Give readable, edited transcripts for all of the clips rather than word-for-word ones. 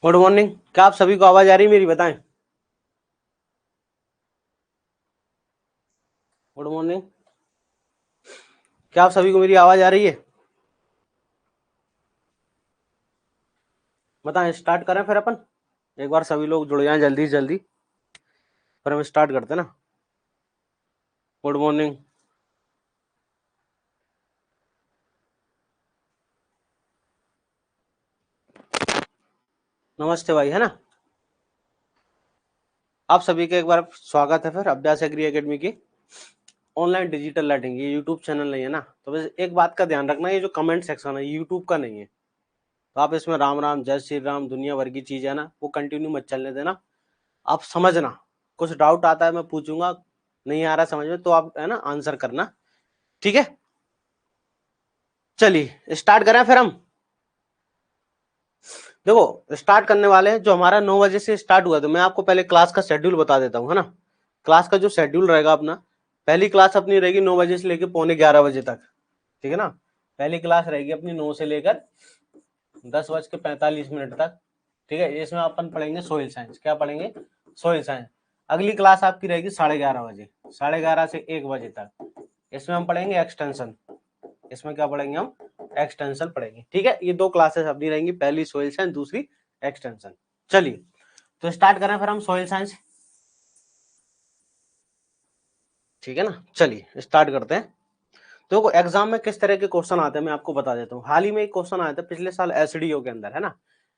Good morning. क्या आप सभी को आवाज आ रही है मेरी? बताएं। Good morning. क्या आप सभी को मेरी आवाज आ रही है? बताएं। स्टार्ट करें फिर अपन। एक बार सभी लोग जुड़ जाएं जल्दी से जल्दी, फिर हम स्टार्ट करते हैं ना। Good morning. नमस्ते भाई, है ना। आप सभी का एक बार स्वागत है फिर अभ्यास एग्री एकेडमी की ऑनलाइन डिजिटल लर्निंग। ये यूट्यूब चैनल नहीं है ना, तो बस एक बात का ध्यान रखना, ये जो कमेंट सेक्शन है यूट्यूब का नहीं है। तो आप इसमें राम राम जय श्री राम दुनिया भर की चीज है ना, वो कंटिन्यू मत चलने देना। आप समझना, कुछ डाउट आता है मैं पूछूंगा, नहीं आ रहा समझ में तो आप है ना आंसर करना। ठीक है, चलिए स्टार्ट करें फिर हम। देखो स्टार्ट करने वाले हैं, जो हमारा 9 बजे से स्टार्ट हुआ, तो मैं आपको पहले क्लास का शेड्यूल बता देता हूँ, है ना। क्लास का जो शेड्यूल रहेगा अपना, पहली क्लास अपनी रहेगी 9 बजे से लेकर पौने 11 बजे तक। ठीक है ना। पहली क्लास रहेगी अपनी 9 से लेकर 10:45 तक। ठीक है, इसमें अपन पढ़ेंगे सोइल साइंस। क्या पढ़ेंगे? Soil science. अगली क्लास आपकी रहेगी 11:30 बजे, 11:30 से 1 बजे तक। इसमें हम पढ़ेंगे एक्सटेंशन। इसमें क्या पढ़ेंगे हम? एक्सटेंशन पढ़ेंगे। ठीक है, ये दो क्लासेस अपनी रहेंगी, पहली सोइल साइंस, दूसरी एक्सटेंशन। चलिए तो स्टार्ट करें फिर हम सोइल साइंस। ठीक है ना, चलिए स्टार्ट करते हैं। तो एग्जाम में किस तरह के क्वेश्चन आते हैं मैं आपको बता देता हूँ। हाल ही में एक क्वेश्चन आया था पिछले साल एसडीओ के अंदर, है ना।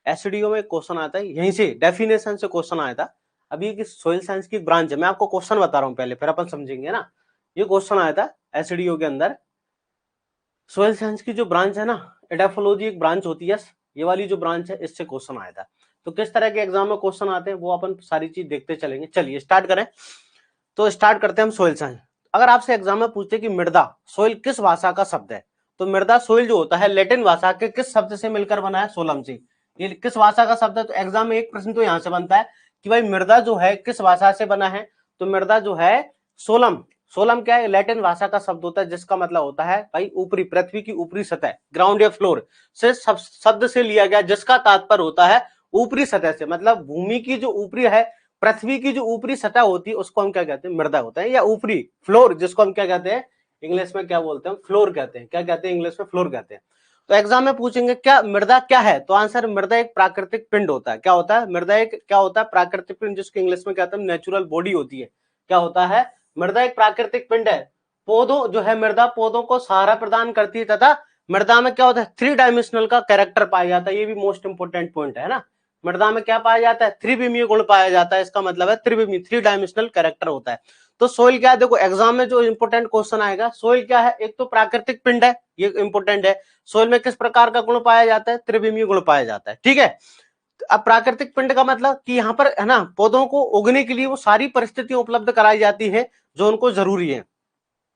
एसडीओ में एक क्वेश्चन आता है, यहीं से डेफिनेशन से क्वेश्चन आया था। अभी की सोइल साइंस की ब्रांच है, मैं आपको क्वेश्चन बता रहा हूँ पहले, फिर अपन समझेंगे ना। ये क्वेश्चन आया था एसडीओ के अंदर। सोइल साइंस की जो ब्रांच है ना, एडाफोलॉजी एक ब्रांच होती है, ये वाली जो ब्रांच है इससे क्वेश्चन आया था। तो किस तरह के एग्जाम में क्वेश्चन आते हैं वो अपन सारी चीज देखते चलेंगे। चलिए स्टार्ट करें। तो स्टार्ट करते हैं हम सोइल साइंस। अगर आपसे एग्जाम में पूछते कि मृदा सोइल किस भाषा का शब्द है, तो मृदा सोइल जो होता है लैटिन भाषा के किस शब्द से मिलकर बना है? सोलम से। ये किस भाषा का शब्द है? तो एग्जाम में एक प्रश्न तो यहां से बनता है कि भाई मृदा जो है किस भाषा से बना है, तो मृदा जो है सोलम। सोलम क्या है? लैटिन भाषा का शब्द होता है, जिसका मतलब होता है भाई ऊपरी, पृथ्वी की ऊपरी सतह, ग्राउंड या फ्लोर से शब्द से लिया गया, जिसका तात्पर्य होता है ऊपरी सतह से। मतलब भूमि की जो ऊपरी है, पृथ्वी की जो ऊपरी सतह होती है उसको हम क्या कहते हैं? मृदा होता है, या ऊपरी फ्लोर, जिसको हम क्या कहते हैं इंग्लिश में? क्या बोलते हैं? फ्लोर कहते हैं। क्या कहते हैं इंग्लिश में? फ्लोर कहते हैं। तो एग्जाम में पूछेंगे क्या मृदा क्या है, तो आंसर मृदा एक प्राकृतिक पिंड होता है। क्या होता है? मृदा एक क्या होता है? प्राकृतिक पिंड, जिसको इंग्लिश में कहते हैं नेचुरल बॉडी होती है। क्या होता है? मृदा एक प्राकृतिक पिंड है। पौधों जो है, मृदा पौधों को सहारा प्रदान करती है, तथा मृदा में क्या होता है? 3 डायमेंशनल का कैरेक्टर पाया जाता है। ये भी मोस्ट इंपोर्टेंट पॉइंट है ना। मृदा में क्या पाया जाता है? त्रिविमीय गुण पाया जाता है। इसका मतलब है त्रिविमीय, 3 डायमेंशनल कैरेक्टर होता है। तो सोइल क्या है? देखो एग्जाम में जो इंपोर्टेंट क्वेश्चन आएगा, सोइल क्या है? एक तो प्राकृतिक पिंड है, ये इंपोर्टेंट है। सोइल में किस प्रकार का गुण पाया जाता है? त्रिविमीय गुण पाया जाता है। ठीक है। अब प्राकृतिक पिंड का मतलब कि यहाँ पर है ना, पौधों को उगने के लिए वो सारी परिस्थितियां उपलब्ध कराई जाती है जो उनको जरूरी है।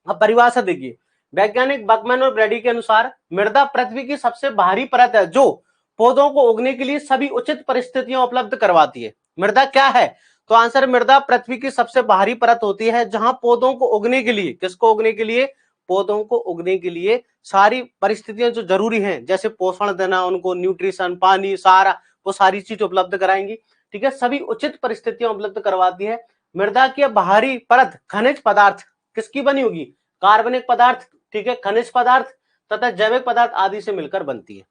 अब परिभाषा देखिए, वैज्ञानिक बकमैन और ब्रेडी के अनुसार मृदा पृथ्वी की सबसे बाहरी परत है, जो पौधों को उगने के लिए सभी उचित परिस्थितियां उपलब्ध करवाती है। मृदा क्या है? तो आंसर मृदा पृथ्वी की सबसे बाहरी परत होती है, जहां पौधों को उगने के लिए, किसको उगने के लिए? पौधों को उगने के लिए सारी परिस्थितियां जो जरूरी हैं, जैसे पोषण देना उनको, न्यूट्रिशन, पानी, सहारा, वो सारी चीज उपलब्ध कराएंगी। ठीक है, सभी उचित परिस्थितियां उपलब्ध करवाती है। मृदा की बाहरी परत खनिज पदार्थ किसकी बनी होगी? कार्बनिक पदार्थ, ठीक है, खनिज पदार्थ तथा जैविक पदार्थ आदि से मिलकर बनती है।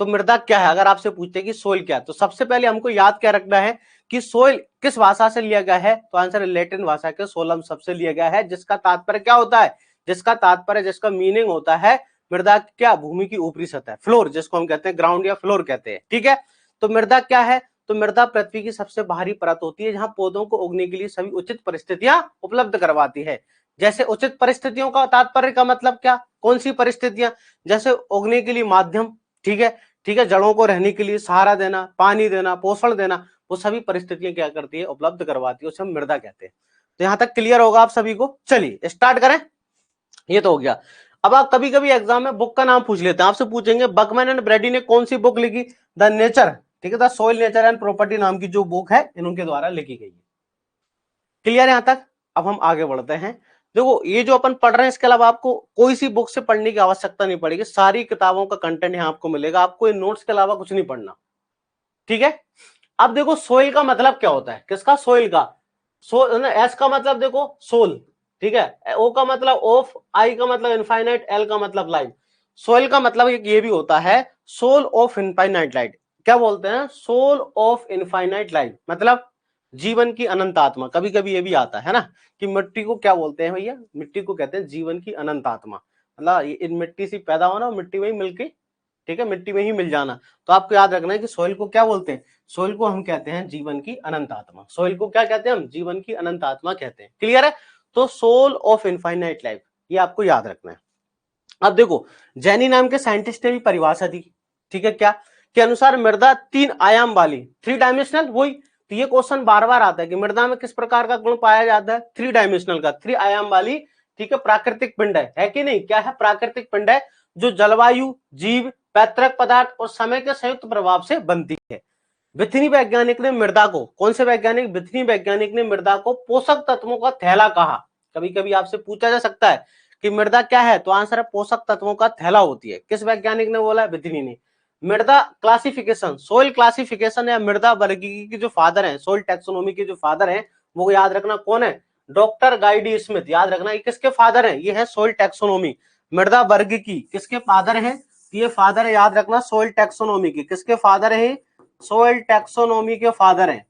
तो मृदा क्या है? अगर आपसे पूछते हैं कि सोइल क्या है, तो सबसे पहले हमको याद क्या रखना है कि सोइल किस भाषा से लिया गया है, तो आंसर लैटिन भाषा के सोलम शब्द से लिया गया है, जिसका तात्पर्य क्या होता है? जिसका तात्पर्य, जिसका मीनिंग होता है मृदा क्या? भूमि की ऊपरी सतह, फ्लोर, जिसको हम कहते हैं ग्राउंड या फ्लोर कहते हैं। ठीक है, तो मृदा क्या है? तो मृदा पृथ्वी की सबसे बाहरी परत होती है, जहां पौधों को उगने के लिए सभी उचित परिस्थितियां उपलब्ध करवाती है। जैसे उचित परिस्थितियों का तात्पर्य का मतलब क्या? कौन सी परिस्थितियां? जैसे उगने के लिए माध्यम, ठीक है, ठीक है, जड़ों को रहने के लिए सहारा देना, पानी देना, पोषण देना, वो सभी परिस्थितियां क्या करती है? उपलब्ध करवाती है, उसे हम मृदा कहते हैं। तो यहां तक क्लियर होगा आप सभी को। चलिए स्टार्ट करें। ये तो हो गया। अब आप कभी कभी एग्जाम में बुक का नाम पूछ लेते हैं, आपसे पूछेंगे बकमैन एंड ब्रेडी ने कौन सी बुक लिखी? द नेचर, ठीक है, the soil nature and property नाम की जो बुक है इनके द्वारा लिखी गई है। क्लियर है यहां तक? अब हम आगे बढ़ते हैं। देखो ये जो अपन पढ़ रहे हैं, इसके अलावा आपको कोई सी बुक से पढ़ने की आवश्यकता नहीं पड़ेगी, सारी किताबों का कंटेंट यहां आपको मिलेगा, आपको इन नोट्स के अलावा कुछ नहीं पढ़ना। ठीक है। अब देखो सोइल का मतलब क्या होता है, किसका, सोइल का। एस का मतलब देखो सोल, ठीक है, ओ का मतलब ऑफ, आई का मतलब इनफाइनाइट, एल का मतलब लाइट। सोइल का मतलब ये भी होता है सोल ऑफ इनफाइनाइट लाइट। क्या बोलते हैं, सोल ऑफ इनफाइनाइट लाइट, मतलब जीवन की अनंत आत्मा। कभी कभी ये भी आता है ना कि मिट्टी को क्या बोलते हैं भैया, मिट्टी को कहते हैं जीवन की अनंत आत्मा, मतलब इन मिट्टी से पैदा होना और मिट्टी में ही मिलके, ठीक है, मिट्टी में ही मिल जाना। तो आपको याद रखना है कि सोइल को क्या बोलते हैं, सोइल को हम कहते हैं जीवन की अनंत आत्मा। सोइल को क्या कहते हैं हम, जीवन की अनंत आत्मा कहते हैं। क्लियर है। तो सोल ऑफ इनफाइनाइट लाइफ, ये आपको याद रखना है। अब देखो जैनी नाम के साइंटिस्ट ने भी परिभाषा दी, ठीक है, क्या के अनुसार मृदा 3 आयाम वाली, 3 डायमेंशनल, वही तो ये क्वेश्चन बार बार आता है कि मृदा में किस प्रकार का गुण पाया जाता है, 3 डायमेंशनल का, 3 आयाम वाली, ठीक है, प्राकृतिक पिंड है कि नहीं, क्या है, प्राकृतिक पिंड है, जो जलवायु, जीव, पैतृक पदार्थ और समय के संयुक्त प्रभाव से बनती है। विथिनी वैज्ञानिक ने मृदा को, कौन से वैज्ञानिक, विथिनी वैज्ञानिक ने मृदा को पोषक तत्वों का थैला कहा। कभी कभी आपसे पूछा जा सकता है कि मृदा क्या है, तो आंसर है पोषक तत्वों का थैला होती है। किस वैज्ञानिक ने बोला, विथिनी ने। मृदा क्लासिफिकेशन, सोइल क्लासिफिकेशन या मृदा वर्गीकी के जो फादर हैं, सोइल टैक्सोनॉमी के जो फादर हैं, वो याद रखना कौन है, डॉक्टर गाई डी स्मिथ। याद रखना ये किसके फादर हैं, ये है सोइल टैक्सोनॉमी, मृदा वर्गीकी किसके फादर हैं, ये फादर है, याद रखना सोइल टैक्सोनॉमी के, किसके फादर है, सोइल टैक्सोनॉमी के फादर हैं,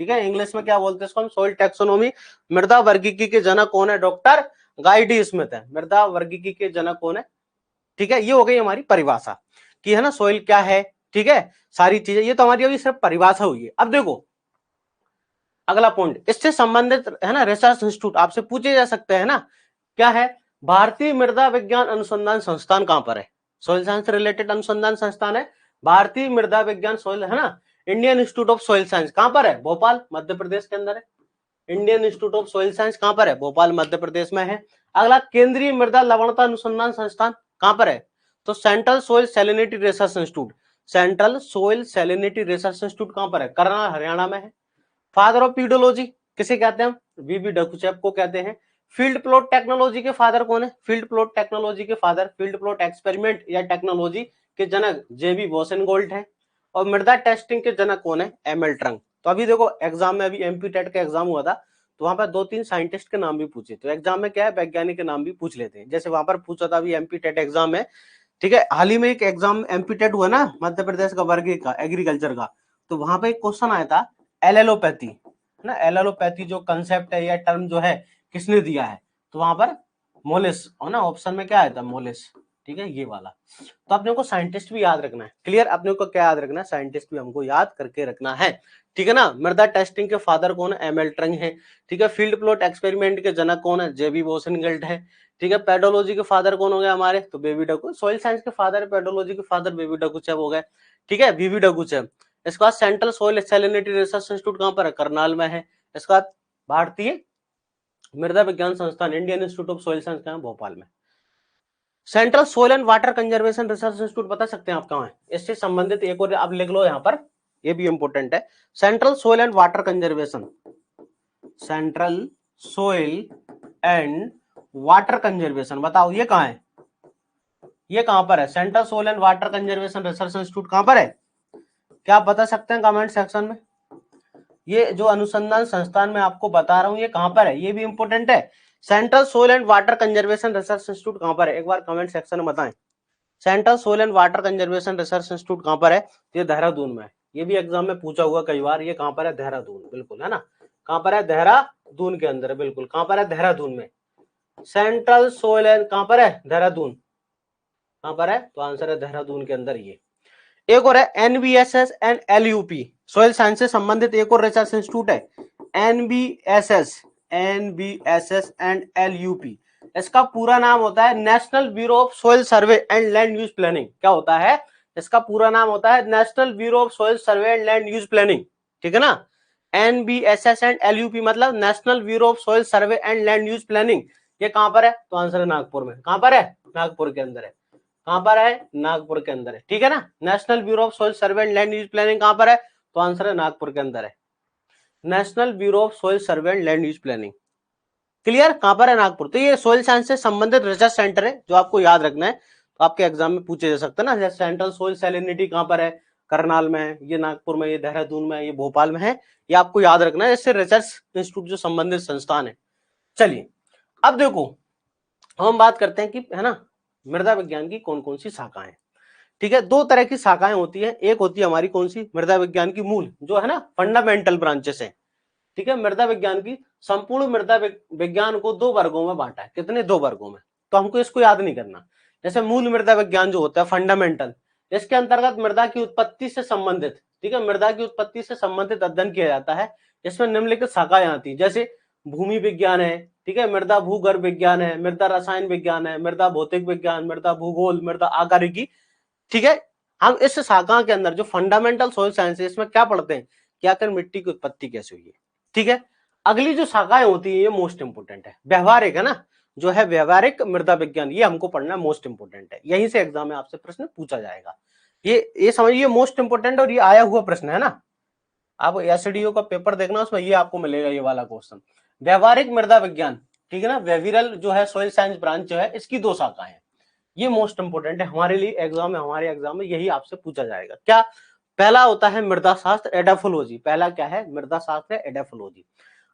ठीक है, इंग्लिश में क्या बोलते हैं इसको हम, सोइल टैक्सोनॉमी। मृदा वर्गीकी के जनक कौन है, डॉक्टर गाई डी स्मिथ है, मृदा वर्गीकी के जनक कौन है, ठीक है। ये हो गई हमारी परिभाषा कि है ना सोइल क्या है, ठीक है, सारी चीजें, ये तो हमारी अभी सिर्फ परिभाषा हुई है। अब देखो अगला पॉइंट, इससे संबंधित है ना रिसर्च इंस्टीट्यूट आपसे पूछे जा सकते हैं ना, क्या है, भारतीय मृदा विज्ञान अनुसंधान संस्थान कहां पर है, सोइल साइंस रिलेटेड अनुसंधान संस्थान है भारतीय मृदा विज्ञान सोइल, है ना, Indian institute of soil science कहां पर है, भोपाल मध्य प्रदेश के अंदर है। Indian institute of soil science कहां पर है, भोपाल मध्य प्रदेश में है। अगला केंद्रीय मृदा लवणता अनुसंधान संस्थान कहां पर है, तो central soil salinity research institute, central soil salinity research institute कहां पर है, करनाल हरियाणा में है। फादर ऑफ पीडोलॉजी किसे कहते हैं, वीबी डकुचेप को कहते हैं। फील्ड प्लॉट टेक्नोलॉजी के फादर कौन है, फील्ड प्लॉट टेक्नोलॉजी के फादर, फील्ड प्लॉट एक्सपेरिमेंट या टेक्नोलॉजी के जनक जेबी बोसेनगोल्ड है। और मृदा टेस्टिंग के जनक कौन है, एमएल ट्रंक। तो अभी देखो एग्जाम में, अभी एमपी टेट का एग्जाम हुआ था, तो वहां पर 2-3 साइंटिस्ट के नाम भी पूछे, तो एग्जाम में क्या है, वैज्ञानिक के नाम भी पूछ लेते हैं, जैसे वहां पर पूछा था अभी एमपी टेट एग्जाम में, ठीक है। हाल ही में एक एग्जाम एमपी टेट हुआ ना मध्य प्रदेश का, वर्ग का एग्रीकल्चर का, तो वहां पर एक क्वेश्चन आया था एलएलोपैथी, ना, एलएलोपैथी जो कंसेप्ट है या टर्म जो है किसने दिया है, तो वहां पर मोलिस, और ना ऑप्शन में क्या आया था, मोलिस, ठीक है, ये वाला। तो अपने को साइंटिस्ट भी याद रखना है, क्लियर, अपने को क्या याद रखना है, साइंटिस्ट भी हमको याद करके रखना है, ठीक है ना। मृदा टेस्टिंग के फादर कौन है, एमएल ट्रंग है, ठीक है। फील्ड प्लॉट एक्सपेरिमेंट के जनक कौन है, जेबी बोसेनगेल्ड है, ठीक है। पेडोलॉजी के फादर कौन हो गए हमारे, तो बेबी डकू, सॉइल साइंस के फादर, पेडोलॉजी के फादर बेबी डकुचेप हो गए, ठीक है, बीबी डकुचेप। इसके बाद central soil salinity research institute कहां पर है, करनाल में है। इसके बाद भारतीय मृदा विज्ञान संस्थान, Indian institute of soil science कहां है, भोपाल में। Central soil and water conservation research institute बता सकते हैं आप कहां है, इससे संबंधित एक और आप लिख लो यहां पर, ये भी इंपॉर्टेंट है। Central soil and water conservation, central soil and water conservation, बताओ ये कहां है, ये कहां पर है, central soil and water conservation research institute कहां पर है, क्या आप बता सकते हैं कमेंट सेक्शन में। ये जो अनुसंधान संस्थान में आपको बता रहा हूं ये कहां पर है, ये भी इंपॉर्टेंट है। Central soil and water conservation research institute कहां पर है, एक बार कमेंट सेक्शन में बताएं। Central soil and water conservation research institute कहां पर है, ये देहरादून में है। ये भी एग्जाम में पूछा हुआ कई बार, ये कहां पर है, देहरादून, बिल्कुल, है ना, कहां पर है, देहरादून के अंदर है, बिल्कुल, कहां पर है, देहरादून में। सेंट्रल सोइल एंड कहां पर है, देहरादून, कहां पर है, तो आंसर है देहरादून के अंदर। ये एक और है एनबीएसएस एंड एलयूपी, सोइल साइंस से संबंधित एक और रिसर्च इंस्टीट्यूट है, एनबीएसएस, एनबीएसएस एंड एलयूपी। इसका पूरा नाम होता है national bureau of soil survey and land use planning. क्या होता है, इसका पूरा नाम होता है national bureau of soil survey and land use planning, ठीक है ना। एनबीएसएस एंड एलयूपी मतलब national bureau of soil survey and land use planning. ये कहां पर है, तो आंसर है नागपुर में, कहां पर है, नागपुर के अंदर है, कहां पर है, नागपुर के अंदर है, ठीक है ना। National bureau of soil survey and land use planning कहां पर है, तो आंसर है नागपुर के अंदर है, national bureau of soil survey and land use planning. Clear, कहां पर है, नागपुर। तो ये सोइल साइंस से संबंधित रिसर्च सेंटर है जो आपको याद रखना है, तो आपके एग्जाम में पूछे जा सकते हैं ना, जैसे सेंट्रल सोइल सैलिनिटी कहां पर है, करनाल में है, ये नागपुर में, ये देहरादून में, ये भोपाल में है, ये आपको याद रखना है। इससे रिसर्च इंस्टीट्यूट जो संबंधित संस्थान है। चलिए अब देखो हम बात करते हैं कि है ना मृदा विज्ञान की कौन कौन सी शाखाएं। ठीक है, दो तरह की शाखाएं होती है, एक होती है हमारी कौन सी मृदा विज्ञान की मूल जो है ना फंडामेंटल ब्रांचेस है। ठीक है, मृदा विज्ञान की संपूर्ण मृदा विज्ञान को दो वर्गों में बांटा है। कितने? दो वर्गों में। तो हमको इसको याद नहीं करना। जैसे मूल मृदा विज्ञान जो होता है फंडामेंटल, इसके अंतर्गत मृदा की उत्पत्ति से संबंधित, ठीक है, मृदा की उत्पत्ति से संबंधित अध्ययन किया जाता है। इसमें निम्नलिखित शाखाएं आती है, जैसे भूमि विज्ञान है, ठीक है, मृदा भूगर्भ विज्ञान है, मृदा रसायन विज्ञान है, मृदा भौतिक विज्ञान, मृदा भूगोल, मृदा आकारिकी। ठीक है, हम इस शाखा के अंदर जो फंडामेंटल सोइल साइंस है इसमें क्या पढ़ते हैं कि आखिर मिट्टी की उत्पत्ति कैसे हुई है। ठीक है, अगली जो शाखाएं होती है ये मोस्ट इंपोर्टेंट है, व्यवहारिक है ना, जो है व्यवहारिक मृदा विज्ञान, ये हमको पढ़ना मोस्ट इंपोर्टेंट है। यहीं से एग्जाम में आपसे प्रश्न पूछा जाएगा। ये समझिए मोस्ट इंपोर्टेंट और ये आया हुआ प्रश्न है ना। आप एसडीओ का पेपर देखना, उसमें ये आपको मिलेगा ये वाला क्वेश्चन। व्यवहारिक मृदा विज्ञान, ठीक है ना, वेविरल जो है सोइल साइंस ब्रांच जो है, इसकी दो शाखाएं हैं। ये मोस्ट इंपोर्टेंट है हमारे लिए एग्जाम में, हमारे एग्जाम में यही आपसे पूछा जाएगा। क्या? पहला होता है मृदा शास्त्र एडाफोलॉजी। पहला क्या है? मृदा शास्त्र एडाफोलॉजी।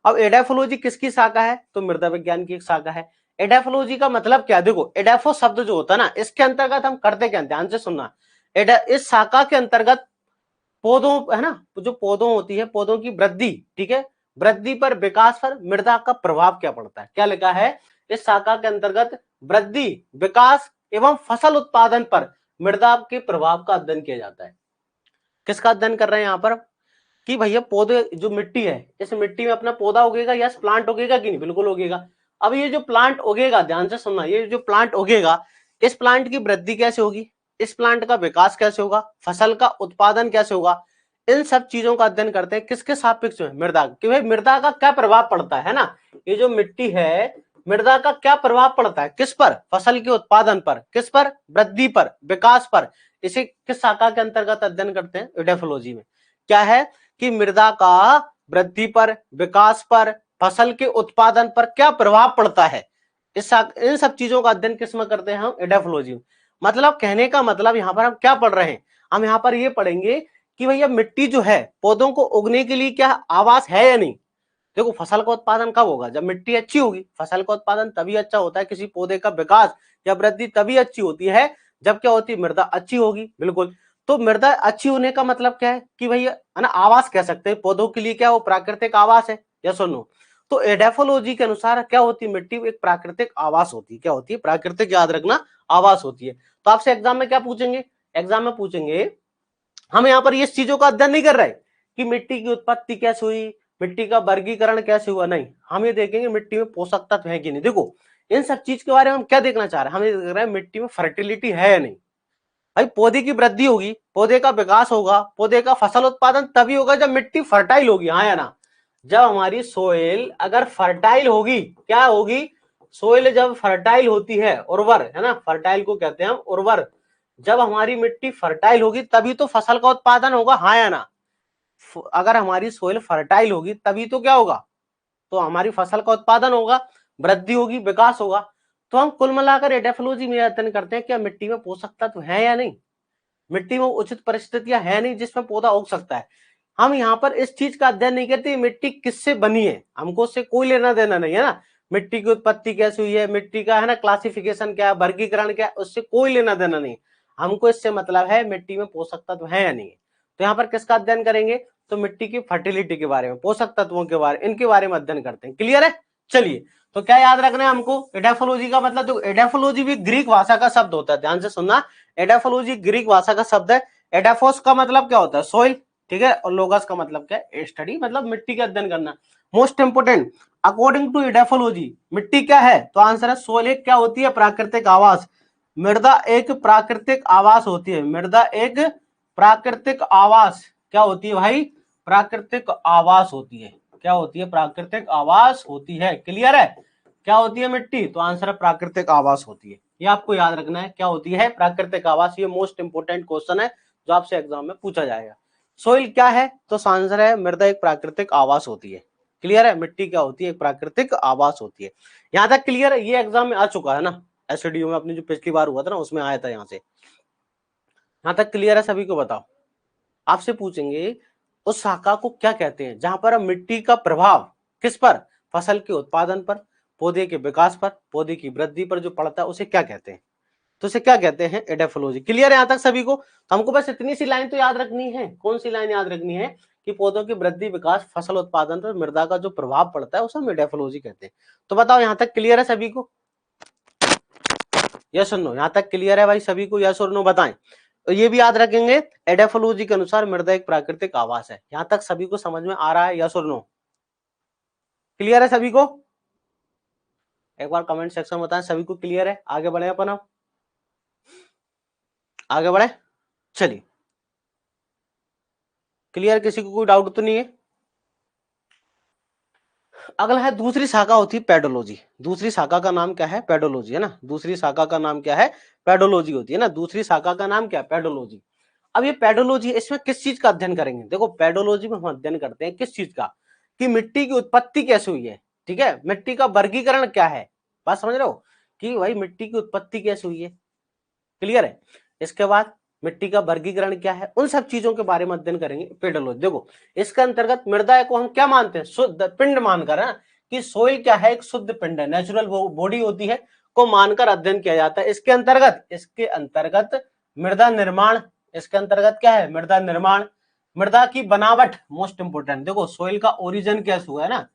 अब एडाफोलॉजी किसकी शाखा है? तो मृदा विज्ञान की एक शाखा है। एडाफोलॉजी का मतलब क्या? देखो एडाफो शब्द जो होता है ना, इसके अंतर्गत हम करते क्या? ध्यान से सुनना। इस शाखा के अंतर्गत पौधों है ना, जो पौधों होती है, पौधों की वृद्धि, ठीक है, वृद्धि पर, विकास पर मृदा का प्रभाव क्या पड़ता है। क्या लिखा है? इस शाखा के अंतर्गत वृद्धि, विकास एवं फसल उत्पादन पर मृदा के प्रभाव का अध्ययन किया जाता है। किसका अध्ययन कर रहे हैं यहाँ पर कि भैया पौधे जो मिट्टी है, इस मिट्टी में अपना पौधा उगेगा, यस प्लांट उगेगा कि नहीं? बिल्कुल उगेगा। अब ये जो प्लांट उगेगा, ध्यान से सुनना, ये जो प्लांट उगेगा, इस प्लांट की वृद्धि कैसे होगी, इस प्लांट का विकास कैसे होगा, फसल का उत्पादन कैसे होगा, इन सब चीजों का अध्ययन करते हैं। किसके सापेक्ष में? मृदा। कि भाई मृदा का क्या प्रभाव पड़ता है ना, ये जो मिट्टी है, मृदा का क्या प्रभाव पड़ता है, किस पर? फसल के उत्पादन पर, किस पर? वृद्धि पर, विकास पर। इसे किस शाखा के अंतर्गत अध्ययन करते हैं? एडाफोलॉजी में। क्या है कि मृदा का वृद्धि पर, विकास पर, फसल के उत्पादन पर क्या प्रभाव पड़ता है, इन सब चीजों का अध्ययन किस में करते हैं? हम एडाफोलॉजी में। मतलब कहने का मतलब यहाँ पर हम क्या पढ़ रहे हैं? हम यहाँ पर ये पढ़ेंगे कि भैया मिट्टी जो है पौधों को उगने के लिए क्या आवास है या नहीं। देखो फसल का उत्पादन कब होगा? जब मिट्टी अच्छी होगी। फसल का उत्पादन तभी अच्छा होता है, किसी पौधे का विकास या वृद्धि तभी अच्छी होती है जब क्या होती है? मृदा अच्छी होगी। बिल्कुल। तो मृदा अच्छी होने का मतलब क्या है कि भैया है ना, आवास कह सकते हैं पौधों के लिए, क्या वो प्राकृतिक आवास है, या सुनो। तो एडाफोलॉजी के अनुसार क्या होती है? मिट्टी एक प्राकृतिक आवास होती है। क्या होती है? प्राकृतिक, याद रखना, आवास होती है। तो आपसे एग्जाम में क्या पूछेंगे? एग्जाम में पूछेंगे, हम यहाँ पर ये चीजों का अध्ययन नहीं कर रहे कि मिट्टी की उत्पत्ति कैसे हुई, मिट्टी का वर्गीकरण कैसे हुआ, नहीं। हम ये देखेंगे मिट्टी में पोषक तत्व है कि नहीं। देखो इन सब चीज के बारे में हम क्या देखना चाह रहे हैं? हम ये देख रहे हैं मिट्टी में फर्टिलिटी है या नहीं। भाई पौधे की वृद्धि होगी, पौधे का विकास होगा, पौधे का फसल उत्पादन तभी होगा जब मिट्टी फर्टाइल होगी, हाँ या ना। जब हमारी सोइल अगर फर्टाइल होगी, क्या होगी? सोइल जब फर्टाइल होती है, उर्वर है ना, फर्टाइल को कहते हैं हम उर्वर। जब हमारी मिट्टी फर्टाइल होगी तभी तो फसल का उत्पादन होगा, हाँ या ना। अगर हमारी सोइल फर्टाइल होगी तभी तो क्या होगा? तो हमारी फसल का उत्पादन होगा, वृद्धि होगी, विकास होगा। तो हम कुल मिलाकर एडाफोलॉजी में अध्ययन करते हैं क्या मिट्टी में पोषक तत्व है या नहीं, मिट्टी में उचित परिस्थितियां है नहीं जिसमें पौधा उग सकता है। हम यहाँ पर इस चीज का अध्ययन नहीं करते मिट्टी किससे बनी है, हमको उससे कोई लेना देना नहीं है ना। मिट्टी की उत्पत्ति कैसे हुई है, मिट्टी का है ना क्लासिफिकेशन क्या है, वर्गीकरण क्या है, उससे कोई लेना देना नहीं। हमको इससे मतलब है मिट्टी में पोषक तत्व है या नहीं। तो यहाँ पर किसका अध्ययन करेंगे? तो मिट्टी की फर्टिलिटी के बारे में, पोषक तत्वों के बारे, इनके बारे में अध्ययन करते हैं। क्लियर है? चलिए, तो क्या याद रखना है हमको? एडाफोलॉजी का मतलब, तो एडाफोलॉजी भी ग्रीक भाषा का शब्द होता है, ध्यान से सुनना। एडाफोलॉजी ग्रीक भाषा का शब्द है। एडाफोस का मतलब क्या होता है? सोइल, ठीक है, और लोगस का मतलब क्या है? स्टडी, मतलब मिट्टी का अध्ययन करना। Most important, according to edaphology मिट्टी क्या है? तो आंसर है सोइल एक क्या होती है? प्राकृतिक आवास। मृदा एक प्राकृतिक आवास होती है। मृदा एक प्राकृतिक आवास क्या होती है भाई? प्राकृतिक आवास होती है। क्या होती है? प्राकृतिक आवास होती है। क्लियर है? क्या होती है मिट्टी? तो आंसर है प्राकृतिक आवास होती है। ये आपको याद रखना है, क्या होती है? प्राकृतिक आवास। ये मोस्ट इंपोर्टेंट क्वेश्चन है जो आपसे एग्जाम में पूछा जाएगा। सोइल क्या है? तो आंसर है मृदा एक प्राकृतिक आवास होती है। क्लियर है? मिट्टी क्या होती है? एक प्राकृतिक आवास होती है। यहां तक क्लियर है? ये एग्जाम में आ चुका है ना, एसडीओ में अपनी जो पिछली बार हुआ था ना उसमें आया था। यहाँ से यहां तक क्लियर है? सभी को बताओ। आपसे पूछेंगे उस शाखा को क्या कहते हैं जहां पर मिट्टी का प्रभाव किस पर, फसल के उत्पादन पर, पौधे के विकास पर, पौधे की वृद्धि पर जो पड़ता है उसे क्या कहते हैं, तो उसे क्या कहते हैं, एडेफोलॉजी। क्लियर है यहां तक सभी को? तो हमको बस इतनी सी लाइन तो याद रखनी है। कौन सी लाइन याद रखनी है कि पौधों की वृद्धि विकास फसल उत्पादन पर मृदा का जो प्रभाव पड़ता है उसे हम एडेफोलॉजी कहते हैं। तो बताओ यहां तक क्लियर है सभी को? यस और नो? यहां तक क्लियर है भाई सभी को? यस और नो बताएं। तो ये भी याद रखेंगे, एडेफोलॉजी के अनुसार मृदा एक प्राकृतिक आवास है। यहां तक सभी को समझ में आ रहा है? यस और नो? क्लियर है सभी को? एक बार कमेंट सेक्शन में बताएं सभी को क्लियर है। आगे बढ़े अपन, अब आगे बढ़े, चलिए। क्लियर? किसी को कोई डाउट तो नहीं है? अगला है दूसरी शाखा होती है पेडोलॉजी। दूसरी शाखा का नाम क्या है? पेडोलॉजी, है ना। दूसरी शाखा का नाम क्या है? पेडोलॉजी होती है ना। दूसरी शाखा का नाम क्या है? पेडोलॉजी। अब ये पेडोलॉजी, इसमें किस चीज का अध्ययन करेंगे? देखो पेडोलॉजी में हम अध्ययन करते हैं किस चीज का, कि मिट्टी की उत्पत्ति कैसे हुई है, ठीक है, मिट्टी का वर्गीकरण क्या है। बात समझ रहे हो कि भाई मिट्टी की उत्पत्ति कैसे हुई है? क्लियर है? इसके बाद मिट्टी का वर्गीकरण क्या है, उन सब चीजों के बारे में अध्ययन करेंगे पेडोलॉजी। देखो इसके अंतर्गत मृदा को हम क्या मानते हैं? शुद्ध पिंड मानकर, है कि सोइल क्या है? एक शुद्ध पिंड है, नेचुरल बॉडी होती है, को मानकर अध्ययन किया जाता है। इसके अंतर्गत मृदा निर्माण, इसके अंतर्गत क्या है? मृदा निर्माण, मृदा की बनावट मोस्ट इंपोर्टेंट। देखो सोइल का ओरिजिन कैसे हुआ है ना,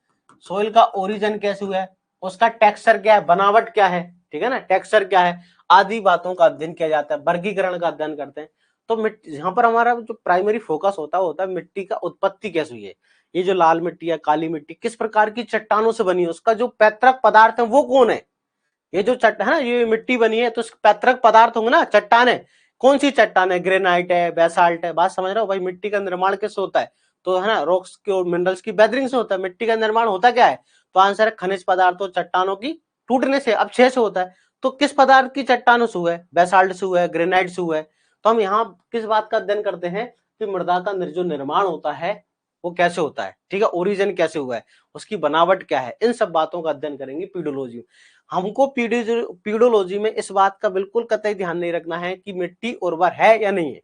सोइल का ओरिजिन कैसे हुआ है, उसका टेक्सचर क्या है, बनावट क्या है, ठीक है ना, टेक्सचर क्या है, आदि बातों का अध्ययन किया जाता है, वर्गीकरण का अध्ययन करते हैं। तो यहाँ पर हमारा जो प्राइमरी फोकस होता है मिट्टी का उत्पत्ति कैसे हुई है। ये जो लाल मिट्टी है, काली मिट्टी किस प्रकार की चट्टानों से बनी है, उसका जो पैतृक पदार्थ है वो कौन है। ये जो है ना, ये मिट्टी बनी है तो पैतृक पदार्थ होंगे ना, चट्टान है, कौन सी चट्टान है? ग्रेनाइट है, बेसाल्ट है। बात समझ रहे हो भाई? मिट्टी का निर्माण किससे होता है? तो है ना, रॉक्स की और मिनरल्स की बेदरिंग से होता है। मिट्टी का निर्माण होता क्या है? तो आंसर है खनिज पदार्थों, चट्टानों की टूटने से, अपक्षय से होता है। तो किस पदार्थ की चट्टानों से हुआ है? बेसाल्ट से हुआ है, ग्रेनाइट से हुआ है। तो हम यहाँ किस बात का अध्ययन करते हैं कि मृदा का जो निर्माण होता है वो कैसे होता है, ठीक है, ओरिजिन कैसे हुआ है, उसकी बनावट क्या है, इन सब बातों का अध्ययन करेंगे पीडोलॉजी। हमको पीडोलॉजी में इस बात का बिल्कुल कतई ध्यान नहीं रखना है कि मिट्टी उर्वर है या नहीं है।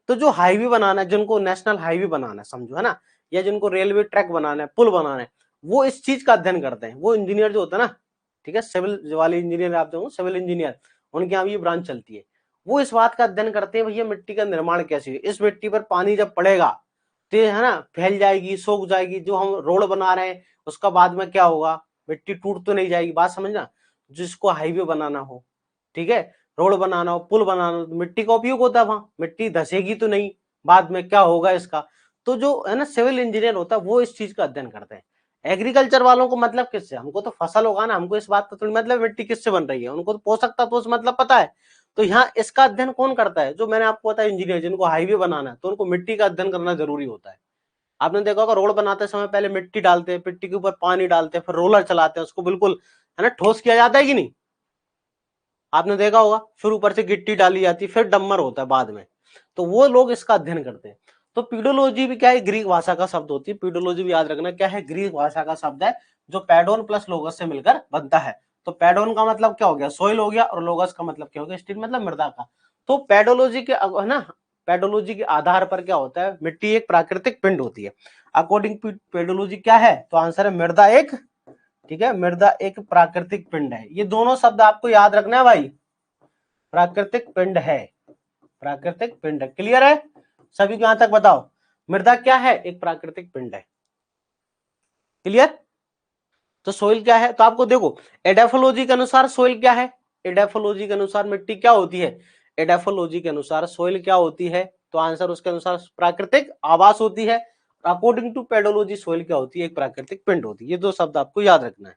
तो जो हाईवे बनाना है, जिनको नेशनल हाईवे बनाना है, समझो, है ना, या जिनको रेलवे ट्रैक बनाना है, पुल बनाना है, वो इस चीज का अध्ययन करते हैं। वो इंजीनियर जो होता है ना, ठीक है, सिविल वाले इंजीनियर, आप देखो सिविल इंजीनियर, उनके यहाँ ये ब्रांच चलती है। वो इस बात का अध्ययन करते हैं भैया मिट्टी का निर्माण कैसे है, इस मिट्टी पर पानी जब पड़ेगा तो है ना फैल जाएगी, सूख जाएगी, जो हम रोड बना रहे हैं उसका बाद में क्या होगा, मिट्टी टूट तो नहीं जाएगी। बात समझना, जिसको हाईवे बनाना हो, ठीक है, रोड बनाना हो, पुल बनाना हो, तो मिट्टी का उपयोग होता है वहां, मिट्टी धसेगी तो नहीं, बाद में क्या होगा इसका। तो जो है ना सिविल इंजीनियर होता है वो इस चीज का अध्ययन करते हैं। एग्रीकल्चर वालों को मतलब किससे? हमको तो फसल उगाना, हमको इस बात का थोड़ी मतलब मिट्टी किससे बन रही है, उनको तो पोषक तत्वों से मतलब पता है। तो यहाँ इसका अध्ययन कौन करता है? जो मैंने आपको बताया इंजीनियर, जिनको हाईवे बनाना है तो उनको मिट्टी का अध्ययन करना जरूरी होता है। आपने देखा होगा रोड बनाते समय पहले मिट्टी डालते हैं, मिट्टी के ऊपर पानी डालते हैं, फिर रोलर चलाते हैं, उसको बिल्कुल है ना ठोस किया जाता है कि नहीं? आपने देखा होगा, फिर ऊपर से गिट्टी डाली जाती है, फिर डम्मर होता है बाद में। तो वो लोग इसका अध्ययन करते हैं। तो पीडोलॉजी भी क्या है? ग्रीक भाषा का शब्द होती है। पीडोलॉजी भी याद रखना क्या है? ग्रीक भाषा का शब्द है, जो पैडोन प्लस लोगस से मिलकर बनता है। तो पैडोन का मतलब क्या हो गया? सोइल हो गया, और लोगस का मतलब क्या हो गया? स्टील, मतलब मृदा का। तो पेडोलॉजी के है ना, पेडोलॉजी के आधार पर क्या होता है? मिट्टी एक प्राकृतिक पिंड होती है। अकॉर्डिंग टू पेडोलॉजी क्या है? तो आंसर है मृदा एक, ठीक है, मृदा एक प्राकृतिक पिंड है। ये दोनों शब्द आपको याद रखना है भाई, प्राकृतिक पिंड है, प्राकृतिक पिंड है। क्लियर है सभी को? यहां तक बताओ, मृदा क्या है? एक प्राकृतिक पिंड है। क्लियर? तो सोइल क्या है? तो आपको देखो एडेफोलॉजी के अनुसार सोइल क्या है, एडेफोलॉजी के अनुसार मिट्टी क्या होती है, एडेफोलॉजी के अनुसार सोइल क्या होती है? तो आंसर उसके अनुसार प्राकृतिक आवास होती है। अकॉर्डिंग टू पेडोलॉजी सोइल क्या होती है? एक प्राकृतिक पिंड होती है। ये दो शब्द आपको याद रखना है।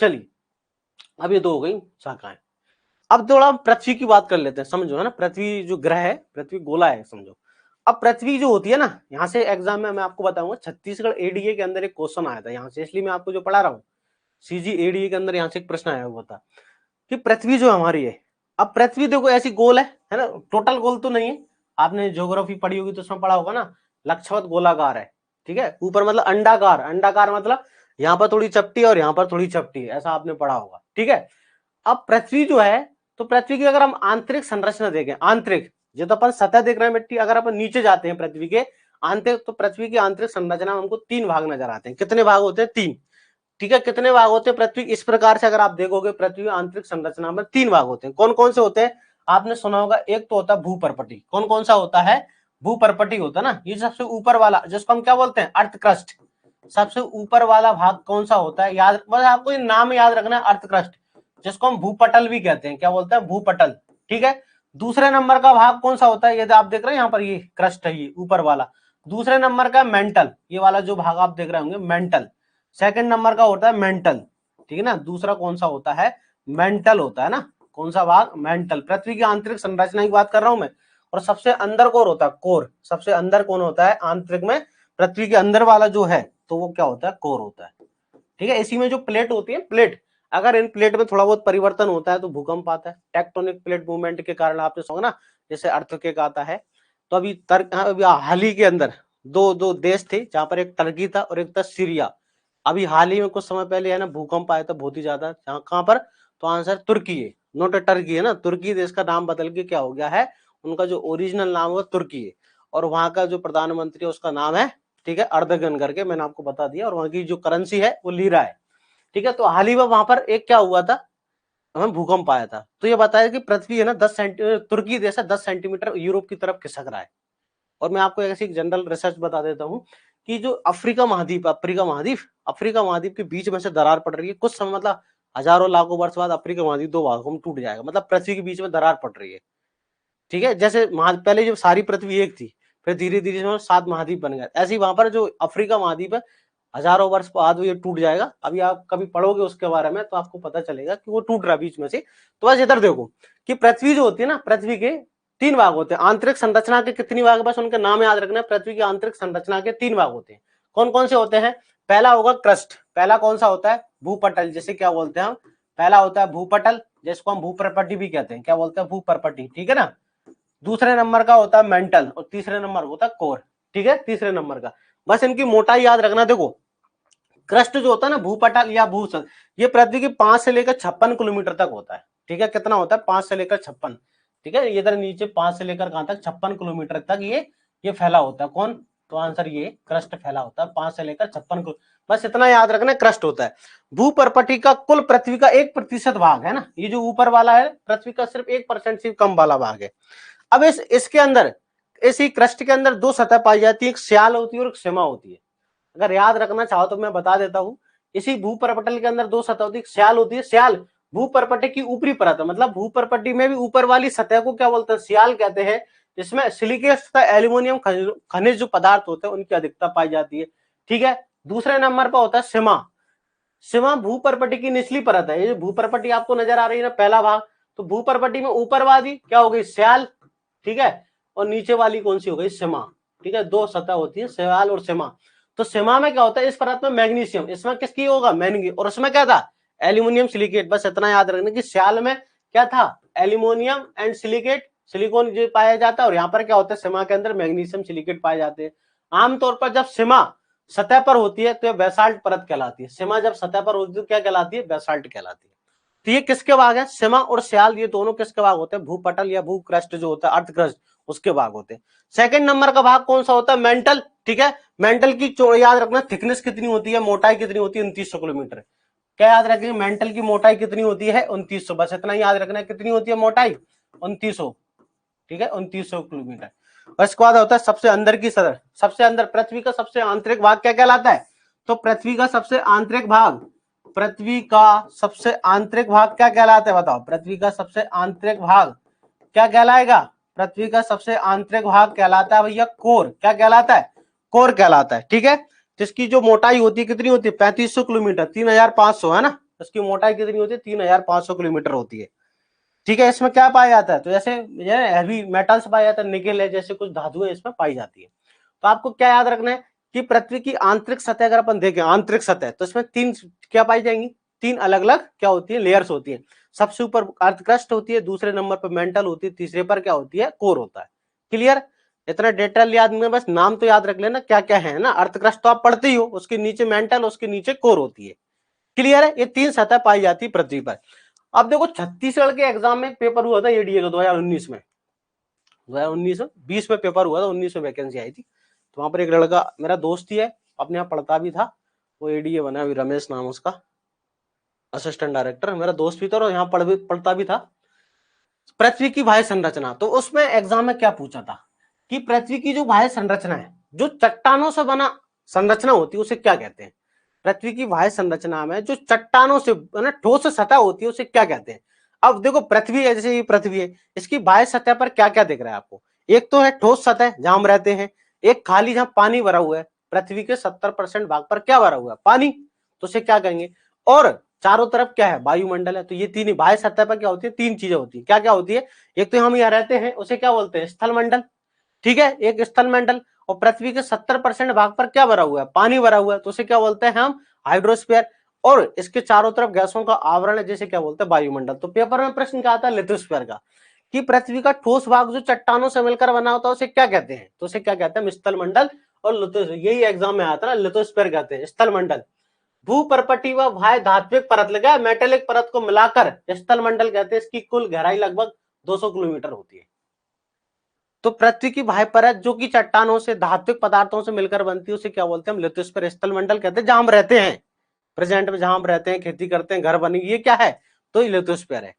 चलिए, अब ये दो हो गई शाखाएं। अब थोड़ा हम पृथ्वी की बात कर लेते हैं, समझो, है ना, पृथ्वी जो ग्रह है, पृथ्वी गोला है समझो। अब पृथ्वी जो होती है ना, यहाँ से एग्जाम में मैं आपको बताऊंगा, छत्तीसगढ़ एडीए के अंदर एक क्वेश्चन आया था यहाँ से, इसलिए मैं आपको जो पढ़ा रहा हूँ सीजी एडीए के अंदर यहाँ से एक प्रश्न आया हुआ था कि पृथ्वी जो हमारी है, अब पृथ्वी देखो ऐसी गोल है ना, टोटल गोल तो नहीं है, आपने ज्योग्राफी पढ़ी होगी तो उसमें पढ़ा होगा ना, लक्षवत गोलाकार है, ठीक है, ऊपर मतलब अंडाकार, अंडाकार मतलब यहाँ पर थोड़ी चपटी और यहाँ पर थोड़ी चपटी है, ऐसा आपने पढ़ा होगा, ठीक है। अब पृथ्वी जो है, तो पृथ्वी की अगर हम आंतरिक संरचना देखें, आंतरिक, ये तो अपन सतह देख रहे हैं मिट्टी। अगर अपन नीचे जाते हैं पृथ्वी के आंतरिक, तो पृथ्वी की आंतरिक संरचना में हमको 3 भाग नजर आते हैं। कितने भाग होते हैं? 3। ठीक है, कितने भाग होते हैं पृथ्वी? इस प्रकार से अगर आप देखोगे पृथ्वी आंतरिक संरचना में 3 भाग होते हैं। कौन कौन से होते हैं? आपने सुना होगा, एक तो होता है भूपर्पटी। कौन कौन सा होता है? भूपर्पटी होता है ना, ये सबसे ऊपर वाला, जिसको हम क्या बोलते हैं? Earth crust. सबसे ऊपर वाला भाग कौन सा होता है? याद, बस आपको ये नाम याद रखना है, अर्थ क्रस्ट, जिसको हम भूपटल भी कहते हैं। क्या बोलते हैं? भूपटल। ठीक है। दूसरे नंबर का भाग कौन सा होता है? यदि आप देख रहे हैं यहाँ पर, ये क्रस्ट है, ये ऊपर वाला। दूसरे नंबर का मेंटल, ये वाला जो भाग आप देख रहे होंगे, मेंटल। सेकंड नंबर का होता है मेंटल। ठीक है ना, दूसरा कौन सा होता है? मेंटल होता है ना। कौन सा भाग? मेंटल। पृथ्वी की आंतरिक संरचना की बात कर रहा हूं मैं। और सबसे अंदर कौन होता है? कोर। सबसे अंदर कौन होता है आंतरिक में? पृथ्वी के अंदर वाला जो है, तो वो क्या होता है? कोर होता है। ठीक है। इसी में जो प्लेट होती है, प्लेट, अगर इन प्लेट में थोड़ा बहुत परिवर्तन होता है तो भूकंप आता है। टेक्टोनिक प्लेट मूवमेंट के कारण आपने सुना ना, जैसे अर्थक्वेक आता है। तो अभी हाल ही के अंदर दो दो देश थे, जहां पर एक टर्की था और एक था सीरिया। अभी हाल ही में कुछ समय पहले है ना, भूकंप आया था बहुत ही ज्यादा। कहां पर? तो आंसर तुर्की है, नोट टर्की है ना। तुर्की देश का नाम बदल के क्या हो गया है? उनका जो ओरिजिनल नाम है तुर्की है। और वहां का जो प्रधानमंत्री है उसका नाम है, ठीक है, अर्दगन करके, मैंने आपको बता दिया। और वहां की जो करेंसी है वो लीरा है। ठीक है। तो हाल ही में वहां पर एक क्या हुआ था, हमें भूकंप आया था। तो ये बताया कि पृथ्वी है ना 10 सेंटीमीटर, तुर्की देश है 10 सेंटीमीटर यूरोप की तरफ खिसक रहा है। और मैं आपको ऐसी जनरल रिसर्च बता देता हूँ कि जो अफ्रीका महाद्वीप के बीच में से दरार पड़ रही है। कुछ समय, मतलब हजारों लाखों वर्ष बाद अफ्रीका महाद्वीप 2 भागों में टूट जाएगा। मतलब पृथ्वी के बीच में दरार पड़ रही है। ठीक है। जैसे पहले जो सारी पृथ्वी एक थी, फिर धीरे धीरे 7 महाद्वीप बन गए। ऐसे ही वहां पर जो अफ्रीका महाद्वीप है, हजारों वर्ष बाद ये टूट जाएगा। अभी आप कभी पढ़ोगे उसके बारे में तो आपको पता चलेगा कि वो टूट रहा बीच में से। तो बस इधर देखो कि पृथ्वी जो होती है ना, पृथ्वी के 3 भाग होते हैं। आंतरिक संरचना के कितनी भाग? बस उनके नाम याद रखना है। पृथ्वी की आंतरिक संरचना के 3 भाग होते हैं। कौन कौन से होते हैं? पहला होगा क्रस्ट। पहला कौन सा होता है? भूपटल, जिसे क्या बोलते हैं हम? पहला होता है भूपटल, जिसको हम भूपर्पटी भी कहते हैं। क्या बोलते हैं? भूपर्पटी। ठीक है ना। दूसरे नंबर का होता है मेंटल, और तीसरे नंबर होता है कोर। ठीक है, तीसरे नंबर का। बस इनकी मोटाई याद रखना। देखो, क्रस्ट जो होता है ना, भूपटल या भूसल, ये पृथ्वी की 5 से लेकर 56 किलोमीटर तक होता है। ठीक है, कितना होता है? 5 से लेकर 56। ठीक है, इधर नीचे 5 से लेकर कहां तक? 56 किलोमीटर तक ये फैला होता है। कौन? तो आंसर ये क्रस्ट फैला होता है 5 से लेकर 56 किलो। बस इतना याद रखना, क्रस्ट होता है। भूपर्पटी का कुल पृथ्वी का 1% भाग है ना, ये जो ऊपर वाला है पृथ्वी का सिर्फ 1% से कम वाला भाग है। अब इसके अंदर, इसी क्रस्ट के अंदर 2 सतह पाई जाती है, एक स्याल होती है और एक सीमा होती है। अगर याद रखना चाहो तो मैं बता देता हूं। इसी भूपर्पटल के अंदर 2 सतह होती है, स्याल होती है। स्याल भूपर्पटल की ऊपरी परत है, मतलब भूपर्पटल में भी ऊपर वाली सतह को क्या बोलते हैं? स्याल कहते हैं। इसमें सिलिकेट तथा एल्यूमिनियम खनिज जो पदार्थ होते हैं उनकी अधिकता पाई जाती है। ठीक है। दूसरे नंबर पर होता है सीमा। सीमा भूपर्पटल की निचली परत है। ये भूपर्पटल आपको नजर आ रही है ना, पहला भाग। तो भूपर्पटल में ऊपर वाली क्या हो गई? स्याल। ठीक है। और नीचे वाली कौन सी हो गई? सीमा। ठीक है, 2 सतह होती है, स्याल और सीमा। तो सीमा में क्या होता है? इस परत में मैग्नीशियम, इसमें किसकी होगा? मैंगनीज। और उसमें क्या था? Aluminium silicate. बस इतना याद रखना कि स्याल में क्या था? एल्यूमिनियम एंड सिलिकेट, सिलिकॉन जो पाया जाता है। और यहाँ पर क्या होता है? सीमा के अंदर मैग्नीशियम सिलिकेट पाए जाते हैं। आमतौर पर जब सीमा सतह पर होती है तो बेसाल्ट परत कहलाती है। सीमा जब सतह पर होती है तो क्या कहलाती है? बेसाल्ट कहलाती है। तो ये किसके भाग है? सीमा और स्याल, ये दोनों किसके भाग होते हैं? भूपटल या भू क्रस्ट जो होता है, अर्थ क्रस्ट, उसके भाग होते हैं। सेकंड नंबर का भाग कौन सा होता है? मेंटल। ठीक है। मेंटल की याद रखना, थिकनेस कितनी होती है, मोटाई कितनी होती है? 2900 किलोमीटर। क्या याद रखेंगे? मेंटल की मोटाई कितनी होती है? 2900। बस इतना ही याद रखना है, कितनी होती है मोटाई? 2900। ठीक है, 2900 किलोमीटर। उसके बाद होता है सबसे अंदर की सतह। सबसे अंदर पृथ्वी का सबसे आंतरिक भाग क्या कहलाता है? तो पृथ्वी का सबसे आंतरिक भाग, पृथ्वी का सबसे आंतरिक भाग क्या कहलाता है? बताओ, पृथ्वी का सबसे आंतरिक भाग क्या कहलाएगा? पृथ्वी का सबसे आंतरिक भाग कहलाता है भैया कोर। क्या कहलाता है? कोर कहलाता है। ठीक है। जिसकी जो मोटाई होती है कितनी होती है? 3500 किलोमीटर, 3500 है ना। इसकी मोटाई कितनी होती है? 3500 किलोमीटर होती है। ठीक है। इसमें क्या पाया जाता है? तो जैसे हैवी मेटल्स पाया जाता है, निकेल है, जैसे कुछ धातुएं इसमें पाई जाती है। तो आपको क्या याद रखना है कि पृथ्वी की आंतरिक सतह अगर अपन देखें, आंतरिक सतह, तो इसमें 3 क्या पाई जाएंगी? 3 अलग अलग क्या होती है? लेयर्स होती है। सबसे ऊपर अर्थ क्रस्ट होती है, दूसरे नंबर पर मेंटल होती है, तीसरे पर क्या होती है? कोर होता है। क्लियर? इतना डिटेल याद नहीं, बस नाम तो याद रख लेना क्या क्या है ना। अर्थ क्रस्ट तो आप पढ़ते ही हो, उसके नीचे मेंटल, उसके नीचे कोर होती है। क्लियर है? ये 3 सतह पाई जाती है पृथ्वी पर। अब देखो, छत्तीसगढ़ के एग्जाम में पेपर हुआ था एडीए का 2019 में। 2019 में पेपर हुआ था, 19 में वैकेंसी आई थी। तो वहां पर एक लड़का मेरा दोस्त ही है, अपने यहाँ पढ़ता भी था, वो एडीए बना अभी, रमेश नाम उसका, असिस्टेंट डायरेक्टर, मेरा दोस्त भी था और यहाँ पढ़ता भी था। पृथ्वी की वायु संरचना, तो उसमें एग्जाम में क्या पूछा था कि पृथ्वी की जो वायु संरचना है, जो चट्टानों से बना संरचना होती है, उसे क्या कहते हैं? पृथ्वी की वायु संरचना में जो चट्टानों से ठोस सतह होती है, उसे क्या कहते हैं? अब देखो पृथ्वी है, जैसे ये पृथ्वी है, इसकी बाह्य सतह पर क्या क्या दिख रहा है आपको? एक तो है ठोस सतह जहां हम रहते हैं, एक खाली जहां पानी भरा हुआ है। पृथ्वी के 70% भाग पर क्या भरा हुआ है? पानी। तो उसे क्या कहेंगे? और चारों तरफ क्या है? वायुमंडल है। तो ये तीन बाह्य सतह पर क्या होती है? तीन चीजें होती है। क्या क्या होती है? एक तो हम यहाँ रहते हैं, उसे क्या बोलते हैं? स्थल मंडल। ठीक है, एक स्थल मंडल। और पृथ्वी के 70% भाग पर क्या भरा हुआ है? पानी भरा हुआ है। तो उसे क्या बोलते हैं हम? हाइड्रोस्फीयर। और इसके चारों तरफ गैसों का आवरण है, जिसे क्या बोलते हैं? वायुमंडल। तो पेपर में प्रश्न क्या आता है? लिथोस्फीयर का, कि पृथ्वी का ठोस भाग जो चट्टानों से मिलकर बना होता है, उसे क्या कहते हैं? तो उसे क्या कहते हैं? स्थल मंडल और लिथोस्फीयर। यही एग्जाम में आता है ना, लिथोस्फीयर कहते हैं, स्थल मंडल। भूपर्पटी व वाह्य धात्विक परत लगा मेटेलिक परत को मिलाकर स्थल मंडल कहते हैं। इसकी कुल गहराई लगभग 200 किलोमीटर होती है। तो पृथ्वी की बाह्य परत जो कि चट्टानों से, धात्विक पदार्थों से मिलकर बनती है, उसे क्या बोलते हैं? हम लिथोस्फीयर, स्थल मंडल कहते हैं। जहां हम रहते हैं प्रेजेंट में, जहां हम रहते हैं, खेती करते हैं, घर बनी, ये क्या है? तो ये लिथोस्फीयर है।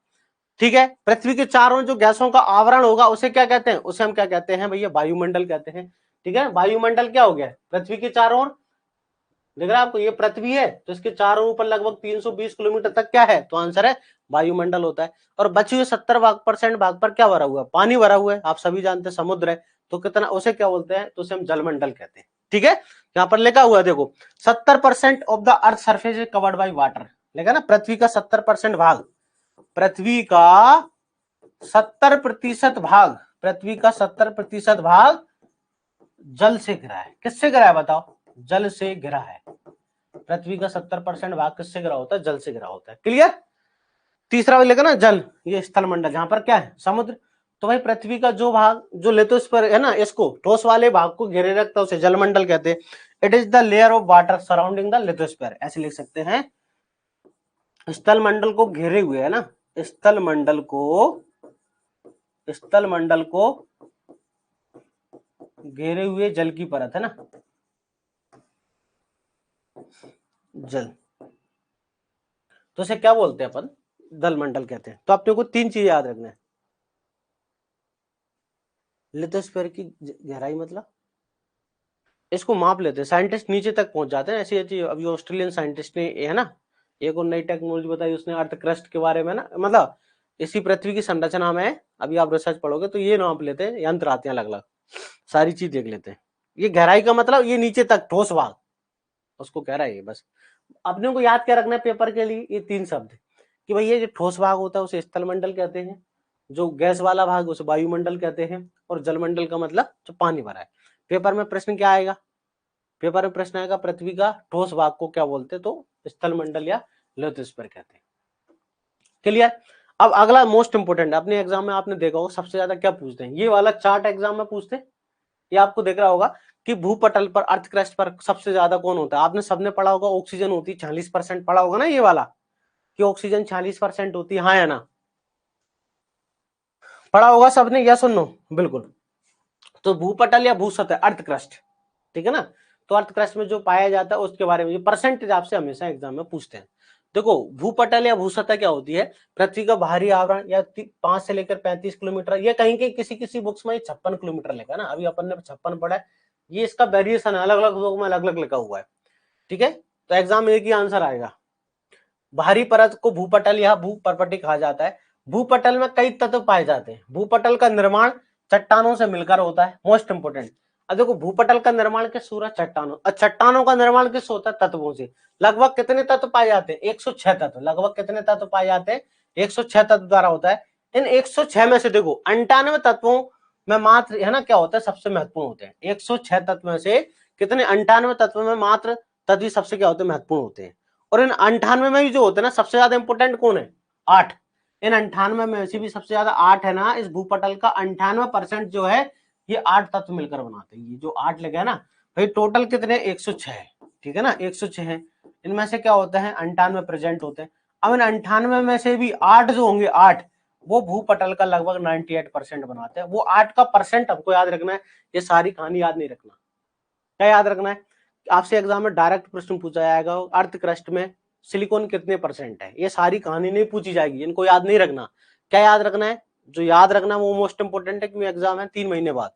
ठीक है, पृथ्वी के चारों जो गैसों का आवरण होगा, उसे क्या कहते हैं? उसे हम क्या कहते हैं भैया? वायुमंडल कहते हैं। ठीक है, वायुमंडल क्या हो गया? पृथ्वी के चारों ओर दिख रहा है आपको, ये पृथ्वी है, तो इसके चारों ऊपर लगभग 320 किलोमीटर तक क्या है? तो आंसर है वायुमंडल होता है। और बचे हुए 70% भाग पर क्या भरा हुआ है? पानी भरा हुआ है। आप सभी जानते हैं समुद्र है, तो कितना, उसे क्या बोलते हैं? तो उसे हम जलमंडल कहते हैं। ठीक है, यहाँ पर लिखा हुआ है देखो, 70% of the earth surface is covered by water. लिखा ना, पृथ्वी का 70% भाग, पृथ्वी का 70% भाग, पृथ्वी का 70% भाग जल से घिरा है। किससे घिरा है बताओ? जल से घिरा है। पृथ्वी का 70% भाग किससे घिरा होता है? जल से घिरा होता है। क्लियर? तीसरा वाला लेगा ना, जल, ये स्थल मंडल, जहां पर क्या है? समुद्र। तो भाई पृथ्वी का जो भाग, जो लिथोस्फीयर है ना, इसको ठोस वाले भाग को घेरे रखता है, उसे जलमंडल कहते हैं। It is the layer of water surrounding the lithosphere, ऐसे लिख सकते हैं। स्थल मंडल को घेरे हुए है ना, स्थल मंडल को, स्थल मंडल को घेरे हुए जल की परत है ना, जल, तो उसे क्या बोलते हैं अपन? जल मंडल कहते हैं। तो अपने को तीन चीजें याद रखना है। लिथोस्फीयर की गहराई मतलब, इसको माप लेते हैं, साइंटिस्ट नीचे तक पहुंच जाते हैं। ऐसी ऐसी अभी ऑस्ट्रेलियन साइंटिस्ट ने, है ना, एक और नई टेक्नोलॉजी बताई, उसने अर्थ क्रस्ट के बारे में ना, मतलब इसी पृथ्वी की संरचना में, अभी आप रिसर्च पढ़ोगे तो ये नाप लेते हैं, यंत्र आते हैं अलग अलग, सारी चीज देख लेते हैं। ये गहराई का मतलब ये नीचे तक ठोस भाग, उसको कह रहा है ये। बस अपने को याद क्या रखना है पेपर के लिए? ये तीन शब्द, कि भाई ये जो ठोस भाग होता है उसे स्थल मंडल कहते हैं, जो गैस वाला भाग उसे वायुमंडल कहते हैं, और जलमंडल का मतलब जो पानी भरा है। पेपर में प्रश्न क्या आएगा? पेपर में प्रश्न आएगा पृथ्वी का ठोस भाग को क्या बोलते हैं? तो स्थल मंडल या लिथोस्फीयर कहते हैं। क्लियर? अब अगला मोस्ट इंपोर्टेंट, अपने एग्जाम में आपने देखा होगा सबसे ज्यादा क्या पूछते हैं, ये वाला चार्ट एग्जाम में पूछते हैं। ये आपको देख रहा होगा कि भूपटल पर, अर्थ क्रस्ट पर सबसे ज्यादा कौन होता है? आपने सबने पढ़ा होगा, ऑक्सीजन होती है 46%, पढ़ा होगा ना ये वाला, कि ऑक्सीजन 46% होती है, हाँ या ना? पढ़ा होगा सबने, यस और नो? बिल्कुल। तो भूपटल या भूसतह, अर्थ क्रस्ट, ठीक है ना, तो अर्थ क्रस्ट में जो पाया जाता है उसके बारे में परसेंटेज आपसे हमेशा एग्जाम में पूछते हैं। देखो भूपटल या भूसतह क्या होती है? पृथ्वी का बाहरी आवरण, या 5 से लेकर 35 किलोमीटर, ये कहीं के किसी किसी बुक्स में 56 किलोमीटर लिखा ना, अभी अपन ने 56 पढ़ा है, ये इसका वेरिएशन है, अलग अलग बुक में अलग अलग लिखा हुआ है। ठीक है, तो एग्जाम में एक ही आंसर आएगा। बाहरी परत को भूपटल या भूपर्पटी कहा जाता है। भूपटल में कई तत्व पाए जाते हैं। भूपटल का निर्माण चट्टानों से मिलकर होता है, मोस्ट इंपोर्टेंट। अब देखो भूपटल का निर्माण किस सूरत? चट्टानों, चट्टानों का निर्माण किस होता है? तत्वों से। लगभग कितने तत्व पाए जाते हैं? 106 तत्व। लगभग कितने तत्व पाए जाते हैं? 106 तत्व द्वारा होता है। इन 106 में से देखो 98 तत्वों में मात्र, है ना, क्या होता है? सबसे महत्वपूर्ण होते हैं। 106 तत्व में से कितने? 98 तत्व में मात्र तत्व सबसे क्या होते हैं? महत्वपूर्ण होते हैं। और इन 98 में भी जो होते हैं ना, सबसे ज्यादा इंपोर्टेंट कौन है? 8। इन 98 में से भी सबसे ज्यादा 8 है ना, इस भूपटल का 98% जो है ये 8 तत्व मिलकर बनाते हैं। ये जो 8 लगे ना भाई, टोटल कितने? 106 है। ठीक है ना, 106 है। इनमें से क्या होते हैं? 98 प्रेजेंट होते हैं। अब इन 98 में से भी 8 जो होंगे, 8 वो भूपटल का लगभग 98% बनाते हैं। वो 8 का परसेंट हमको याद रखना है, ये सारी कहानी याद नहीं रखना। क्या याद रखना है? आपसे एग्जाम में डायरेक्ट प्रश्न पूछा जाएगा, अर्थ क्रस्ट में सिलिकॉन कितने परसेंट है, ये सारी कहानी नहीं पूछी जाएगी, इनको याद नहीं रखना। क्या याद रखना है? जो याद रखना है वो मोस्ट इंपोर्टेंट है, क्योंकि एग्जाम है 3 महीने बाद,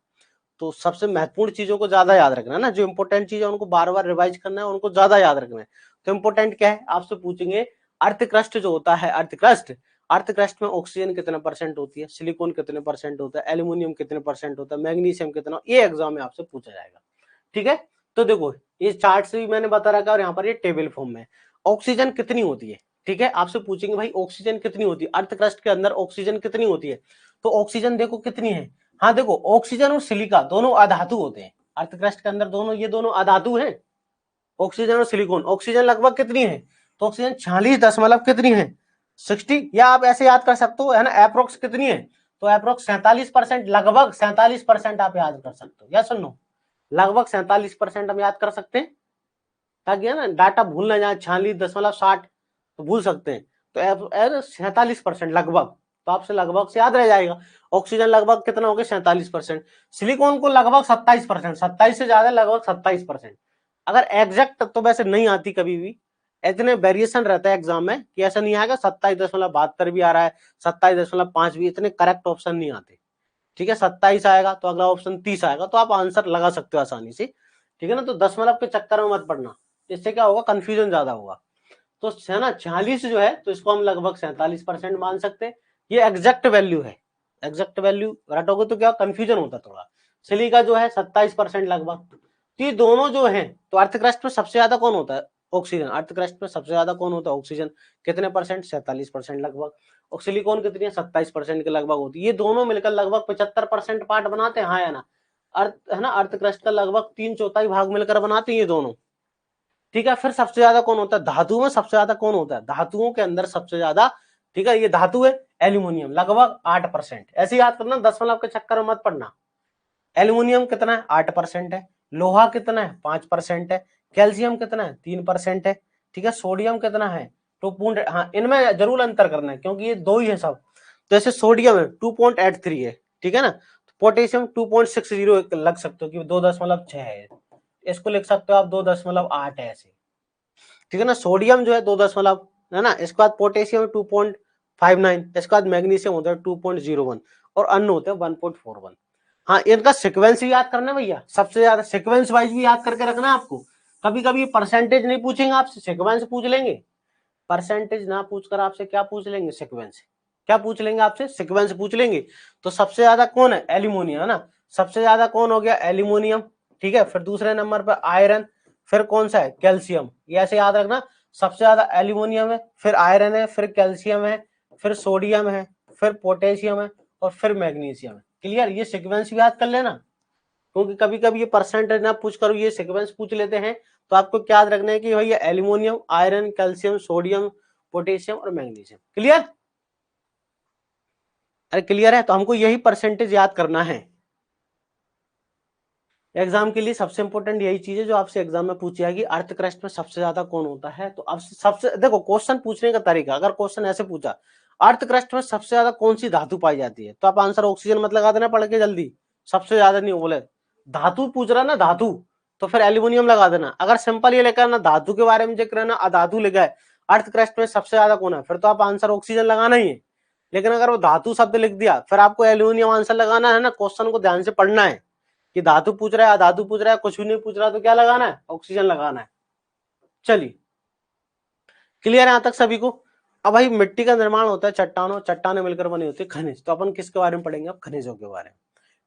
तो सबसे महत्वपूर्ण चीजों को ज्यादा याद रखना है ना, जो इंपोर्टेंट चीज है उनको बार बार रिवाइज करना है, उनको ज्यादा याद रखना है। तो इंपोर्टेंट क्या है आपसे पूछेंगे, अर्थ क्रस्ट जो होता है, अर्थ क्रस्ट में ऑक्सीजन कितने परसेंट होती है, सिलिकॉन कितने परसेंट होता है, एल्यूमिनियम कितने परसेंट होता है, मैग्नीशियम कितना, ये एग्जाम में आपसे पूछा जाएगा। ठीक है, तो देखो ये चार्ट से भी मैंने बता रखा है और यहाँ पर ये टेबल फॉर्म में ऑक्सीजन कितनी होती है। ठीक है, आपसे पूछेंगे भाई ऑक्सीजन कितनी होती है, अर्थ क्रस्ट के अंदर ऑक्सीजन कितनी होती है, तो ऑक्सीजन देखो कितनी है। हाँ देखो, ऑक्सीजन और सिलिका दोनों अधातु होते हैं, अर्थ क्रस्ट के अंदर दोनों, ये दोनों अधातु हैं, ऑक्सीजन और सिलिकॉन। ऑक्सीजन लगभग कितनी है, तो ऑक्सीजन 46 दशमलव कितनी है, 60, या आप ऐसे याद कर सकते हो है ना, अप्रोक्स कितनी है, तो अप्रोक्स 47%, लगभग 47% आप याद कर सकते हो, या सुनो, लगभग 47% हम याद कर सकते हैं, ताकि है ना डाटा भूल ना जाए, 46.60 तो भूल सकते हैं, तो 47% लगभग, तो आपसे लगभग से याद रह जाएगा। ऑक्सीजन लगभग कितना हो गया, 47%, सिलिकॉन को लगभग 27%, 27 से ज्यादा, लगभग 27%। अगर एग्जैक्ट तो वैसे नहीं आती कभी भी, इतने वेरिएशन रहता है एग्जाम में कि ऐसा नहीं आएगा 27.72 भी आ रहा है, 27.5 भी, इतने करेक्ट ऑप्शन नहीं आते। ठीक है, 27 आएगा तो अगला ऑप्शन 30 आएगा, तो आप आंसर लगा सकते हो आसानी से। ठीक है ना, तो दशमलव के चक्कर में मत पड़ना, इससे क्या होगा, कंफ्यूजन ज्यादा होगा। तो है ना 46 जो है, तो इसको हम लगभग 47% मान सकते हैं, ये एग्जैक्ट वैल्यू है। एग्जैक्ट वैल्यू रटोगे तो क्या कंफ्यूजन होता थोड़ा। सिलिका जो है 27% लगभग, तो ये दोनों जो है, तो अर्थ क्रस्ट में सबसे ज्यादा कौन होता है, ऑक्सीजन। अर्थ क्रस्ट में सबसे ज्यादा कौन होता है, ऑक्सीजन, कितने परसेंट, 47% लगभग। और सिलिकॉन कितनी है, 27% के लगभग होती है। ये दोनों मिलकर लगभग 75% पार्ट बनाते हैं, हाँ या ना। अर्थ है ना, अर्थ क्रस्ट का लगभग 3/4 भाग मिलकर बनाते हैं ये दोनों। ठीक है, फिर सबसे ज्यादा कौन होता है, धातु में सबसे ज्यादा कौन होता है, धातुओं के अंदर सबसे ज्यादा, ठीक है, ये धातु है एल्यूमिनियम, लगभग 8%। ऐसे याद करना, दशमलव के चक्कर में मत पड़ना। एल्यूमिनियम कितना है, 8% है। लोहा कितना है, 5% है। कैल्शियम कितना है, 3% है। ठीक है, सोडियम कितना है, 2. हाँ, इनमें जरूर अंतर करना है, क्योंकि ये दो ही है सब। तो जैसे सोडियम है 2.83 है, ठीक है ना, पोटेशियम 2.60 लग सकते हो, कि 2.6 है, इसको लिख सकते हो आप 2.8 है ऐसे। ठीक है ना, सोडियम जो है 2 है ना, इसके बाद पोटेशियम 2.59, इसके बाद मैग्नीशियम होता है 2.01, और अन्य होते हैं 1.41। हाँ, इनका सीक्वेंस भी याद करना है भैया, सबसे ज्यादा सीक्वेंस वाइज भी याद करके रखना है आपको। कभी कभी परसेंटेज नहीं पूछेंगे आपसे, सीक्वेंस पूछ लेंगे। परसेंटेज ना पूछकर आपसे क्या पूछ लेंगे, सीक्वेंस। क्या पूछ लेंगे आपसे, सीक्वेंस पूछ लेंगे। तो सबसे ज्यादा कौन है, एल्यूमिनियम, है ना, सबसे ज्यादा कौन हो गया, एल्यूमिनियम। ठीक है, फिर दूसरे नंबर पर आयरन, फिर कौन सा है, कैल्शियम। ये ऐसे याद रखना, सबसे ज्यादा एल्यूमिनियम है, फिर आयरन है, फिर कैल्शियम है, फिर सोडियम है, फिर पोटेशियम है, और फिर मैग्नीशियम है। क्लियर, ये सीक्वेंस भी याद कर लेना, क्योंकि कभी कभी ये परसेंटेज ना पूछ कर ये सीक्वेंस पूछ लेते हैं। तो आपको क्या याद रखना है कि भैया aluminium, iron, calcium, sodium, potassium और मैग्नीशियम। क्लियर, अरे क्लियर है, तो हमको यही परसेंटेज याद करना है एग्जाम के लिए। सबसे इंपॉर्टेंट यही चीज है जो आपसे एग्जाम में पूछी जाएगी, अर्थ क्रस्ट में सबसे ज्यादा कौन होता है। तो अब सबसे देखो क्वेश्चन पूछने का तरीका, अगर क्वेश्चन ऐसे पूछा, अर्थ क्रस्ट में सबसे ज्यादा कौन सी धातु पाई जाती है, तो आप आंसर ऑक्सीजन मत लगा देना पढ़ के जल्दी, सबसे ज्यादा नहीं बोले, धातु पूछ रहा ना धातु, तो फिर एल्यूमिनियम लगा देना। अगर सिंपल ये लिखा ना धातु के बारे में जिक्र है ना अधातु लिखा है, अर्थ क्रस्ट में सबसे ज्यादा कौन है, फिर तो आप आंसर ऑक्सीजन लगाना ही है। लेकिन अगर वो धातु शब्द लिख दिया, फिर आपको एल्यूमिनियम आंसर लगाना है ना, क्वेश्चन को ध्यान से पढ़ना है कि धातु पूछ रहा है, अधातु पूछ रहा है, कुछ भी नहीं पूछ रहा, तो क्या लगाना है, ऑक्सीजन लगाना है। चलिए, क्लियर है यहां तक सभी को। अब भाई मिट्टी का निर्माण होता है चट्टानों, चट्टाने मिलकर बनी होती है खनिज, तो अपन किसके बारे में पढ़ेंगे, अब खनिजों के बारे में।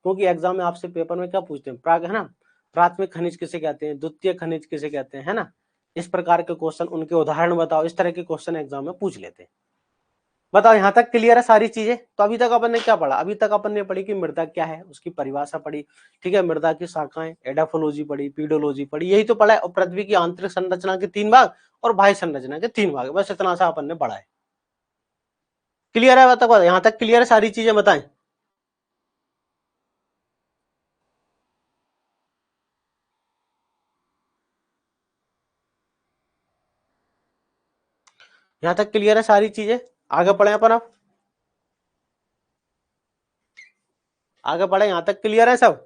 क्योंकि एग्जाम में आपसे पेपर में क्या पूछते हैं, प्राग है ना, प्राथमिक खनिज किसे कहते हैं, द्वितीय खनिज किसे कहते हैं, है ना, इस प्रकार के क्वेश्चन, उनके उदाहरण बताओ, इस तरह के क्वेश्चन एग्जाम में पूछ लेते हैं। बताओ यहाँ तक क्लियर है सारी चीजें। तो अभी तक अपन ने क्या पढ़ा, अभी तक अपन ने पढ़ी कि मृदा क्या है, उसकी परिभाषा पढ़ी। ठीक है, मृदा की शाखाएं, एडाफोलॉजी पढ़ी, पीडोलॉजी पढ़ी, यही तो पढ़ा है। और पृथ्वी की आंतरिक संरचना के 3 भाग और बाह्य संरचना के 3 भाग, बस इतना सा अपन ने पढ़ा है। क्लियर है तक, यहाँ तक क्लियर है सारी चीजें, बताएं। यहाँ तक क्लियर है सारी चीजें, आगे पढ़े अपन अब। आगे बढ़े, यहां तक क्लियर है सब?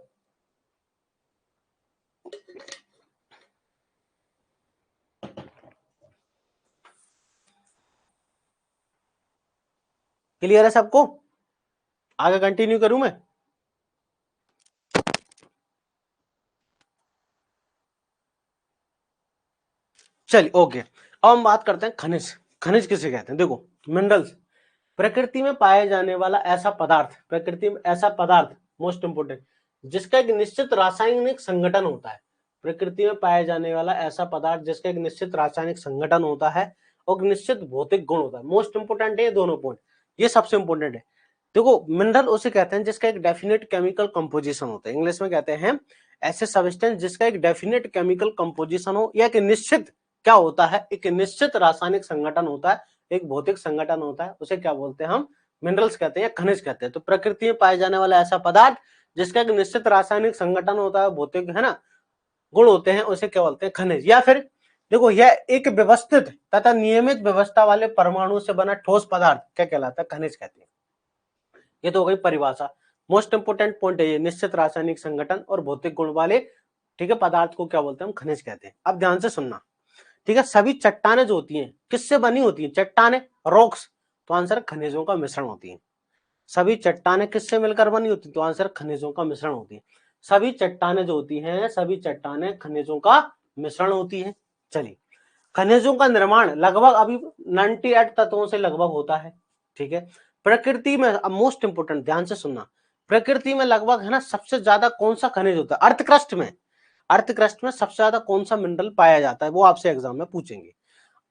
क्लियर है सबको? आगे कंटिन्यू करूं मैं? चलिए ओके, अब हम बात करते हैं खनिज। खनिज किसे कहते हैं? देखो, मिनरल्स प्रकृति में पाए जाने वाला ऐसा पदार्थ, प्रकृति में ऐसा पदार्थ, मोस्ट इंपोर्टेंट, जिसका एक निश्चित रासायनिक संगठन होता है। प्रकृति में पाए जाने वाला ऐसा पदार्थ जिसका एक निश्चित रासायनिक संगठन होता है और निश्चित भौतिक गुण होता है। मोस्ट इंपोर्टेंट है ये दोनों पॉइंट, ये सबसे इंपोर्टेंट है। देखो, मिनरल उसे कहते हैं जिसका एक डेफिनेट केमिकल कंपोजिशन होता है। इंग्लिश में कहते हैं ऐसे सब्सटेंस जिसका एक डेफिनेट केमिकल कंपोजिशन हो या एक निश्चित क्या होता है, एक निश्चित रासायनिक संगठन होता है, एक भौतिक संगठन होता है, उसे क्या बोलते हैं हम? मिनरल्स कहते हैं या खनिज कहते हैं। तो प्रकृति में पाए जाने वाला ऐसा पदार्थ जिसका एक निश्चित रासायनिक संगठन होता है, भौतिक है ना गुण होते हैं, उसे क्या बोलते हैं? खनिज। या फिर देखो, यह एक व्यवस्थित तथा नियमित व्यवस्था वाले परमाणु से बना ठोस पदार्थ क्या कहलाता है? खनिज कहते हैं। ये तो हो गई परिभाषा। मोस्ट इंपोर्टेंट पॉइंट है ये, निश्चित रासायनिक संगठन और भौतिक गुण वाले ठीक है पदार्थ को क्या बोलते हैं? हम खनिज कहते हैं। अब ध्यान से सुनना, ठीक है? सभी चट्टानें जो होती हैं किससे बनी होती हैं? चट्टानें, रॉक्स, तो आंसर खनिजों का मिश्रण होती है। सभी चट्टानें किससे मिलकर बनी होती है? तो आंसर खनिजों का मिश्रण होती है। सभी चट्टानें जो होती हैं, सभी चट्टानें खनिजों का मिश्रण होती है। चलिए, खनिजों का निर्माण लगभग अभी 98 तत्वों से लगभग होता है, ठीक है? प्रकृति में, अब मोस्ट इंपोर्टेंट ध्यान से सुनना, प्रकृति में लगभग है ना सबसे ज्यादा कौन सा खनिज होता है? अर्थ क्रस्ट में, अर्थ क्रस्ट में सबसे ज्यादा कौन सा मिनरल पाया जाता है? वो आपसे एग्जाम में पूछेंगे।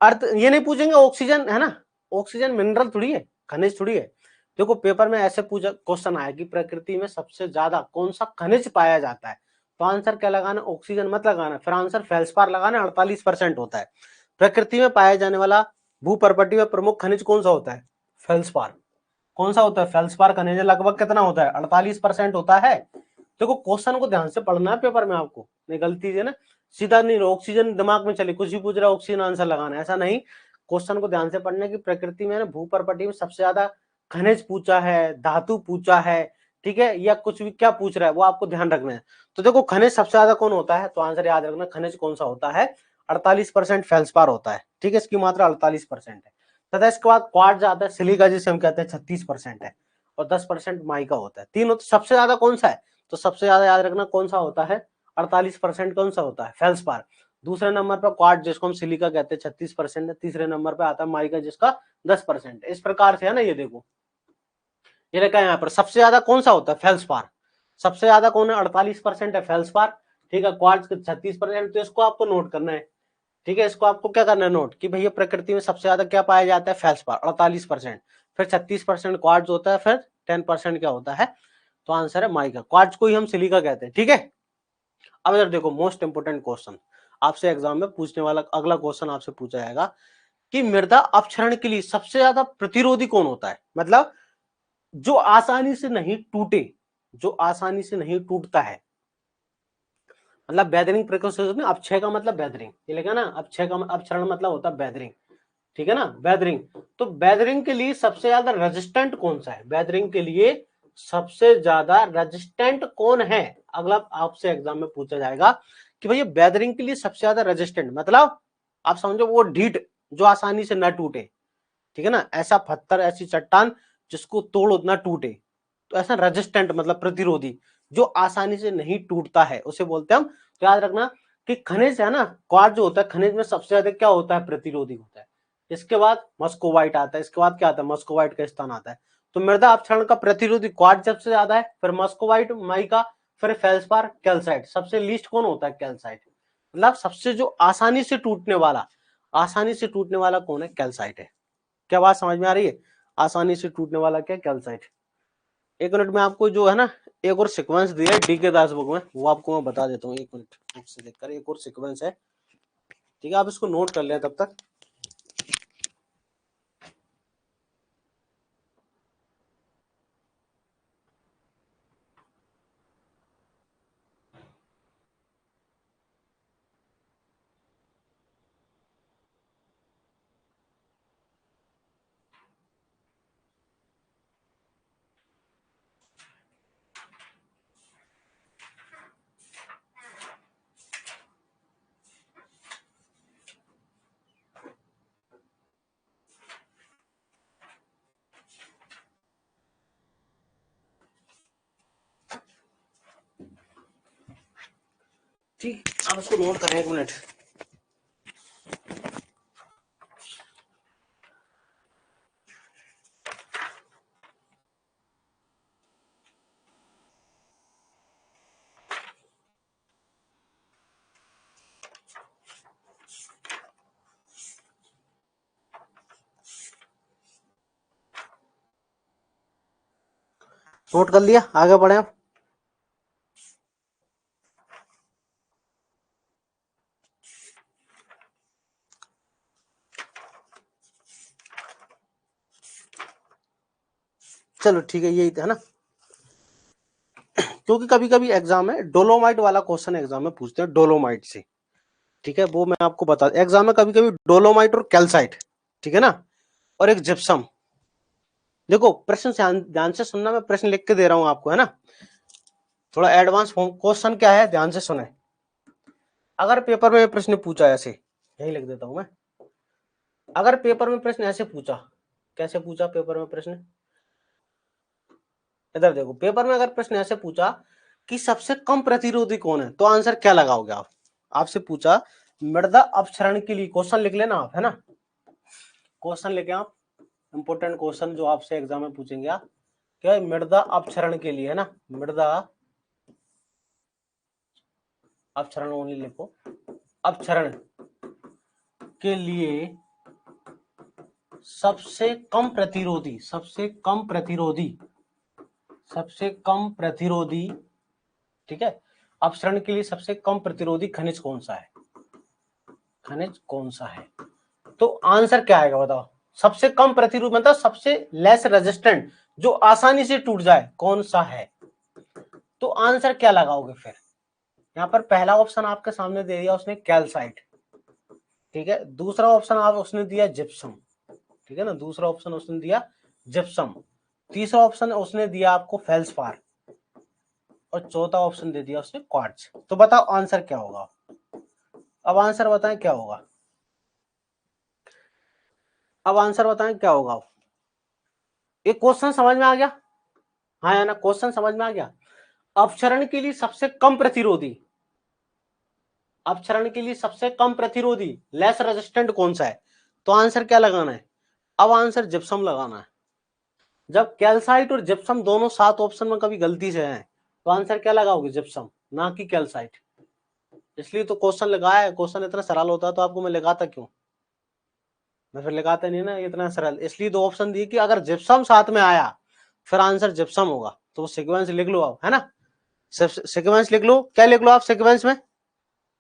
अर्थ ये नहीं पूछेंगे ऑक्सीजन है ना, ऑक्सीजन मिनरल थोड़ी है, खनिज थोड़ी है। देखो, पेपर में ऐसे पूछा क्वेश्चन आया कि प्रकृति में सबसे ज्यादा कौन सा खनिज पाया जाता है, तो आंसर क्या लगाना? ऑक्सीजन मत लगाना, फिर आंसर फेल्सपार लगाना, 48% होता है। प्रकृति में पाया जाने वाला भूपर्पटी में प्रमुख खनिज कौन सा होता है? फेल्सपार। कौन सा होता है? फेल्सपार खनिज लगभग कितना होता है? 48% होता है। देखो, क्वेश्चन को ध्यान से पढ़ना है पेपर में, आपको नहीं गलती है ना, सीधा नहीं ऑक्सीजन दिमाग में चले कुछ भी पूछ रहा है ऑक्सीजन आंसर लगाना है, ऐसा नहीं। क्वेश्चन को ध्यान से पढ़ने की, प्रकृति में ना भूपर्पटी में सबसे ज्यादा खनिज पूछा है, धातु पूछा है, ठीक है, या कुछ भी क्या पूछ रहा है वो आपको ध्यान रखना है। तो देखो, खनिज सबसे ज्यादा कौन होता है? तो आंसर याद रखना, खनिज कौन सा होता है? 48% फेल्सपार होता है, ठीक है, इसकी मात्रा 48% है। तथा इसके बाद क्वार्ट्ज आता है, सिलिका जिसे हम कहते हैं 36% है, और 10% माइका होता है। तीनों सबसे ज्यादा कौन सा है? तो सबसे ज्यादा याद रखना कौन सा होता है? 48% कौन सा होता है? फेल्सपार। दूसरे नंबर पर क्वार्ट्ज जिसको हम सिलिका कहते हैं 36% है। तीसरे नंबर पर आता है माइका जिसका 10%। इस प्रकार से है ना, ये देखो, ये रखा है यहाँ पर, सबसे ज्यादा कौन सा होता है? फेल्सपार। सबसे ज्यादा कौन है? 48% है फेल्सपार, ठीक है, क्वार्ट्ज 36%। तो इसको आपको नोट करना है, ठीक है, इसको आपको क्या करना है? नोट कि भैया प्रकृति में सबसे ज्यादा क्या पाया जाता है? फेल्सपार 48%, फिर 36% क्वार्ट्ज होता है, फिर 10% क्या होता है? तो आंसर है माइका। क्वार्ट्ज को ही हम सिलिका कहते हैं, ठीक है। अब इधर देखो, मोस्ट इंपोर्टेंट क्वेश्चन आपसे एग्जाम में पूछने वाला अगला क्वेश्चन आपसे पूछा जाएगा कि मृदा अपक्षरण के लिए सबसे ज्यादा प्रतिरोधी कौन होता है? मतलब जो आसानी से नहीं टूटे, जो आसानी से नहीं टूटता है, मतलब बेदरिंग प्रिकॉशन में, अपक्षय का मतलब बेदरिंग, ये लिखा ना, अपक्षय का अपक्षरण मतलब होता है बेदरिंग, ठीक है ना, बेदरिंग। तो बेदरिंग के लिए सबसे ज्यादा रेजिस्टेंट कौन सा है? बेदरिंग के लिए सबसे ज्यादा रेजिस्टेंट कौन है? अगला आपसे एग्जाम में पूछा जाएगा कि भैया बेदरिंग के लिए सबसे ज्यादा रेजिस्टेंट, मतलब आप समझो वो ढीठ जो आसानी से न टूटे, ठीक है ना, ऐसा पत्थर, ऐसी चट्टान जिसको तोड़ो ना टूटे, तो ऐसा रेजिस्टेंट मतलब प्रतिरोधी, जो आसानी से नहीं टूटता है, उसे बोलते हैं हम। तो याद रखना कि खनिज है ना, क्वार्ट्ज जो होता है खनिज में सबसे ज्यादा क्या होता है? प्रतिरोधी होता है। इसके बाद मस्कोवाइट आता है, इसके बाद क्या आता है? मस्कोवाइट का स्थान आता है। तो मृदा अपक्षरण का प्रतिरोधी क्वार्ट्ज सबसे ज्यादा है, फिर मस्कोवाइट, माइका, फिर फेल्सपार, कैल्साइट। सबसे लीस्ट कौन होता है? कैल्साइट। मतलब सबसे जो आसानी से टूटने वाला, आसानी से टूटने वाला कौन है? कैल्साइट है। क्या बात समझ में आ रही है? आसानी से टूटने वाला क्या? कैल्साइट। एक मिनट में आपको जो है ना एक और सीक्वेंस दिया है डीके दास बुक में, वो आपको मैं बता देता हूँ। एक मिनट बुक से देखकर, एक और सीक्वेंस है, ठीक है, आप इसको नोट कर लें तब तक। ठीक, आप इसको नोट करें 1 मिनट। नोट कर लिया, आगे बढ़े आप। चलो ठीक है, यही था ना, क्योंकि कभी कभी एग्जाम में डोलोमाइट वाला क्वेश्चन एग्जाम में पूछते हैं, डोलोमाइट से। ठीक है, वो मैं आपको बता, एग्जाम में कभी कभी डोलोमाइट और कैल्साइट, ठीक है ना, और एक जिप्सम। देखो प्रश्न ध्यान से सुनना, मैं प्रश्न लिख के दे रहा हूं आपको, है ना, थोड़ा एडवांस क्वेश्चन क्या है ध्यान से सुने। अगर पेपर में प्रश्न पूछा ऐसे, यही लिख देता हूं मैं, अगर पेपर में प्रश्न ऐसे पूछा, कैसे पूछा पेपर में प्रश्न, इधर देखो, पेपर में अगर प्रश्न ऐसे पूछा कि सबसे कम प्रतिरोधी कौन है, तो आंसर क्या लगाओगे आप। आपसे पूछा मृदा अपक्षरण के लिए, क्वेश्चन लिख लेना आप, है ना, क्वेश्चन लिखे आप, इंपोर्टेंट क्वेश्चन जो आपसे एग्जाम में पूछेंगे आप, क्या है, मृदा अपक्षरण के लिए, है ना, मृदा अपक्षरण ओनली लिखो, अपक्षरण के लिए सबसे कम प्रतिरोधी, सबसे कम प्रतिरोधी, सबसे कम प्रतिरोधी, ठीक है, अपक्षरण के लिए सबसे कम प्रतिरोधी खनिज कौन सा है, खनिज कौन सा है। तो आंसर क्या आएगा बताओ, सबसे कम प्रतिरोध मतलब सबसे लेस रेजिस्टेंट, जो आसानी से टूट जाए, कौन सा है। तो आंसर क्या लगाओगे फिर, यहां पर पहला ऑप्शन आपके सामने दे दिया उसने कैल्साइट, ठीक है, दूसरा ऑप्शन आप उसने दिया जिप्सम, ठीक है ना, दूसरा ऑप्शन उसने दिया जिप्सम, तीसरा ऑप्शन उसने दिया आपको फेल्सपार, और चौथा ऑप्शन दे दिया उसने क्वार्ट्ज। तो बताओ आंसर क्या होगा, अब आंसर बताएं क्या होगा, अब आंसर बताएं क्या होगा। एक क्वेश्चन समझ में आ गया, हाँ या ना, क्वेश्चन समझ में आ गया। अपक्षरण के लिए सबसे कम प्रतिरोधी, अपक्षरण के लिए सबसे कम प्रतिरोधी लेस रेजिस्टेंट कौन सा है, तो आंसर क्या लगाना है, अब आंसर जिप्सम लगाना है। जब कैल्साइट और जिप्सम दोनों सात ऑप्शन में कभी गलती से हैं, तो आंसर क्या लगाओगे, जिप्सम, ना कि कैल्साइट। इसलिए तो क्वेश्चन लगाया है, क्वेश्चन इतना सरल होता तो आपको मैं लगाता क्यों, मैं फिर लगाता नहीं ना इतना सरल, इसलिए दो ऑप्शन दिए कि अगर जिप्सम साथ में आया फिर आंसर जिप्सम होगा। तो सीक्वेंस लिख लो आप, है ना, सीक्वेंस लिख लो, क्या लिख लो आप सीक्वेंस में,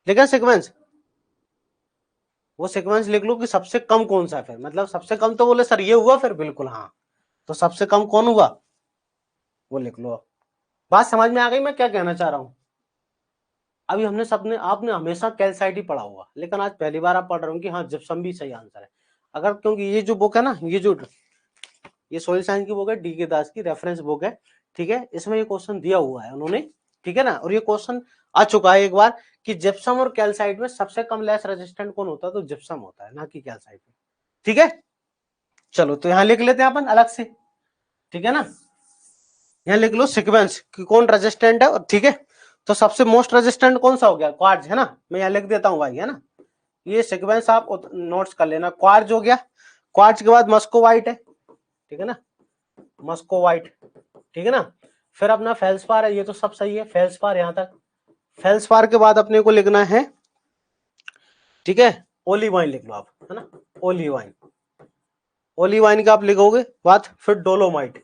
लिखा सीक्वेंस, वो सीक्वेंस लिख लो कि सबसे कम कौन सा है, फिर मतलब सबसे कम तो बोले सर ये हुआ, फिर बिल्कुल हाँ, तो सबसे कम कौन हुआ वो लिख लो। बात समझ में आ गई मैं क्या कहना चाह रहा हूं। अभी हमने सबने, आपने हमेशा कैल्साइट ही पढ़ा होगा, लेकिन आज पहली बार आप पढ़ रहे हो कि हाँ जिप्सम भी सही आंसर है। अगर, क्योंकि ये जो बुक है ना, ये सोइल साइंस की बुक है, डी के दास की रेफरेंस बुक है, ठीक है, इसमें ये क्वेश्चन दिया हुआ है उन्होंने, ठीक है ना, और ये क्वेश्चन आ चुका है एक बार कि जिप्सम और कैल्साइट में सबसे कम लेस रेजिस्टेंट कौन होता है, तो जिप्सम होता है, ना कि कैल्साइट। ठीक है, चलो तो यहां लिख लेते हैं अपन अलग से, ठीक है ना, यहां लिख लो सीक्वेंस कि कौन रेजिस्टेंट है, ठीक है, तो सबसे मोस्ट रेजिस्टेंट कौन सा हो गया, क्वार्ट्ज, है ना, मैं यहां लिख देता हूं भाई, है ना, ये सीक्वेंस आप नोट्स कर लेना, क्वार्ट्ज हो गया, क्वार्ट्ज के बाद मस्कोवाइट है, ठीक है ना, मस्कोवाइट, ठीक है ना, फिर अपना फेल्सपार है, ये तो सब सही है, फेल्सपार यहां तक, फेल्सपार के बाद अपने को लिखना है, ठीक है, ओलिवाइन लिख लो आप, है ना, ओलिवाइन, ओलिवाइन का आप लिखोगे बाद, फिर डोलोमाइट,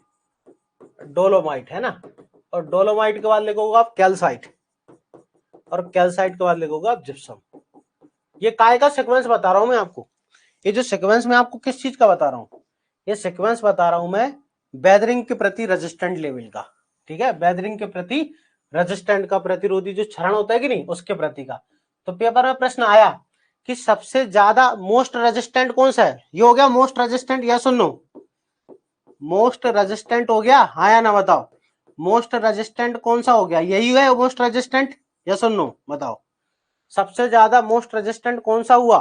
डोलोमाइट है ना, और डोलोमाइट के बाद लिखोगे आप कैल्साइट, और कैल्साइट के बाद लिखोगे आप जिप्सम। ये काय का सीक्वेंस बता रहा हूं मैं आपको, ये जो सीक्वेंस मैं आपको किस चीज का बता रहा हूं, ये सीक्वेंस बता रहा हूं मैं वेदरिंग के प्रति रेजिस्टेंट लेवल का, ठीक है, वेदरिंग के प्रति रेजिस्टेंट का, प्रतिरोधी जो क्षरण होता है कि नहीं उसके प्रति का। तो पेपर में प्रश्न आया कि सबसे ज्यादा मोस्ट रेजिस्टेंट कौन सा है, ये हो गया मोस्ट रेजिस्टेंट, या सुन लो, मोस्ट रेजिस्टेंट हो गया, हाँ या ना बताओ, मोस्ट रेजिस्टेंट कौन सा हो गया, यही है मोस्ट रेजिस्टेंट, या सुन लो बताओ, सबसे ज्यादा मोस्ट रेजिस्टेंट कौन सा हुआ,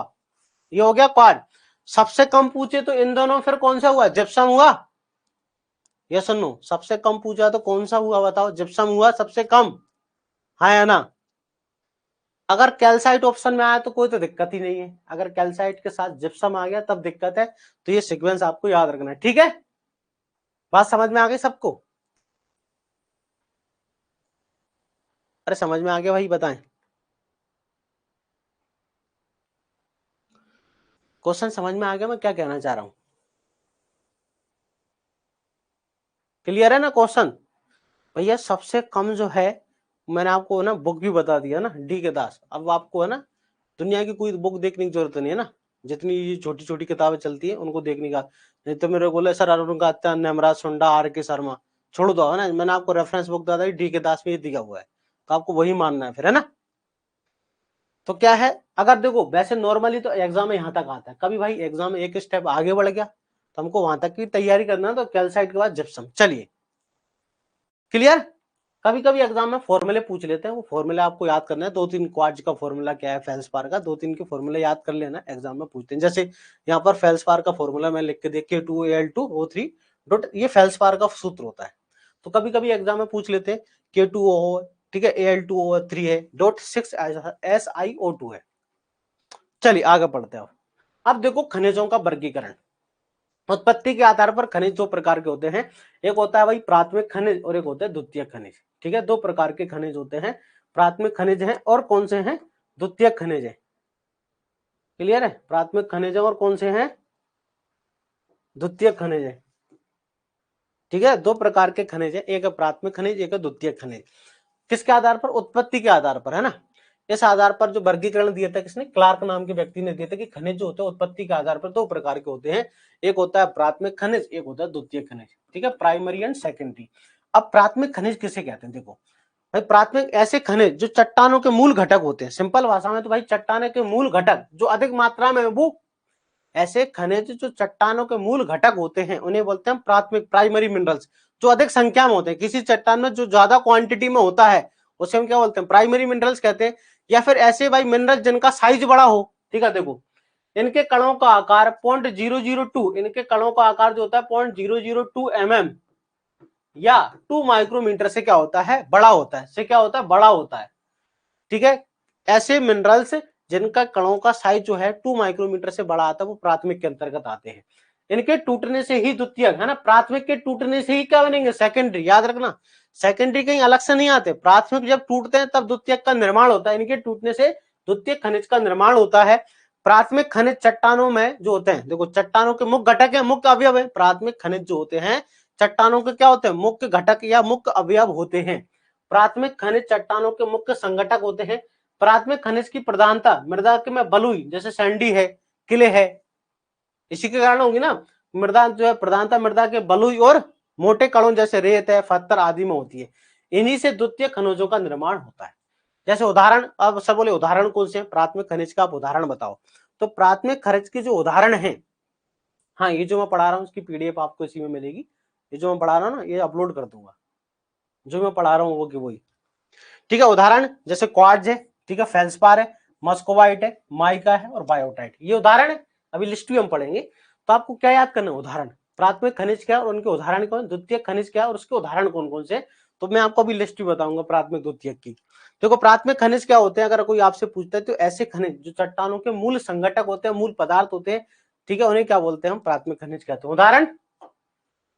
ये हो गया क्वाड। सबसे कम पूछे तो इन दोनों फिर कौन सा हुआ, जिप्सम हुआ, या सुनो, सबसे कम पूछा तो कौन सा हुआ बताओ, जिप्सम हुआ सबसे कम, हाँ या ना। अगर कैल्साइट ऑप्शन में आया तो कोई तो दिक्कत ही नहीं है, अगर कैल्साइट के साथ जिप्सम आ गया तब दिक्कत है। तो ये सीक्वेंस आपको याद रखना है, ठीक है। बात समझ में आ गई सबको? अरे समझ में आ गया भाई, बताएं। क्वेश्चन समझ में आ गया मैं क्या कहना चाह रहा हूं? क्लियर है ना क्वेश्चन? भैया सबसे कम जो है, मैंने आपको ना बुक भी बता दिया ना, डी के दास। अब आपको है ना दुनिया की कोई बुक देखने की जरूरत नहीं है ना, जितनी छोटी छोटी किताबें चलती है उनको देखने का। नहीं तो मेरे बोले सर अरुण गात्या, नेमराज सुंडा, आर के शर्मा, छोड़ दो है ना। मैंने आपको रेफरेंस बुक बता दी, डी के दास में ये दिया हुआ है, तो आपको वही मानना है फिर, है ना। तो क्या है, अगर देखो वैसे नॉर्मली तो एग्जाम में यहां तक आता है, कभी भाई एग्जाम में एक स्टेप आगे बढ़ गया तो हमको वहां तक की तैयारी करना है, तो कैल्साइट के बाद जिप्सम। चलिए क्लियर। कभी कभी एग्जाम में फॉर्मूले पूछ लेते हैं, वो फॉर्मूले आपको याद करना है, 2-3 क्वार्ट्ज का फॉर्मूला क्या है, फेल्सपार का 2-3 के फॉर्मूले याद कर लेना, एग्जाम में पूछते हैं। जैसे यहाँ पर फेल्सपार का फॉर्मूला मैं लिख के देख के K2Al2O3 डॉट, ये फेल्सपार का सूत्र होता है। तो कभी कभी एग्जाम में पूछ लेते हैं K2O, ठीक है, Al2O3 है, डॉट 6SiO2 है। चलिए आगे पढ़ते हैं। अब देखो खनिजों का वर्गीकरण। उत्पत्ति के आधार पर खनिज दो प्रकार के होते हैं, एक होता है भाई प्राथमिक खनिज और एक होता है द्वितीयक खनिज। ठीक है, दो प्रकार के खनिज होते हैं, प्राथमिक खनिज है और कौन से हैं, द्वितीयक खनिज है। क्लियर है, प्राथमिक खनिज है और कौन से हैं, द्वितीयक खनिज है। ठीक है, दो प्रकार के खनिज है, एक है प्राथमिक खनिज, एक है द्वितीयक खनिज। किसके आधार पर, उत्पत्ति के आधार पर, है ना। इस आधार पर जो वर्गीकरण दिया था किसने, क्लार्क नाम के व्यक्ति ने दिया था कि खनिज जो होते हैं उत्पत्ति के आधार पर दो प्रकार के होते हैं, एक होता है प्राथमिक खनिज, एक होता है द्वितीयक खनिज। ठीक है, प्राइमरी एंड सेकेंडरी। अब प्राथमिक खनिज किसे कहते हैं, देखो भाई प्राथमिक ऐसे खनिज जो चट्टानों के मूल घटक होते हैं, सिंपल भाषा में तो भाई चट्टाने के मूल घटक जो अधिक मात्रा में, वो ऐसे खनिज जो चट्टानों के मूल घटक होते हैं उन्हें बोलते हैं प्राथमिक, प्राइमरी मिनरल्स। जो अधिक संख्या में होते हैं, किसी चट्टान में जो ज्यादा क्वांटिटी में होता है उसे हम क्या बोलते हैं, प्राइमरी मिनरल्स कहते हैं। या फिर ऐसे भाई मिनरल जिनका साइज बड़ा हो, ठीक है, देखो इनके कणों का आकार 0.002, इनके कणों का आकार जो होता है 0.002 mm या 2 माइक्रोमीटर से क्या होता है, बड़ा होता है, से क्या होता है, बड़ा होता है। ठीक है, ऐसे मिनरल्स जिनका कणों का साइज जो है 2 माइक्रोमीटर से बड़ा आता है वो प्राथमिक के अंतर्गत आते हैं। इनके टूटने से ही द्वितीयक, है ना, प्राथमिक के टूटने से ही क्या बनेंगे, सेकेंडरी। याद रखना, सेकेंडरी कहीं अलग से नहीं आते, प्राथमिक जब टूटते हैं तब द्वितीयक का निर्माण होता है, इनके टूटने से द्वितीयक खनिज का निर्माण होता है। प्राथमिक खनिज चट्टानों में जो होते हैं, देखो चट्टानों के मुख्य घटक है, मुख्य अवयव है। प्राथमिक खनिज जो होते हैं चट्टानों के क्या होते हैं, मुख्य घटक या मुख्य अवयव होते हैं। प्राथमिक खनिज चट्टानों के मुख्य संघटक होते हैं। प्राथमिक खनिज की प्रधानता मृदा के में बलुई, जैसे सैंडी है, किले है, इसी के कारण होगी ना। मृदा जो है प्रधानता मृदा के बलुई और मोटे कणों जैसे रेत है, पत्थर आदि में होती है। इन्हीं से द्वितीय खनिजों का निर्माण होता है। जैसे उदाहरण, अब सब बोले उदाहरण कौन से, प्राथमिक खनिज का आप उदाहरण बताओ। तो प्राथमिक खनिज के जो उदाहरण है, हाँ ये जो मैं पढ़ा रहा हूँ उसकी पीडीएफ आपको इसी में मिलेगी। ये जो मैं पढ़ा रहा हूँ ना ये अपलोड कर दूंगा, जो मैं पढ़ा रहा हूँ वो की वही। ठीक है, उदाहरण जैसे क्वार्ट्ज है, ठीक है, फेल्सपार है, मस्कोवाइट है, माइका है और बायोटाइट, ये उदाहरण है। अभी लिस्ट भी हम पढ़ेंगे। तो आपको क्या याद करना है, उदाहरण, प्राथमिक खनिज क्या और उनके उदाहरण कौन, द्वितीय खनिज क्या और उसके उदाहरण कौन कौन से। तो मैं आपको अभी लिस्ट भी बताऊंगा प्राथमिक द्वितीयक की। देखो प्राथमिक खनिज क्या होते हैं, अगर कोई आपसे पूछता है तो ऐसे खनिज जो चट्टानों के मूल संघटक होते हैं, मूल पदार्थ होते हैं, ठीक है, उन्हें क्या बोलते हैं हम, प्राथमिक खनिज कहते हैं। उदाहरण,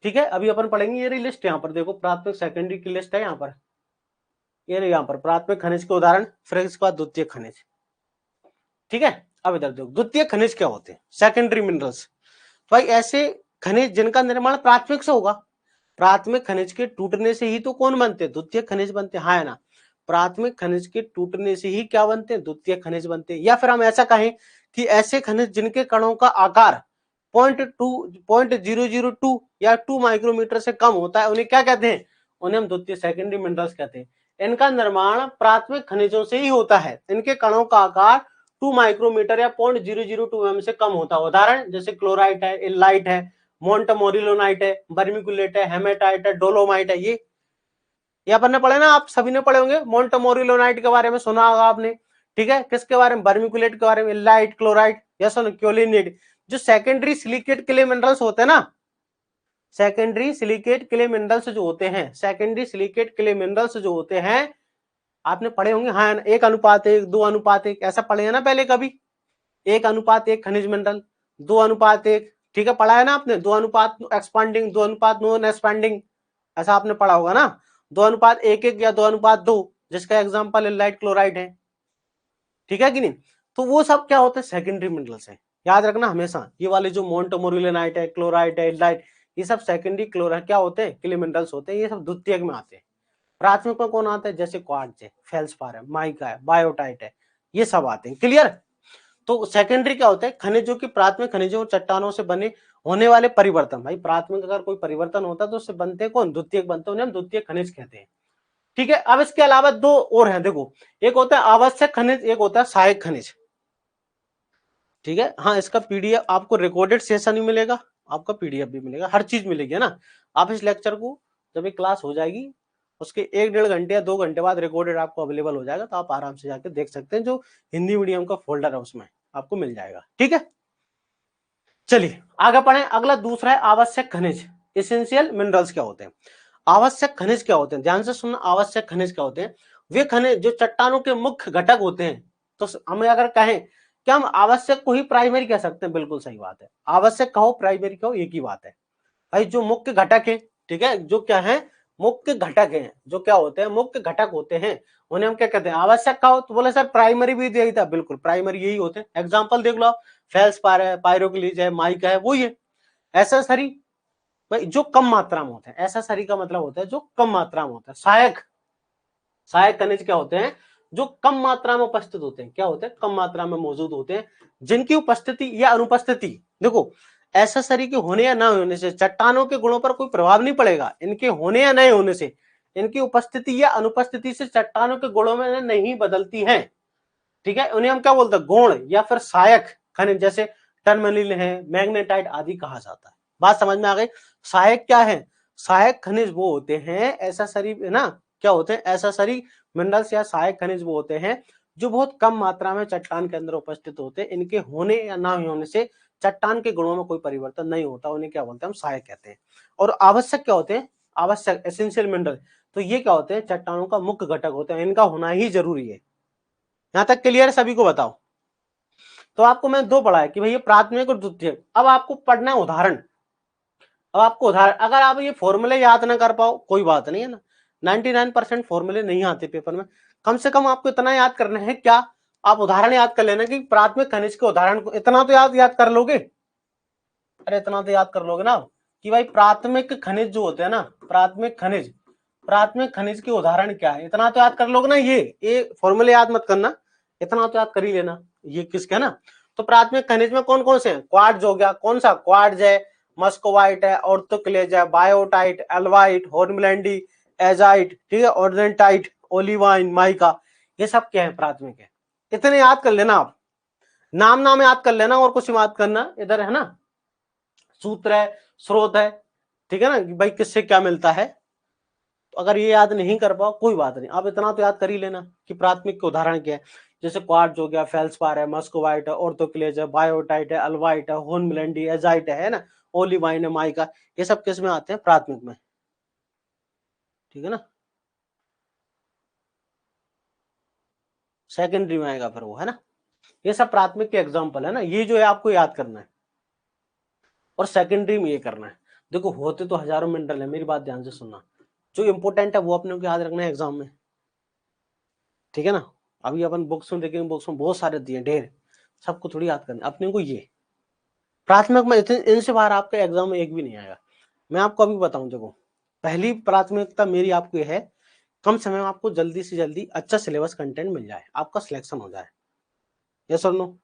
ठीक है, अभी अपन पढ़ेंगे ये रही लिस्ट, यहाँ पर देखो प्राथमिक सेकेंडरी की लिस्ट है यहाँ पर, ये रही यहाँ पर प्राथमिक खनिज के उदाहरण, फिर इसके बाद द्वितीय खनिज। ठीक है, अब इधर देखो द्वितीय खनिज क्या होते हैं, सेकेंडरी मिनरल्स। भाई ऐसे खनिज जिनका निर्माण प्राथमिक से होगा, प्राथमिक खनिज के टूटने से ही तो कौन बनते हैं, द्वितीय खनिज बनते हैं, हाँ है ना। प्राथमिक खनिज के टूटने से ही क्या बनते हैं, द्वितीय खनिज बनते हैं। या फिर हम ऐसा कहें कि ऐसे खनिज जिनके कणों का आकार 0.002 या 2 माइक्रोमीटर से कम होता है उन्हें क्या कहते हैं, उन्हें हम द्वितीय सेकेंडरी मिनरल्स कहते हैं। इनका निर्माण प्राथमिक खनिजों से ही होता है, इनके कणों का आकार 2 माइक्रोमीटर या 0.002 mm से कम होता है। उदाहरण जैसे क्लोराइट है, इलाइट है, मोंटमोरिलोनाइट है, बर्मिकुलेट है, हेमेटाइट है, डोलोमाइट है। ये अपन ने पढ़े ना, आप सभी ने पढ़े होंगे, मोंटमोरिलोनाइट के बारे में सुना होगा आपने। ठीक है, किसके बारे में, बर्मिकुलेट के बारे में, इलाइट, क्लोराइड या क्योलिनेट। जो सेकेंडरी सिलिकेट क्ले मिनरल्स होते हैं ना, सेकेंडरी सिलिकेट क्ले मिनरल्स जो होते हैं, सेकेंडरी सिलिकेट क्ले मिनरल्स जो होते हैं, आपने पढ़े होंगे, हाँ 1:1, 2:1, ऐसा पढ़े हैं ना पहले कभी, 1:1 खनिज मिनरल, 2:1, ठीक है पढ़ा है ना आपने, 2:1 एक्सपांडिंग, 2:1 नॉन एक्सपांडिंग, ऐसा आपने पढ़ा होगा ना, 2:1 या 2:2, जिसका एग्जाम्पल इलाइट क्लोराइड है, ठीक है कि नहीं। तो वो सब क्या होते हैं, सेकेंडरी मिनरल्स है, याद रखना हमेशा, ये वाले जो मोन्टमोरिलेनाइट है, क्लोराइड है, इलाइट, ये सब सेकेंडरी क्लोराइड क्या होते हैं, क्ले मिनरल्स होते हैं, ये सब द्वितीयक में आते हैं। प्राथमिक में कौन आता है, जैसे क्वार्ट्ज है, फेल्सपार है, माइका है, बायोटाइट है, ये सब आते हैं, क्लियर। तो सेकेंडरी क्या होता है, खनिजों की प्राथमिक खनिजों चट्टानों से बने होने वाले परिवर्तन, भाई प्राथमिक अगर कोई परिवर्तन होता है तो उससे बनते कौन, द्वितीयक बनते, उन्हें हम द्वितीयक खनिज कहते हैं, ठीक है। अब इसके अलावा दो और हैं, देखो एक होता है आवश्यक खनिज, एक होता है सहायक खनिज, ठीक है। हाँ इसका पीडीएफ आपको रिकॉर्डेड सेशन ही मिलेगा, आपका पीडीएफ भी मिलेगा, हर चीज मिलेगी है ना। आप इस लेक्चर को जब ये क्लास हो जाएगी उसके 1-1.5 घंटे या 2 घंटे बाद रिकॉर्डेड आपको अवेलेबल हो जाएगा, तो आप आराम से जाके देख सकते हैं, जो हिंदी मीडियम का फोल्डर है उसमें आपको मिल जाएगा, ठीक है। चलिए आगे पढ़े, अगला दूसरा है आवश्यक खनिज, एसेंशियल मिनरल्स क्या होते हैं। आवश्यक खनिज क्या होते हैं, ध्यान से सुनना, आवश्यक खनिज क्या होते हैं, वे खनिज जो चट्टानों के मुख्य घटक होते हैं। तो हमें अगर कहें क्या हम आवश्यक को ही प्राइमरी कह सकते हैं, बिल्कुल सही बात है, आवश्यक कहो प्राइमरी कहो एक ही बात है भाई, जो मुख्य घटक है, ठीक है, जो क्या है मुख्य घटक है, जो क्या होते हैं मुख्य घटक होते हैं, उन्हें हम क्या कहते हैं, आवश्यक कहो, तो बोले सर प्राइमरी भी यही था, बिल्कुल प्राइमरी यही होते हैं, एग्जाम्पल देख लो आप, फेल्सपार है, पायरोक्लीज है, माइका है, वही है। ऐसा सरी भाई जो कम मात्रा में होते हैं, ऐसा सरी का मतलब होता है जो कम मात्रा में होता है। सहायक, सहायक खनिज क्या होते हैं, जो कम मात्रा में उपस्थित होते हैं, क्या होते हैं, कम मात्रा में मौजूद होते हैं, जिनकी उपस्थिति या अनुपस्थिति, देखो ऐसा सरी के होने या ना होने से चट्टानों के गुणों पर कोई प्रभाव नहीं पड़ेगा, इनके होने या नहीं होने से, इनकी उपस्थिति या अनुपस्थिति से चट्टानों के गुणों में नहीं बदलती है, ठीक है। उन्हें हम क्या बोलते हैं, गुण या फिर सहायक खनिज, जैसे टर्मलिन है, मैग्नेटाइट आदि कहा जाता है। बात समझ में आ गई। सहायक क्या है, सहायक खनिज वो होते हैं, ऐसा शरीर है ना, क्या होते हैं, ऐसा शरीर मिनरल्स या सहायक खनिज वो होते हैं जो बहुत कम मात्रा में चट्टान के अंदर उपस्थित होते हैं, इनके होने या ना होने से चट्टान के गुणों में कोई परिवर्तन नहीं होता, उन्हें क्या बोलते हैं, हम सहायक कहते हैं। और आवश्यक क्या होते हैं, आवश्यक एसेंशियल मिनरल, तो ये क्या होते हैं, चट्टानों का मुख्य घटक होते हैं, इनका होना ही जरूरी है। यहां तक क्लियर है सभी को, बताओ। तो आपको मैं दो पढ़ा है कि भैया प्राथमिक और द्वितीयक, अब आपको पढ़ना है उदाहरण। अब आपको उदाहरण, अगर आप ये फॉर्मूले याद ना कर पाओ कोई बात नहीं है ना, 99% फॉर्मूले नहीं आते पेपर में, कम से कम आपको इतना याद करना है, क्या आप उदाहरण याद कर लेना कि प्राथमिक खनिज के उदाहरण को, इतना तो याद कर लोगे, अरे इतना तो याद कर लोगे ना कि भाई प्राथमिक खनिज जो होते हैं ना, प्राथमिक खनिज, प्राथमिक खनिज के उदाहरण क्या है, इतना तो याद कर लोगे ना, ये फॉर्मूले याद मत करना, इतना तो याद कर ही लेना, ये किसके है ना। तो प्राथमिक खनिज में कौन कौन से हैं, क्वार्ट्ज हो गया, कौन सा क्वार्ट्ज है, मस्कोवाइट है, ऑर्थोक्लेज है, बायोटाइट, एल्वाइट, हॉर्नब्लैंडी, एजाइट, ठीक है, ऑर्डेंटाइट, ओलिवाइन, माइका, ये सब क्या है, प्राथमिक है। इतने याद कर लेना आप, नाम नाम याद कर लेना और कुछ याद करना इधर है ना, सूत्र है, स्रोत है, ठीक है ना, कि भाई किससे क्या मिलता है। तो अगर ये याद नहीं कर पाओ कोई बात नहीं, आप इतना तो याद कर ही लेना कि प्राथमिक के उदाहरण क्या है, जैसे क्वार्ट्ज हो गया, फेल्सपार है, मस्कोवाइट है, ऑर्थोक्लेज है, बायोटाइट है, अल्वाइट है, हॉर्नब्लैंडी, एजाइट है ना, ओलिवाइन है, माइका, ये सब किस में आते हैं, प्राथमिक में, ठीक है ना। सेकेंडरी में आएगा फिर वो, है ना। ये सब प्राथमिक के एग्जाम्पल है ना, ये जो है आपको याद करना है, और सेकेंडरी में ये करना है। देखो होते तो हजारों मिनरल है, मेरी बात ध्यान से सुनना, जो इंपोर्टेंट है वो अपने को याद रखना है एग्जाम में, ठीक है ना। अभी अपन बुक्स में देखेंगे, बुक्स में बहुत सारे दिए ढेर, सबको थोड़ी याद करना अपने को, ये प्राथमिक में इनसे बाहर आपके एग्जाम में एक भी नहीं आएगा। मैं आपको अभी बताऊं, देखो पहली प्राथमिकता मेरी आपको ये है, कम समय में आपको जल्दी से जल्दी अच्छा सिलेबस कंटेंट मिल जाए, आपका सिलेक्शन हो जाए, यस और नो।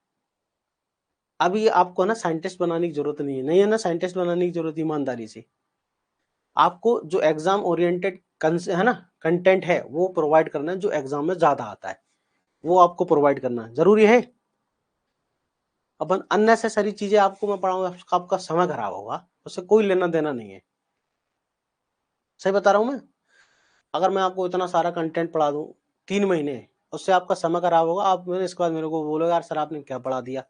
अभी आपको ना साइंटिस्ट बनाने की जरूरत नहीं है, नहीं है ना, साइंटिस्ट बनाने की जरूरत, ईमानदारी से आपको जो एग्जाम ओरिएंटेड है ना कंटेंट है वो प्रोवाइड करना है, जो एग्जाम में ज्यादा आता है वो आपको प्रोवाइड करना जरूरी है। अपन अननेसेसरी चीजें आपको मैं पढ़ाऊंगा, आपका समय खराब होगा, उससे कोई लेना देना नहीं है, सही बता रहा हूं मैं। अगर मैं आपको इतना सारा कंटेंट पढ़ा दूं 3 महीने, उससे आपका समय खराब होगा, आप मेरे इसके बाद मेरे को बोलोगे यार सर आपने क्या पढ़ा दिया।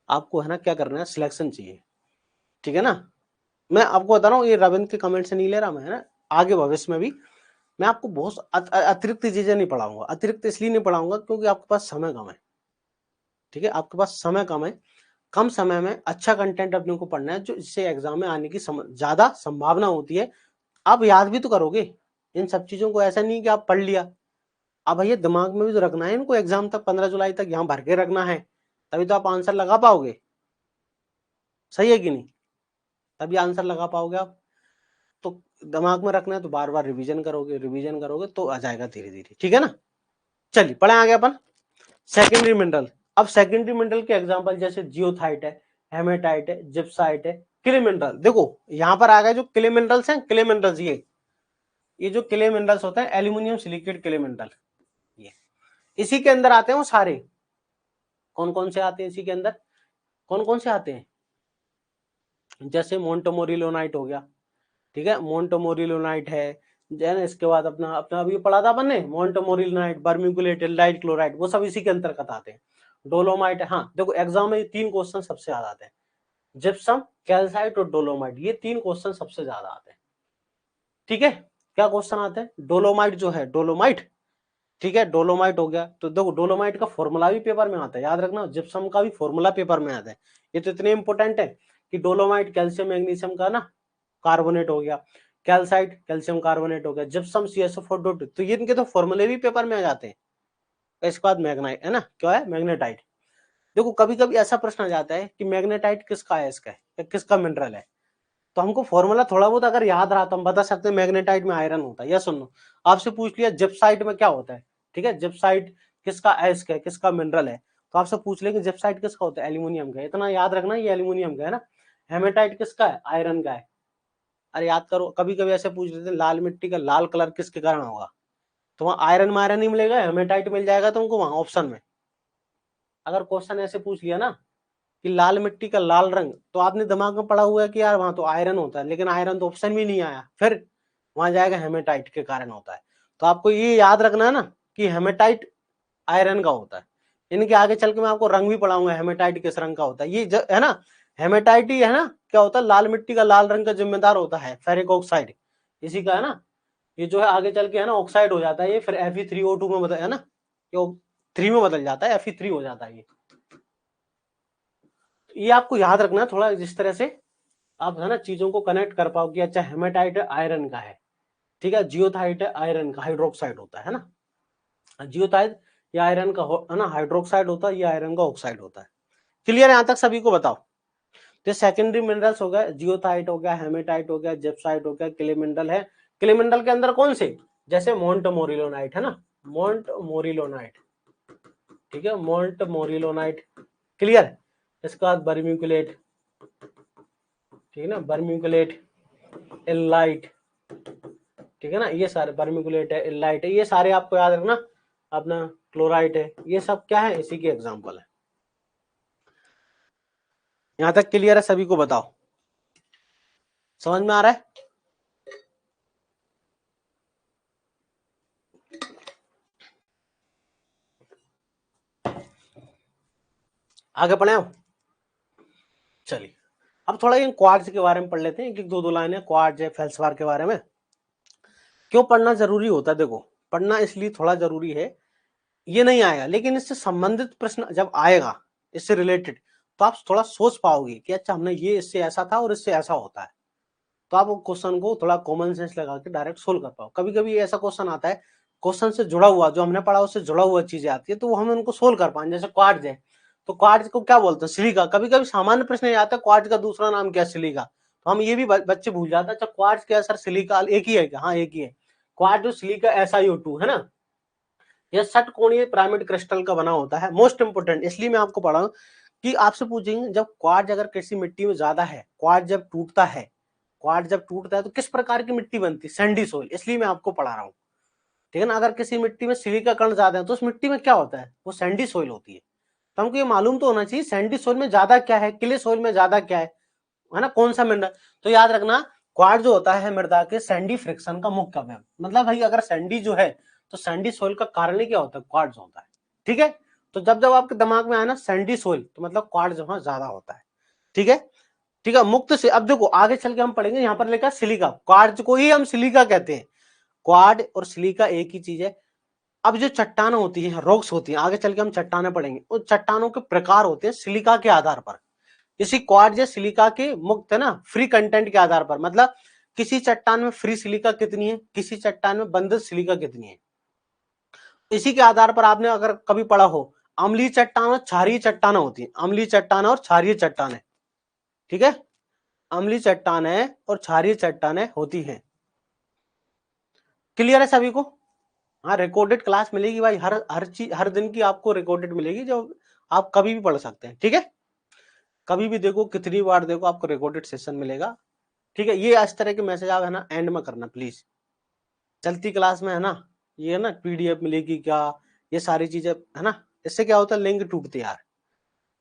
आपको है ना क्या करना है, सिलेक्शन चाहिए, ठीक है ना। मैं आपको बता रहा हूँ, ये रविंद्र के कमेंट से नहीं ले रहा मैं, है ना, आगे भविष्य में भी मैं आपको बहुत अतिरिक्त चीजें नहीं पढ़ाऊंगा। अतिरिक्त इसलिए नहीं पढ़ाऊंगा क्योंकि आपके पास समय कम है, ठीक है, आपके पास समय कम है। कम समय में अच्छा कंटेंट अपने को पढ़ना है जो इससे एग्जाम में आने की ज्यादा संभावना होती है। आप याद भी तो करोगे इन सब चीजों को, ऐसा नहीं कि आप पढ़ लिया। अब भैया दिमाग में भी तो रखना है इनको, एग्जाम तक 15 जुलाई तक यहाँ भर के रखना है, तभी तो आप आंसर लगा पाओगे। सही है कि नहीं? तभी आंसर लगा पाओगे आप। तो दिमाग में रखना है तो बार बार रिवीजन करोगे, रिवीजन करोगे तो आ जाएगा धीरे धीरे, ठीक है ना। चलिए पढ़े आगे अपन सेकेंडरी मिनरल। अब सेकेंडरी मिनरल के एग्जांपल जैसे जियोथाइट है, हेमेटाइट है, जिप्साइट है, क्ले मिनरल। देखो यहां पर आ गए जो क्ले मिनरल्स हैं, क्ले मिनरल्स ये जो क्ले मिनरल्स होते हैं, एल्यूमिनियम सिलिकेट क्ले मिनरल, ये इसी के अंदर आते हैं वो सारे। कौन कौन से आते हैं इसी के अंदर? कौन कौन से आते हैं? जैसे मोंटोमोरिलोनाइट हो गया, ठीक है, मोंटोमोरिलोनाइट है, इसके बाद अपना अपना अभी पढ़ा था अपन ने मोंटोमोरिलोनाइट, बर्मिकुलेट, एल्डाइड क्लोराइड, वो सब इसी के अंतर्गत आते हैं। डोलोमाइट, हाँ देखो एग्जाम में ये 3 क्वेश्चन सबसे ज्यादा आते हैं, जिप्सम, कैल्साइट और डोलोमाइट, ये 3 क्वेश्चन सबसे ज्यादा आते हैं, ठीक है। क्या क्वेश्चन आते हैं? डोलोमाइट जो है, डोलोमाइट, ठीक है, डोलोमाइट हो गया तो देखो डोलोमाइट का फॉर्मूला भी पेपर में आता है, याद रखना, जिप्सम का भी फॉर्मूला पेपर में आता है। ये तो इतने इंपॉर्टेंट है कि डोलोमाइट कैल्शियम मैग्नीशियम का ना कार्बोनेट हो गया, कैल्साइट कैल्शियम कार्बोनेट हो गया, जिप्सम CSO4, तो ये इनके तो फॉर्मूले भी पेपर में आ जाते हैं। इसके बाद मैग्नाइट है ना, क्या है? मैग्नेटाइट। देखो कभी कभी ऐसा प्रश्न आ जाता है कि मैग्नेटाइट किसका है, इसका है या किसका मिनरल है, तो हमको फॉर्मूला थोड़ा बहुत अगर याद रहा तो हम बता सकते हैं मैग्नेटाइट में आयरन होता है। या सुनो, आपसे पूछ लिया जिप्साइट में क्या होता है, ठीक है, जिप्साइट किसका अयस्क है, किसका मिनरल है, तो आपसे पूछ ले कि जिप्साइट किसका होता है, एल्यूमिनियम का, इतना याद रखना ये एल्यूमिनियम का है ना। हेमेटाइट किसका है? आयरन का है। अरे याद करो, कभी कभी ऐसे पूछ लेते हैं लाल मिट्टी का लाल कलर किसके कारण होगा, तो वहां आयरन में आयरन नहीं मिलेगा, हेमेटाइट मिल जाएगा तुमको वहां ऑप्शन में। अगर क्वेश्चन ऐसे पूछ लिया ना कि लाल मिट्टी का लाल रंग, तो आपने दिमाग में पड़ा हुआ है कि यार वहां तो आयरन होता है, लेकिन आयरन तो ऑप्शन भी नहीं आया, फिर वहां जाएगा हेमेटाइट के कारण होता है। तो आपको ये याद रखना है ना कि हेमेटाइट आयरन का होता है। इनके आगे चल के मैं आपको रंग भी पढ़ाऊंगा, हेमेटाइट किस रंग का होता है, ये है ना, हेमेटाइट ही है ना, क्या होता है, लाल मिट्टी का लाल रंग का जिम्मेदार होता है फेरिक ऑक्साइड, इसी का है ना। ये जो है आगे चल के है ना ऑक्साइड हो जाता है ये, फिर Fe3O2 में बदल, है ना, ये 3 में बदल जाता है, Fe3 हो जाता है ये आपको याद रखना है थोड़ा, जिस तरह से आप है ना चीजों को कनेक्ट कर पाओ कि अच्छा हेमेटाइट आयरन का है, ठीक है, जियोथाइट आयरन का हाइड्रोक्साइड होता है ना, जियोथाइट ये आयरन का है ना हाइड्रोक्साइड होता है, ये आयरन का ऑक्साइड होता है। क्लियर है यहां तक सभी को? बताओ। तो सेकेंडरी मिनरल्स हो गए, जियोथाइट हो गया, हेमेटाइट हो गया, जिप्साइट हो गया, क्ले मिनरल है। क्ले मिनरल के अंदर कौन से? जैसे मोंटमोरिलोनाइट है ना, मोंटमोरिलोनाइट, ठीक है, मोंटमोरिलोनाइट, क्लियर। इसके बाद बर्मिकुलेट, ठीक है ना, बर्मिकुलेट, इलाइट, ठीक है ना, ये सारे बर्मिकुलेट है, इलाइट है, ये सारे आपको याद रखना। अपना क्लोराइट है, ये सब क्या है, इसी के एग्जांपल है। यहां तक क्लियर है सभी को? बताओ, समझ में आ रहा है? आगे पढ़े हम। चलिए अब थोड़ा इन क्वार्ट्ज के बारे में पढ़ लेते हैं, एक एक दो दो लाइनें क्वार्ट्ज है, फेल्सपार के बारे में। क्यों पढ़ना जरूरी होता है? देखो पढ़ना इसलिए थोड़ा जरूरी है, ये नहीं आएगा लेकिन इससे संबंधित प्रश्न जब आएगा, इससे रिलेटेड, तो आप थोड़ा सोच पाओगे कि अच्छा हमने ये इससे ऐसा था और इससे ऐसा होता है, तो आप क्वेश्चन को थोड़ा कॉमन सेंस लगा के डायरेक्ट सोल्व कर पाओ। कभी कभी ऐसा क्वेश्चन आता है, क्वेश्चन से जुड़ा हुआ जो हमने पढ़ा उससे जुड़ा हुआ चीजें आती है, तो वो हम उनको सोल्व कर पाए। जैसे क्वार्ट्ज है, तो क्वार्ट्ज को क्या बोलते हैं? सिलिका। कभी कभी सामान्य प्रश्न ये आता है क्वार्ट्ज का दूसरा नाम क्या है? सिलिका। तो हम ये भी बच्चे भूल जाते हैं, अच्छा क्वार्ट्ज क्या है सर, सिलिका एक ही है क्या? हाँ एक ही है, क्वार्ट्ज और सिलिका SiO2 है ना। यह षटकोणीय पिरामिड क्रिस्टल का बना होता है। मोस्ट इंपोर्टेंट इसलिए मैं आपको पढ़ा कि आपसे पूछेंगे जब क्वार्ट्ज अगर किसी मिट्टी में ज्यादा है, क्वार्ट्ज जब टूटता है, क्वार्ट्ज जब टूटता है तो किस प्रकार की मिट्टी बनती है? सैंडी सोइल, इसलिए मैं आपको पढ़ा रहा हूँ, ठीक है ना। अगर किसी मिट्टी में सिलिका कण ज्यादा है तो उस मिट्टी में क्या होता है? वो सैंडी सोइल होती है। तो हमको ये मालूम तो होना चाहिए सैंडी सोइल में ज्यादा क्या है, क्ले सोइल में ज्यादा क्या है ना, कौन सा मिनरल। तो याद रखना क्वार्ट्ज जो होता है मृदा के सैंडी फ्रिक्शन का मुख्य अवयव, मतलब भाई अगर सैंडी जो है तो सैंडी सोइल का कारण ही क्या होता है? क्वार्ट्ज होता है, ठीक है। तो जब जब आपके दिमाग में आए ना सैंडी सोइल, तो मतलब क्वार्ट्ज वहां ज्यादा होता है, ठीक है। ठीक है, मुक्त से अब देखो आगे चल के हम पढ़ेंगे, यहाँ पर लिखा सिलिका, क्वार्ट्ज को ही हम सिलिका कहते हैं। क्वाड और सिलिका एक ही चीज है। अब जो चट्टान होती है, रॉक्स होती हैं, आगे चल के हम चट्टाने पढ़ेंगे, उन चट्टानों के प्रकार होते हैं सिलिका के आधार पर। इसी क्वार्ट्ज या सिलिका के मुक्त है ना फ्री कंटेंट के आधार पर, मतलब किसी चट्टान में फ्री सिलिका कितनी है, किसी चट्टान में बंधित सिलिका कितनी है, इसी के आधार पर आपने अगर कभी पढ़ा हो अम्लीय चट्टान और क्षारीय चट्टान होती है, अम्लीय चट्टान और क्षारीय चट्टाने, ठीक है, अम्लीय चट्टाने और क्षारीय चट्टाने होती हैं। क्लियर है सभी को? हाँ, रिकॉर्डेड क्लास मिलेगी भाई, हर चीज हर दिन की आपको रिकॉर्डेड मिलेगी, जो आप कभी भी पढ़ सकते हैं, ठीक है, कभी भी देखो, कितनी बार देखो, आपको रिकॉर्डेड सेशन मिलेगा, ठीक है। ये इस तरह के मैसेज आप है ना एंड में करना प्लीज, चलती क्लास में है ना, ये है ना पीडीएफ मिलेगी क्या, ये सारी चीजें है ना, इससे क्या होता है लिंक टूटते यार,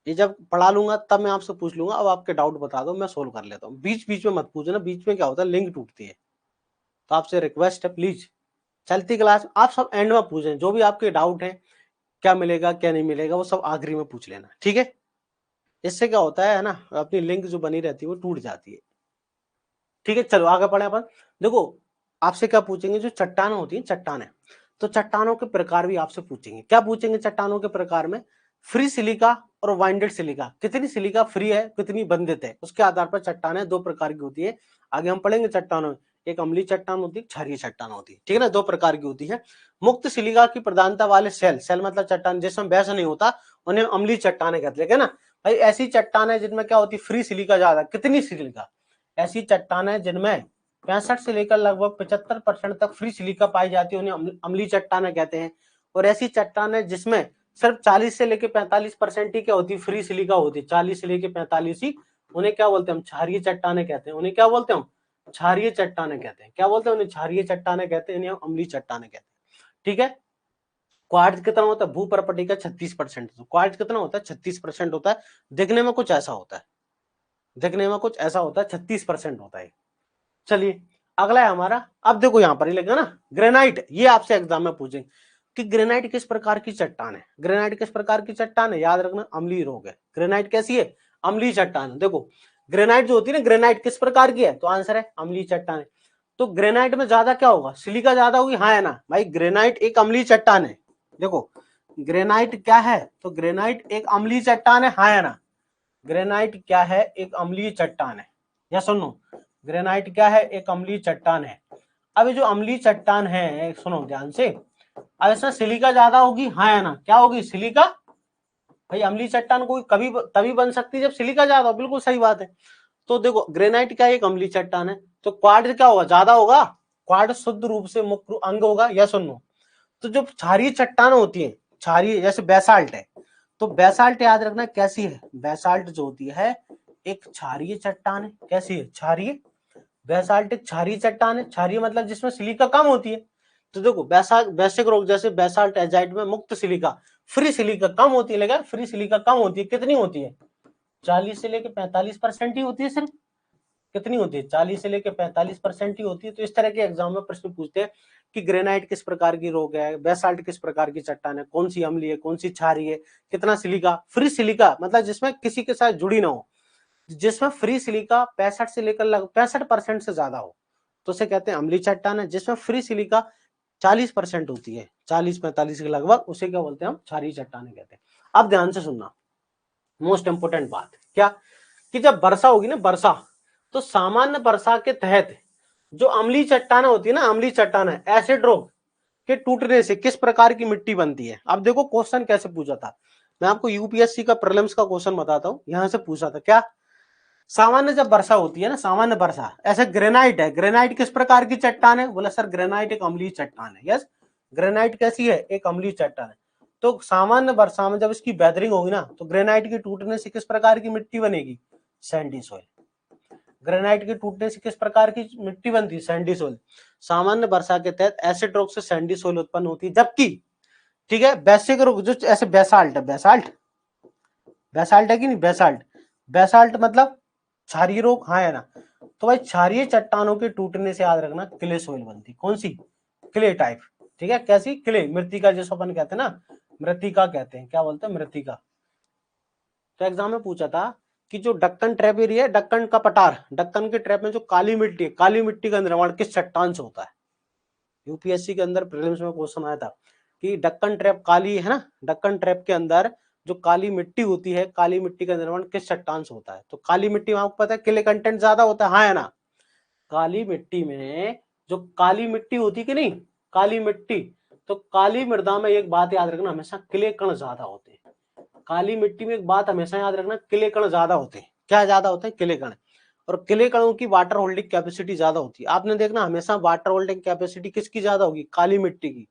ये जब पढ़ा लूंगा तब मैं आपसे पूछ लूंगा, अब आपके डाउट बता दो, मैं सोल्व कर लेता हूँ, बीच बीच में मत पूछना, बीच में क्या होता है लिंक टूटती है। तो आपसे रिक्वेस्ट है प्लीज, चलती क्लास आप सब एंड में पूछें, जो भी आपके डाउट है, क्या मिलेगा क्या नहीं मिलेगा, वो सब आखिरी में पूछ लेना, ठीक है। इससे क्या होता है ना, अपनी लिंक जो बनी रहती है वो टूट जाती है, ठीक है। चलो आगे बढ़े अपन। देखो आपसे क्या पूछेंगे, जो चट्टान होती है चट्टान है, तो चट्टानों के प्रकार भी आपसे पूछेंगे, क्या पूछेंगे चट्टानों के प्रकार में, फ्री सिलिका और वाइंडेड सिलिका, कितनी सिलिका फ्री है कितनी बंधित है, उसके आधार पर चट्टानें दो प्रकार की होती है। आगे हम पढ़ेंगे चट्टानों में, एक अम्लीय चट्टान होती है, क्षारीय चट्टान होती है, ठीक है ना, दो प्रकार की होती है। मुक्त सिलिका की प्रधानता वाले सेल, सेल मतलब चट्टान जिसमें बहस नहीं होता, उन्हें अम्लीय चट्टाने कहते हैं ना भाई। ऐसी चट्टान है जिनमें क्या होती है फ्री सिलिका ज्यादा, कितनी सिलिका, ऐसी चट्टान है जिनमें 65 से लेकर लगभग 75% तक फ्री सिलिका पाई जाती है, उन्हें अम्लीय चट्टाने कहते हैं। और ऐसी चट्टान है जिसमें सिर्फ 40 से लेकर 45% ही क्या होती है फ्री सिलिका होती है, 40 से लेकर 45 ही, उन्हें क्या बोलते हैं हम क्षारीय चट्टाने कहते हैं, उन्हें क्या बोलते हैं हम क्षारीय चट्टाने कहते हैं, क्या बोलते हैं उन्हें क्षारीय चट्टाने कहते हैं, इन्हें अम्लीय चट्टाने कहते हैं, ठीक है। क्वार्ट्ज कितना होता है, भूपर्पटी का 36%, क्वार्ट्ज कितना होता है 36% होता है, दिखने में कुछ ऐसा होता है, दिखने में कुछ ऐसा होता है, 36% होता है। चलिए अगला है हमारा, अब देखो यहां पर ही लगा ना ग्रेनाइट, ये आपसे एग्जाम में पूछेंगे कि ग्रेनाइट किस प्रकार की चट्टान है, ग्रेनाइट किस प्रकार की चट्टान है, याद रखना अम्लीय रोग है, ग्रेनाइट कैसी है अम्लीय चट्टान है। देखो ग्रेनाइट जो होती है ना, ग्रेनाइट किस प्रकार की है, तो आंसर है अम्लीय चट्टान है। तो ग्रेनाइट में ज्यादा क्या होगा, सिलिका ज्यादा होगी, हाँ है ना भाई, ग्रेनाइट एक अम्लीय चट्टान है। देखो ग्रेनाइट क्या है, तो ग्रेनाइट एक अम्लीय चट्टान है, हाँ है ना, ग्रेनाइट क्या है एक अम्लीय चट्टान है, या सुनो ग्रेनाइट क्या है एक अम्लीय चट्टान है। अब ये जो अम्लीय चट्टान है सुनो ध्यान से, अब इसमें सिलिका ज्यादा होगी, हाँ है ना, क्या होगी सिलिका, भाई अम्लीय चट्टान कोई कभी तभी बन सकती है जब सिलिका ज्यादा हो, बिल्कुल सही बात है। तो देखो ग्रेनाइट क्या एक अम्लीय चट्टान है, तो क्वार्ट्ज क्या होगा ज्यादा होगा, क्वार्ट्ज शुद्ध रूप से मुख्य अंग होगा, या सुनो। तो जो क्षारीय चट्टान होती है, क्षारीय जैसे बेसाल्ट है, तो बेसाल्ट याद रखना कैसी है, बेसाल्ट जो होती है एक क्षारीय चट्टान है, कैसी है क्षारीय, बेसाल्ट एक क्षारीय चट्टान है, क्षारीय मतलब जिसमें सिलिका कम होती है। तो देखो बेसिक रोग जैसे बेसाल्ट एजाइड में मुक्त सिलिका, फ्री सिलिका कम होती है, लेकिन फ्री सिलिका कम होती है, कितनी होती है 40 से लेकर 45% ही होती है सिर्फ, कितनी होती है 40 से लेकर 45% ही होती है। तो इस तरह के एग्जाम में प्रश्न पूछते हैं कि ग्रेनाइट किस प्रकार की रोग है, बेसाल्ट किस प्रकार की चट्टान है, कौन सी अम्लीय है कौन सी क्षारीय है, कितना सिलिका, फ्री सिलिका मतलब जिसमें किसी के साथ जुड़ी ना हो, जिसमें फ्री सिलिका 65 से लेकर लगभग 65% से ज्यादा हो, तो उसे कहते हैं अम्लीय चट्टान है। जिसमें फ्री सिलिका 40% होती है, 40-45 के लगभग, उसे क्या बोलते हैं हम क्षारीय चट्टाने कहते हैं। अब ध्यान से सुनना, मोस्ट इंपोर्टेंट बात क्या, कि जब वर्षा होगी ना वर्षा, तो सामान्य वर्षा के तहत जो अम्लीय चट्टाने होती है ना, अम्लीय चट्टाने एसिड रोग के टूटने से किस प्रकार की मिट्टी बनती है। अब देखो क्वेश्चन कैसे पूछा था, मैं आपको यूपीएससी का प्रीलिम्स का क्वेश्चन बताता हूं, यहां से पूछा था क्या, सामान्य जब वर्षा होती है ना, सामान्य वर्षा, ऐसे ग्रेनाइट है, ग्रेनाइट किस प्रकार की चट्टान है, बोला सर ग्रेनाइट एक अम्लीय चट्टान है, यस ग्रेनाइट कैसी है एक अम्लीय चट्टान है। तो सामान्य वर्षा में जब इसकी वेदरिंग होगी ना, तो ग्रेनाइट के टूटने से किस प्रकार की मिट्टी बनेगी, सैंडी सॉइल, ग्रेनाइट के टूटने से किस प्रकार की मिट्टी बनती है, सैंडी सोइल। सामान्य वर्षा के तहत एसिड रॉक से सैंडी सोइल उत्पन्न होती है, जबकि ठीक है बेसिक रॉक जो ऐसे बेसाल्ट है, बेसाल्ट बेसाल्ट है कि नहीं, बेसाल्ट बेसाल्ट मतलब क्षारीय रोग, हाँ है ना। तो भाई क्षारीय चट्टानों के टूटने से याद रखना क्ले सोइल बनती, कौन सी क्ले टाइप, ठीक है, कैसी क्ले, मृतिका जिसको अपन कहते हैं ना, मृतिका कहते हैं, क्या बोलते हैं मृतिका। तो एग्जाम में पूछा था कि जो डक्कन ट्रैप एरिया है, डक्कन का पठार, डक्कन के ट्रैप में जो काली मिट्टी है, काली मिट्टी का निर्माण किस चट्टान से होता है, यूपीएससी के अंदर प्रीलिम्स में क्वेश्चन आया था कि डक्कन ट्रैप काली है ना, डक्कन ट्रैप के अंदर जो काली मिट्टी होती है, काली मिट्टी का निर्माण किस चट्टान से होता है? तो काली मिट्टी में आपको पता है क्ले कंटेंट ज्यादा होता है, हाँ या ना? काली मिट्टी में जो काली मिट्टी होती कि नहीं, काली मिट्टी, तो काली मृदा में एक बात याद रखना, हमेशा क्ले कण ज्यादा होते हैं। काली मिट्टी में एक बात हमेशा याद रखना, क्ले कण ज्यादा होते हैं। क्या ज्यादा होते हैं? क्ले कण। और क्ले कणों की वाटर होल्डिंग कैपेसिटी ज्यादा होती है। आपने देखना हमेशा वाटर होल्डिंग कैपेसिटी किसकी ज्यादा होगी? काली मिट्टी की।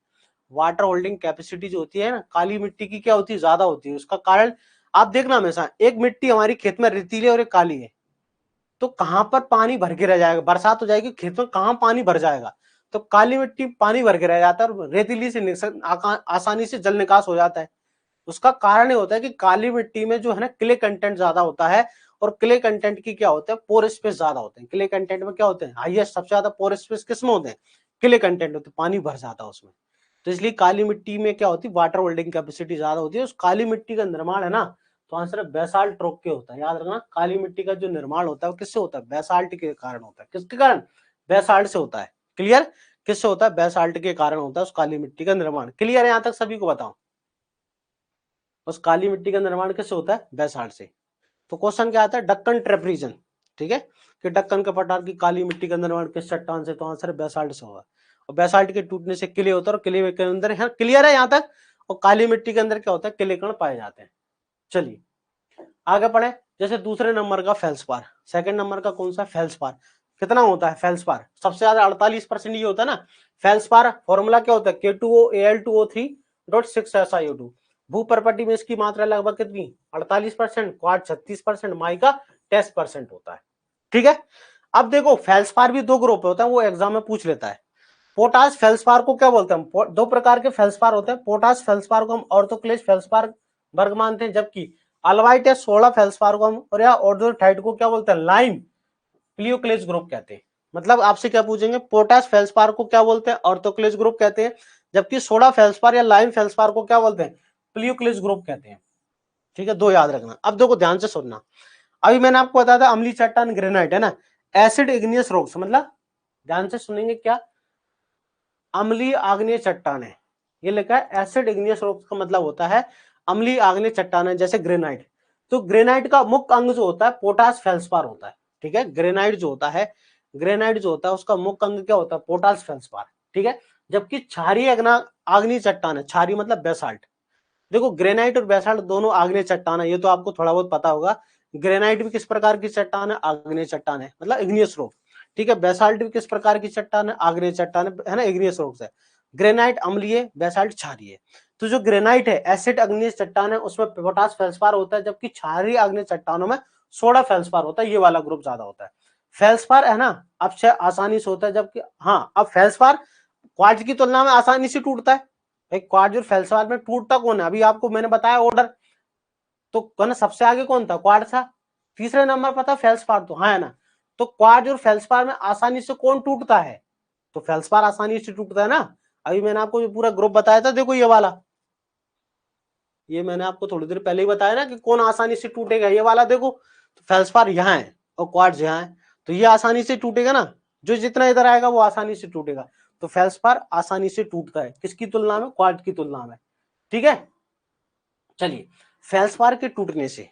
वाटर होल्डिंग कैपेसिटी जो होती है ना काली मिट्टी की, क्या होती है? ज्यादा होती है। उसका कारण आप देखना हमेशा, एक मिट्टी हमारी खेत में रेतीली और एक काली है, तो कहां पर पानी भर के रह जाएगा? बरसात हो जाएगी खेत में, कहां पानी भर जाएगा? तो काली मिट्टी पानी भर के रह जाता है और रेतीली से आसानी से जल निकास हो जाता है। उसका कारण ये होता है कि काली मिट्टी में जो है ना क्ले कंटेंट ज्यादा होता है, और क्ले कंटेंट की क्या होता है? पोर स्पेस ज्यादा होते हैं। क्ले कंटेंट में क्या होते हैं? हाईएस्ट, सबसे ज्यादा पोर स्पेस किसमें होते हैं? क्ले कंटेंट होते हैं, पानी भर जाता है उसमें। तो इसलिए काली मिट्टी में क्या होती है? वाटर होल्डिंग कैपेसिटी ज्यादा होती है। उस काली मिट्टी का निर्माण है ना, तो आंसर है बेसाल्ट रॉक के होता है। याद रखना, काली मिट्टी का जो निर्माण होता है वो किससे होता है? बेसाल्ट के कारण होता है। किसके कारण? बेसाल्ट से होता है। क्लियर? किससे होता है? बेसाल्ट के कारण होता है उस काली मिट्टी का निर्माण। क्लियर है यहां तक सभी को? बताओ, उस काली मिट्टी का निर्माण किससे होता है? बेसाल्ट से। तो क्वेश्चन क्या आता है? डक्कन ट्रैप रीजन, ठीक है, कि डक्कन के पठार की काली मिट्टी का निर्माण किस चट्टान से? तो आंसर बेसाल्ट से होगा। और बेसाल्ट के टूटने से किले होता है, और किले के अंदर है, क्लियर है यहां तक? और काली मिट्टी के अंदर क्या होता है? किले कण पाए जाते हैं। चलिए आगे पढ़े। जैसे दूसरे नंबर का फेल्सपार, सेकंड नंबर का कौन सा? फेल्सपार। कितना होता है फेल्सपार? सबसे ज्यादा 48% ये होता है ना फेल्सपार। फॉर्मूला क्या होता है? K2OAl2O3.6SiO2। भू प्रॉपर्टी में इसकी मात्रा लगभग कितनी? 48%, क्वाड 36%, माइका 10% होता है। ठीक है। अब देखो फेल्सपार भी दो ग्रुप होता है, वो एग्जाम में पूछ लेता है। पोटास फेल्सपार को क्या बोलते हैं? दो प्रकार के फेल्सपार होते हैं। पोटास फेल्सपार को हम ऑर्थोक्लेज फेल्सपार वर्ग मानते हैं, जबकि अल्वाइट या 16 फेल्सपार को हम, और या ऑर्थोटाइट को क्या बोलते हैं? लाइम प्लियोक्लेज ग्रुप कहते हैं। मतलब आपसे क्या पूछेंगे? पोटास फेल्सपार को क्या बोलते हैं? ऑर्थोक्लेज ग्रुप कहते हैं, जबकि सोडा फेल्सपार या लाइम फेल्सपार को क्या बोलते हैं? प्लियोक्लेज ग्रुप कहते हैं। ठीक है, दो याद रखना। अब देखो ध्यान से सुनना, अभी मैंने आपको बताया था अम्लीय चट्टान ग्रेनाइट है ना, एसिड इग्नियस रॉक्स, मतलब ध्यान से सुनेंगे क्या? अम्लीय आग्नेय चट्टान है, ये लिखा है एसिड इग्नियस रॉक्स का मतलब होता है अम्लीय आग्नेय चट्टान है, जैसे ग्रेनाइट। तो ग्रेनाइट का मुख्य अंग जो होता है पोटास फेल्सपार होता है। ठीक है, ग्रेनाइट जो होता है, ग्रेनाइट जो होता है उसका मुख्य अंग क्या होता है? Potash feldspar. ठीक है, जबकि क्षारीय आग्नेय चट्टान है, क्षारीय मतलब बेसाल्ट। देखो ग्रेनाइट और बेसाल्ट दोनों आग्नेय चट्टान है, ये तो आपको थोड़ा बहुत पता होगा। ग्रेनाइट भी किस प्रकार की चट्टान है? आग्नेय चट्टान है, मतलब इग्नियस रॉक। ठीक है, बेसाल्ट भी किस प्रकार की चट्टान है? आग्नेय चट्टान है ना, इग्नियस रॉक है। ग्रेनाइट अम्लीय, बेसाल्ट क्षारीय। तो जो ग्रेनाइट है एसिड अग्नियस चट्टान है, उसमें पोटास फेल्सपार होता है, जबकि क्षारीय अग्नियस चट्टानों में सोडा फेल्सपार होता है, ये वाला ग्रुप ज्यादा होता है। फेल्सपार है ना अब आसानी से होता है, जबकि हाँ अब फेल्सपार क्वार्ट्ज की तुलना में आसानी से टूटता है। भाई क्वार्ट्ज और फेल्सपार में टूटता कौन है? अभी आपको मैंने बताया ऑर्डर, तो कौन सबसे आगे कौन था? क्वार्ट्ज था। तीसरे नंबर पर था फेल्सपार, तो हाँ है ना। तो क्वार्ट्ज और फेल्सपार में आसानी से कौन टूटता है? तो फेल्सपार आसानी से टूटता है ना। अभी मैंने आपको जो पूरा ग्रुप बताया था, देखो ये वाला, ये मैंने आपको थोड़ी देर पहले ही बताया ना कि कौन आसानी से टूटेगा, ये वाला देखो। तो फेल्सपार यहाँ है और क्वार्ट्ज यहाँ है, तो ये आसानी से टूटेगा ना, जो जितना इधर आएगा वो आसानी से टूटेगा। तो फेल्सपार आसानी से टूटता है, किसकी तुलना में? क्वार्ट्ज की तुलना में। ठीक है, चलिए फेल्सपार के टूटने से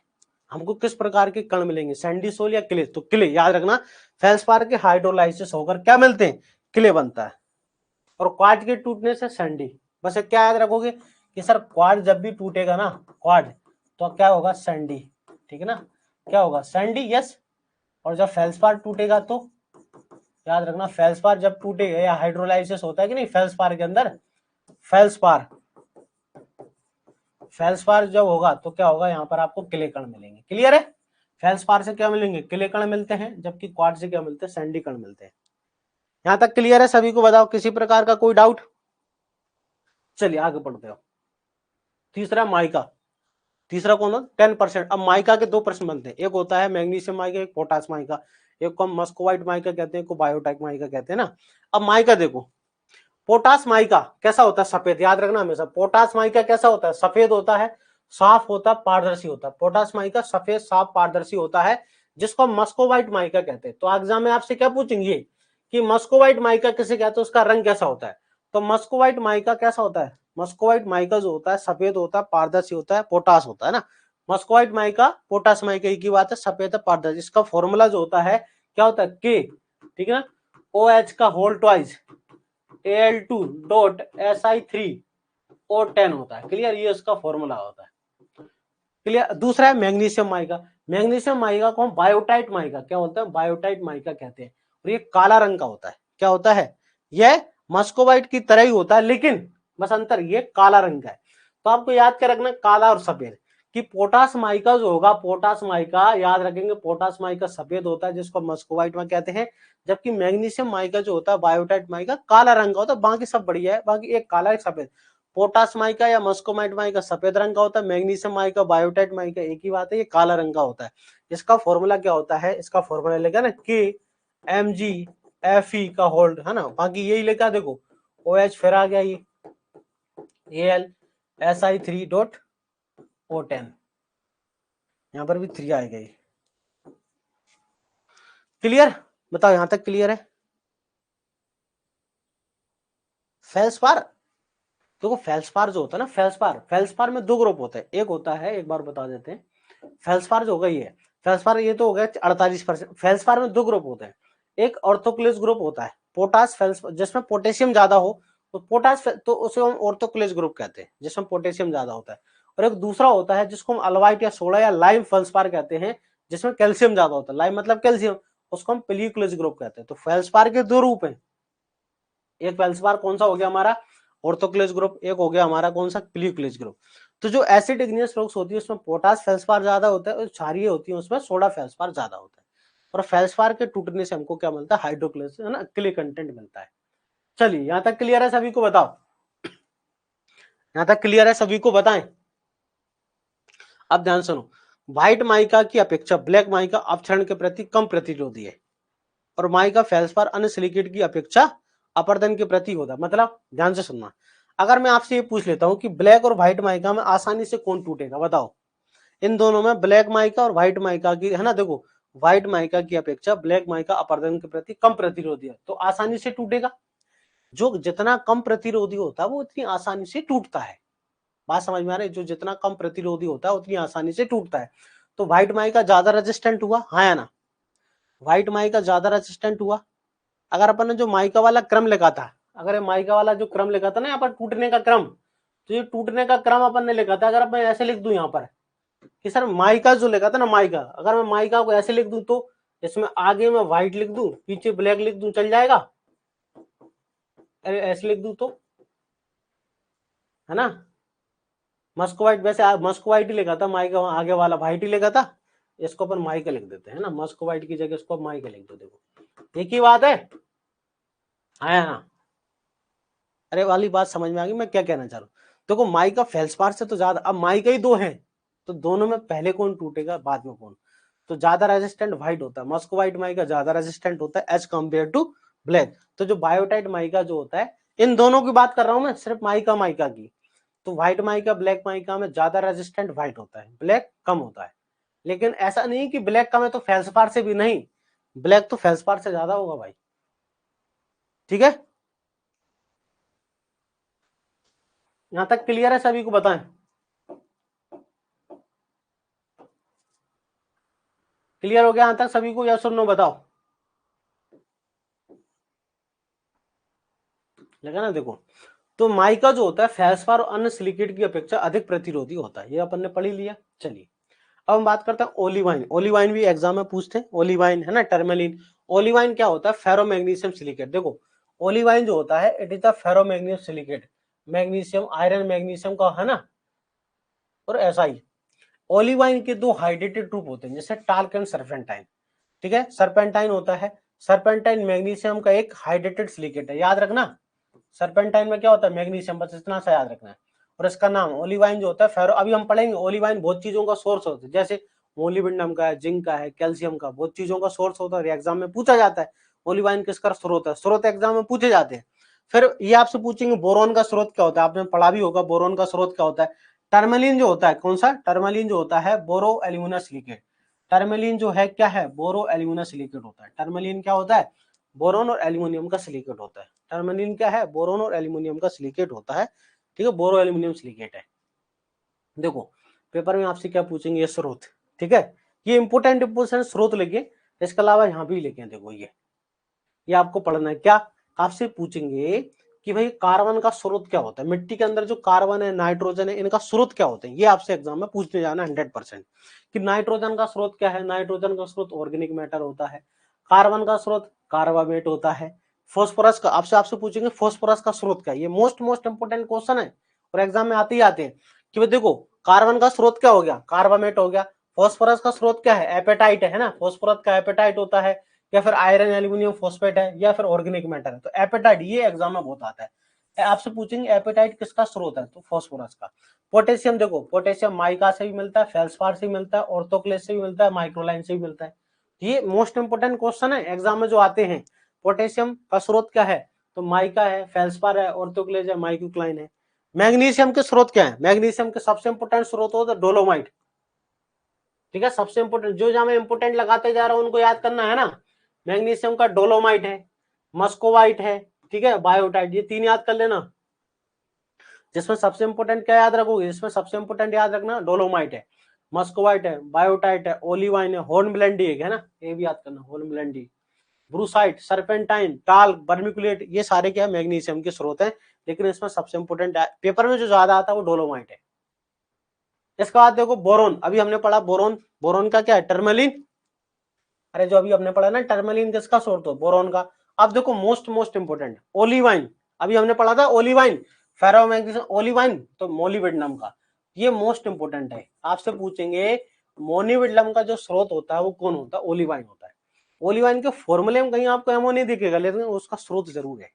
हमको किस प्रकार के कण मिलेंगे? सैंडी सोल या क्ले? तो क्ले याद रखना, फेल्सपार के हाइड्रोलाइसिस होकर क्या मिलते हैं? क्ले बनता है। और क्वार्ट्ज के टूटने से सैंडी। बस क्या याद रखोगे कि सर क्वार्ट्ज जब भी टूटेगा ना, क्वार्ट्ज, तो क्या होगा? सैंडी। ठीक है ना, क्या होगा? Sandy, yes. और जब फेल्सपार टूटेगा तो याद रखना, फेल्सपार जब टूटेगा या हाइड्रोलाइसिस होता है कि नहीं फेल्सपार के अंदर, फेल्सपार फेल्सपार जब होगा तो क्या होगा? यहाँ पर आपको क्ले कण मिलेंगे। क्लियर है? फेल्सपार से क्या मिलेंगे? क्ले कण मिलते हैं, जबकि क्वार्ट्ज से क्या मिलते हैं? सैंडी कण मिलते हैं। यहां तक क्लियर है सभी को? बताओ किसी प्रकार का कोई डाउट? चलिए आगे बढ़ते हो। तीसरा माइका, तीसरा कौन है? 10%। अब माइका के दो प्रश्न बनते हैं, एक होता है मैग्नीशियम माइका, एक पोटास माइका। एक को हम मस्कोवाइट माइका कहते हैं, एक को बायोटाइप माइका कहते हैं ना। अब माइका देखो, पोटास माइका कैसा होता है? सफेद। याद रखना हमेशा, पोटास माइका कैसा होता है? सफेद होता है, साफ होता है, पारदर्शी होता है। पोटास माइका सफेद, साफ, पारदर्शी होता है, जिसको मस्कोवाइट माइका कहते हैं। तो एग्जाम में आपसे क्या पूछेंगे कि मस्कोवाइट माइका किसे कहते हैं, उसका रंग कैसा होता है? तो मस्कोवाइट माइका कैसा होता है? मस्कोवाइट माइका जो होता है सफेद होता है, पारदर्शी होता है, पोटास होता है ना। मस्कोवाइट माइका, पोटास माइका एक ही बात है, सफेद है, पारदर्शी। इसका फॉर्मूला जो होता है क्या होता है? के, ठीक है ना, OH का whole twice Al2 dot Si3O10 होता है। क्लियर, ये इसका फॉर्मूला होता है। क्लियर। दूसरा है मैग्नीशियम माइका। मैग्नीशियम माइका को हम बायोटाइट माइका क्या बोलते हैं? बायोटाइट माइका कहते हैं। और ये काला रंग का होता है। क्या होता है? यह मस्कोवाइट की तरह ही होता है, लेकिन बस अंतर ये काला रंग का है। तो आपको याद क्या रखना, काला और सफेद। कि पोटास माइका जो होगा, पोटास माइका याद रखेंगे, पोटास माइका सफेद होता है जिसको मस्कोवाइट में कहते हैं, जबकि मैग्नीशियम माइका जो होता है, बायोटाइट माइका, काला रंग का होता है। बाकी सब बढ़िया है, बाकी एक काला एक सफेद। पोटास माइका या मस्कोमाइट माइका सफेद रंग का होता है, मैग्नीशियम माइका, बायोटाइट माइका एक ही बात है, ये काला रंग का होता है। इसका फॉर्मूला क्या होता है? इसका फॉर्मूला लेगा ना KMgFe का होल्ड, है ना। बाकी यही लेगा, देखो OH फिर आ गया, ये AlSi3.O10, यहां पर भी 3 आएगा ये। क्लियर? बताओ यहां तक क्लियर है? फेल्सपार, देखो फेल्सपार जो होता है ना, फेल्सपार में 2 ग्रुप होते हैं। एक होता है, एक बार बता देते हैं, फेल्सपार जो होगा ये, फेल्सपार ये तो हो गया 48%। फेल्सपार में 2 ग्रुप होते हैं। एक ऑर्थोक्लेज ग्रुप होता है, पोटास फेल्सपार, जिसमें पोटेशियम ज्यादा हो तो पोटास, तो उसे हम ऑर्थोक्लेज ग्रुप कहते हैं, जिसमें पोटेशियम ज्यादा होता है। और एक दूसरा होता है जिसको हम अल्वाइट या सोडा या लाइम फेल्सपार कहते हैं, जिसमें कैल्शियम ज्यादा होता है। लाइम मतलब कैल्शियम, उसको हम प्लियूक्लेज ग्रुप कहते हैं। तो फेल्सपार के 2 रूप हैं। एक फेल्सपार कौन सा हो गया हमारा? ऑर्थोक्लेज ग्रुप। एक हो गया हमारा कौन सा? प्लियूक्लेज ग्रुप। तो जो एसिड इग्नियस रॉक्स होती है उसमें पोटास फेल्सपार ज्यादा होता है, और क्षारीय होती है उसमें सोडा फेल्सपार ज्यादा होता है। और फेल्सपार के टूटने से हमको क्या मिलता है? हाइड्रोक्लेज, है ना, क्ले कंटेंट मिलता है। चलिए यहां तक क्लियर है सभी को? बताओ यहां तक क्लियर है सभी को? बताएं। अब ध्यान सुनो, व्हाइट माइका की अपेक्षा ब्लैक माइका अपक्षरण के प्रति कम प्रतिरोधी है, और माइका फेल्सपार अन्य सिलिकेट की अपेक्षा अपर्दन के प्रति होता है। मतलब ध्यान से सुनना, अगर मैं आपसे ये पूछ लेता हूं कि ब्लैक और व्हाइट माइका में आसानी से कौन टूटेगा, बताओ। इन दोनों में ब्लैक माइका और व्हाइट माइका की, है ना, देखो व्हाइट माइका की अपेक्षा ब्लैक माइका अपर्दन के प्रति कम प्रतिरोधी है, तो आसानी से टूटेगा। जो जितना कम प्रतिरोधी होता है वो उतनी आसानी से टूटता है। बात समझ में आ रही है? जो जितना कम प्रतिरोधी होता है उतनी आसानी से टूटता है। तो व्हाइट माइका ज्यादा रेजिस्टेंट हुआ, हाँ या ना? व्हाइट माइका ज्यादा रेजिस्टेंट हुआ। अगर अपन ने जो माइका वाला क्रम लिखा था, अगर ये माइका वाला जो क्रम लिखा था ना यहाँ पर टूटने का क्रम, तो ये टूटने का क्रम अपन ने लिखा था, अगर मैं ऐसे लिख दूं यहाँ पर कि सर माइका जो लिखा था ना, माइका, अगर मैं माइका को ऐसे लिख दूं तो इसमें आगे मैं व्हाइट लिख दूं, पीछे ब्लैक लिख दूं, चल जाएगा? अरे ऐसे लिख दूं तो, है ना, मस्को व्हाइट, वैसे मस्को व्हाइट ही लिखा था, माइका आगे वाला व्हाइट ही लिखा था, इसको अपन माइका लिख देते हैं ना, मस्को व्हाइट की जगह इसको माइका लिख दो। देखो एक ही बात है, हाँ। अरे वाली बात समझ में आ गई मैं क्या कहना चाह रहा हूँ? देखो माइका फेल्सपार से तो ज्यादा, अब माइका ही 2 हैं, तो दोनों में पहले कौन टूटेगा बाद में कौन? तो ज्यादा रेजिस्टेंट व्हाइट होता है, मस्को व्हाइट माइका ज्यादा रेजिस्टेंट होता है एज कम्पेयर टू ब्लैक। तो जो बायोटाइट माइका जो होता है, इन दोनों की बात कर रहा हूं मैं, सिर्फ माइका माइका की, तो व्हाइट माइका ब्लैक माइका में ज्यादा रेजिस्टेंट व्हाइट होता है, ब्लैक कम होता है। लेकिन ऐसा नहीं कि ब्लैक कम है तो फेल्सपार से भी नहीं, ब्लैक तो फेल्सपार से ज्यादा होगा भाई। ठीक है, यहां तक क्लियर है सभी को? बताएं, क्लियर हो गया यहां तक सभी को, या सुन लो? बताओ लगा ना? देखो, तो माइका जो होता है फेल्सपार और अन्य सिलिकेट की अपेक्षा अधिक प्रतिरोधी होता है, ये अपन ने पढ़ ही लिया। चलिए अब हम बात करते हैं ओलिवाइन। ओलिवाइन भी एग्जाम में पूछते हैं, ओलिवाइन, है ना, टर्मेलिन। ओलिवाइन क्या होता है? फेरोमैग्नीशियम सिलिकेट। देखो ओलिवाइन जो होता है it is the ferromagnesium silicate, magnesium iron magnesium का, है ना, और ऐसा ही। ओलिवाइन के 2 हाइड्रेटेड ग्रुप होते हैं, जैसे टाल्क एंड सरपेंटाइन। ठीक है, सरपेंटाइन होता है, सरपेंटाइन मैग्नीशियम का एक हाइड्रेटेड सिलिकेट है, याद रखना। सरपेंटाइन में क्या होता है? मैग्नीशियम, बस इतना सा याद रखना है। और इसका नाम ओलिवाइन जो होता है फेरो, अभी हम पढ़ेंगे ओलिवाइन बहुत चीजों का सोर्स होता है, जैसे मोलिब्डेनम का है, जिंक का है, कैल्शियम का, बहुत चीजों का सोर्स होता है, एग्जाम में पूछा जाता है ओलिवाइन किसका स्रोत है। स्रोत एग्जाम में पूछे जाते हैं। फिर ये आपसे पूछेंगे बोरोन का स्रोत क्या होता है, आपने पढ़ा भी होगा बोरोन का स्रोत क्या होता है। टर्मेलिन जो होता है, कौन सा? टर्मेलिन जो होता है बोरो एल्यूमिना सिलिकेट। टर्मेलिन जो है क्या है? बोरो एल्यूमिना सिलिकेट होता है। टर्मेलिन क्या होता है? बोरोन और एल्यूमिनियम का सिलिकेट होता है। टर्मलिन क्या है? बोरोन और एल्यूमिनियम का सिलिकेट होता है, ठीक है, बोरो एल्यूमिनियम सिलिकेट है। देखो पेपर में आपसे क्या पूछेंगे, ये स्रोत, ठीक है, ये इंपोर्टेंट स्रोत लिखे, इसके अलावा यहाँ भी लिखे, देखो ये आपको पढ़ना है। क्या आपसे पूछेंगे कि भाई कार्बन का स्रोत क्या होता है, मिट्टी के अंदर जो कार्बन है, नाइट्रोजन है, इनका स्रोत क्या होता है, ये आपसे एग्जाम में पूछने जाना 100% कि नाइट्रोजन का स्रोत क्या है। नाइट्रोजन का स्रोत ऑर्गेनिक मैटर होता है। कार्बन का स्रोत कार्बामेट होता है। फॉस्फोरस का आपसे पूछेंगे फॉस्फोरस का स्रोत क्या है, ये मोस्ट इंपोर्टेंट क्वेश्चन है और एग्जाम में आते ही आते हैं कि भाई देखो कार्बन का स्रोत क्या हो गया, कार्बामेट हो गया। फॉस्फोरस का स्रोत क्या है, एपेटाइट है ना, फॉस्फोरस का एपेटाइट होता है, या फिर आयरन एल्यूमिनियम फॉस्फेट है, या फिर ऑर्गेनिक मैटर है। तो एपेटाइट ये एग्जाम में बहुत आता है, आपसे पूछेंगे एपेटाइट किसका स्रोत है, तो फॉस्फोरस का। पोटेशियम, देखो पोटेशियम माइका से भी मिलता है, फेल्सपार से भी मिलता है, ऑर्थोक्लेस से भी मिलता है, माइक्रोलाइन से भी मिलता है। ये मोस्ट इंपोर्टेंट क्वेश्चन है एग्जाम में जो आते हैं। पोटेशियम का स्रोत क्या है, तो माइका है, फेल्सपार है, ऑर्थोक्लेस है, माइक्रोलाइन है। मैग्नीशियम के स्रोत क्या है, मैग्नीशियम के सबसे इंपोर्टेंट स्रोत होता है डोलोमाइट, ठीक है, सबसे इंपोर्टेंट जो जहां मैं इंपोर्टेंट लगाते जा रहा हूं उनको याद करना है ना। मैग्नीशियम का डोलोमाइट है, मस्कोवाइट है, ठीक है, बायोटाइट, ये तीन याद कर लेना। जिसमें सबसे इंपोर्टेंट क्या याद रखोगे, इसमें सबसे इंपोर्टेंट याद रखना डोलोमाइट है, मस्कोवाइट है, बायोटाइट है, ओलिवाइन है, हॉर्नब्लेंडी है ना, ये भी याद करना, हॉर्नब्लेंडी, ब्रूसाइट, सर्पेंटाइन, टाल्क, बर्मिकुलेट, ये सारे क्या है मैग्नीशियम के स्रोत हैं। लेकिन इसमें सबसे इंपोर्टेंट पेपर में जो ज्यादा आता है वो डोलोमाइट है। इसके बाद देखो बोरोन, अभी हमने पढ़ा बोरोन, बोरोन का क्या है, टर्मलिन। अरे जो अभी हमने पढ़ा ना टर्मलिन किसका स्रोत हो, बोरोन का। अब देखो मोस्ट इंपोर्टेंट ओलिवाइन, अभी हमने पढ़ा था ओलिवाइन, फेरोमैग्नीशियम ओलिवाइन, तो मोलिब्डेनम का, ये मोस्ट इंपोर्टेंट है। आपसे पूछेंगे मोलिब्डेनम का जो स्रोत होता है वो कौन होता है, ओलिवाइन होता है। ओलिवाइन के फॉर्मूले में कहीं आपको एमओ नहीं दिखेगा, लेकिन उसका स्रोत जरूर है।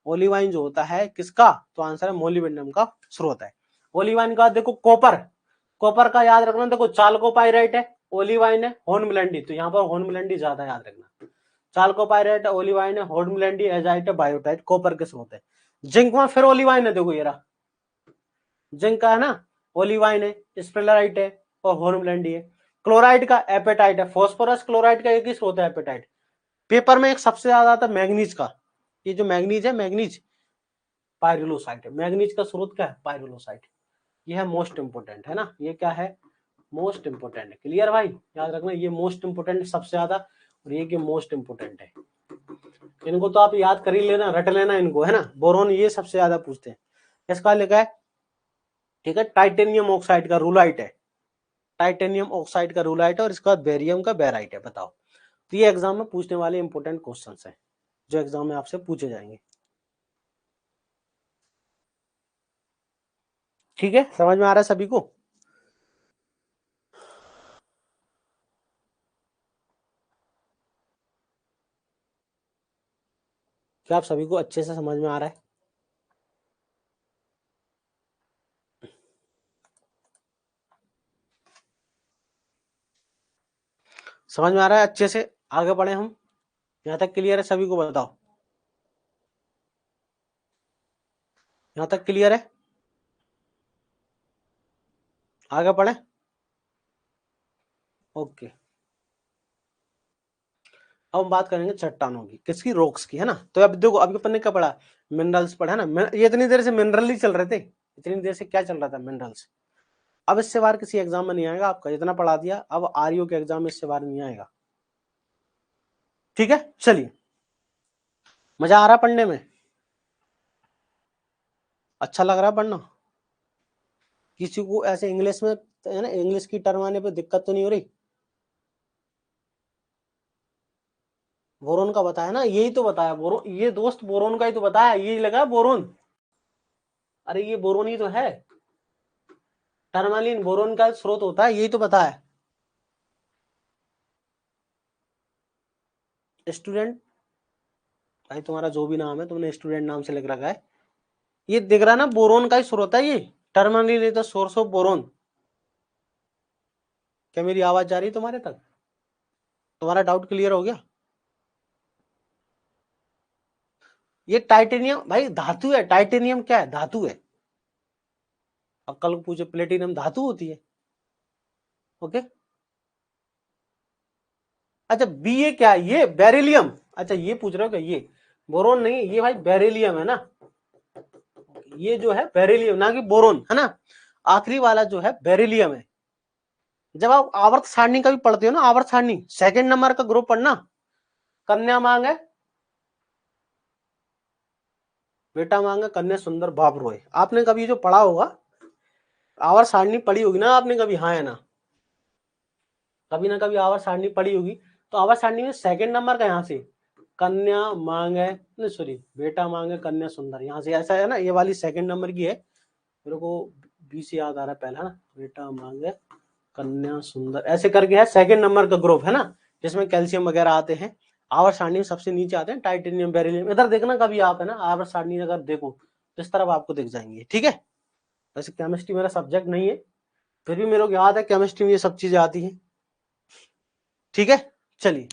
ओलिवाइन जो होता है किसका, तो आंसर है मोलिब्डेनम का स्रोत है। ओलिवाइन का देखो कॉपर, कॉपर का याद रखना, देखो चाल्कोपाइराइट है, ओलिवाइन है, हॉर्नब्लेंडी, तो यहाँ पर हॉर्नब्लेंडी ज्यादा याद रखना। चाल्कोपाइराइट है, ओलिवाइन है, हॉर्नब्लेंडी, एजाइट है, बायोटाइट, कॉपर के स्रोत है। जिंक में फिर ओलिवाइन है, देखो ये रहा जिंक का है ना, ओलिवाइन है, स्पेलराइट है और हॉर्नब्लेंडी है। क्लोराइड का एपेटाइट है, फॉस्फोरस क्लोराइड का एक ही स्रोत है एपेटाइट। पेपर में एक सबसे ज्यादा आता है मैग्नीज का, ये जो मैग्नीज है, मैग्नीज पायरुलोसाइट है, मैग्नीज का स्रोत क्या है, पायरुलोसाइट। ये है मोस्ट इंपोर्टेंट है ना, ये क्या है मोस्ट इंपोर्टेंट है। क्लियर भाई, याद रखना ये मोस्ट इंपोर्टेंट सबसे ज्यादा, और ये कि मोस्ट इंपोर्टेंट है। इनको तो आप याद कर ही लेना, रट लेना इनको, है ना। बोरोन ये सबसे ज्यादा पूछते हैं। इसका लिखा है, ठीक है, टाइटेनियम ऑक्साइड का रूलाइट है, टाइटेनियम ऑक्साइड का रूलाइट है, और इसके बाद बेरियम का बेराइट है। बताओ, तो ये एग्जाम में पूछने वाले इंपोर्टेंट क्वेश्चन है जो एग्जाम में आपसे पूछे जाएंगे। ठीक है, समझ में आ रहा है सभी को। क्या आप सभी को अच्छे से समझ में आ रहा है? समझ में आ रहा है अच्छे से, आगे बढ़े हम, यहाँ तक क्लियर है सभी को, बताओ यहाँ तक क्लियर है, आगे बढ़े। ओके, अब हम बात करेंगे चट्टानों की, किसकी, रॉक्स की, है ना। तो अब देखो अभी अपन ने क्या पढ़ा, मिनरल्स पढ़ा है ना, ये इतनी देर से मिनरल ही चल रहे थे, इतनी देर से क्या चल रहा था, मिनरल्स। अब इससे बाहर किसी एग्जाम में नहीं आएगा आपका, इतना पढ़ा दिया, अब आरयू के एग्जाम में इससे बाहर नहीं आएगा। ठीक है, चलिए, मजा आ रहा पढ़ने में, अच्छा लग रहा पढ़ना, किसी को ऐसे इंग्लिश में, है ना, इंग्लिश की टर्म आने पे दिक्कत तो नहीं हो रही। बोरोन का बताया ना, यही तो बताया, बोरोन, ये दोस्त बोरोन का ही तो बताया, ये लगा बोरोन, अरे ये बोरोन ही तो है, टर्मालिन बोरोन का स्रोत होता है, यही तो बताया। स्टूडेंट, भाई तुम्हारा जो भी नाम है तुमने स्टूडेंट नाम से लिख रखा है, ये दिख रहा है ना, बोरोन का ही स्रोत है ये, tourmaline is the source of boron. क्या मेरी आवाज जा रही है तुम्हारे तक, तुम्हारा डाउट क्लियर हो गया। ये टाइटेनियम भाई धातु है, टाइटेनियम क्या है, धातु है। अब कल को पूछे प्लेटिनम धातु होती है, ओके। अच्छा बी, ये क्या है, ये बेरिलियम, अच्छा ये पूछ रहे हो क्या? ये बोरोन नहीं, ये भाई बेरिलियम है ना, ये जो है बेरिलियम, ना कि बोरोन, है ना। आखिरी वाला जो है बेरिलियम है। जब आप आवर्त सारणी का भी पढ़ते हो ना, आवर्त सारणी सेकंड नंबर का ग्रुप पढ़ना, कन्या मांग है, बेटा मांग है, कन्या सुंदर बाप रोए। आपने कभी जो पढ़ा होगा आवर्त सारणी पढ़ी होगी ना आपने कभी, हाँ है ना, कभी ना कभी आवर्त सारणी पढ़ी होगी। तो आवर्त सारणी में सेकंड नंबर का यहाँ से कन्या मांग है, नहीं सॉरी, बेटा मांग है, कन्या सुंदर, यहाँ से ऐसा है ना, ये वाली सेकंड नंबर की है। मेरे को बी से याद आ रहा है पहला ना, बेटा मांग है, कन्या सुंदर, ऐसे करके है सेकंड नंबर का ग्रुप है ना, जिसमें कैल्शियम वगैरह आते हैं। आवर्त सारणी में सबसे नीचे आते हैं टाइटेनियम, बेरिलियम। इधर देखना कभी आप, है ना, आवर्त सारणी अगर देखो तो इस तरफ आपको दिख जाएंगे, ठीक है। वैसे केमिस्ट्री मेरा सब्जेक्ट नहीं है, फिर भी मेरे को याद है केमिस्ट्री में ये सब चीजें आती हैं, ठीक है। चलिए,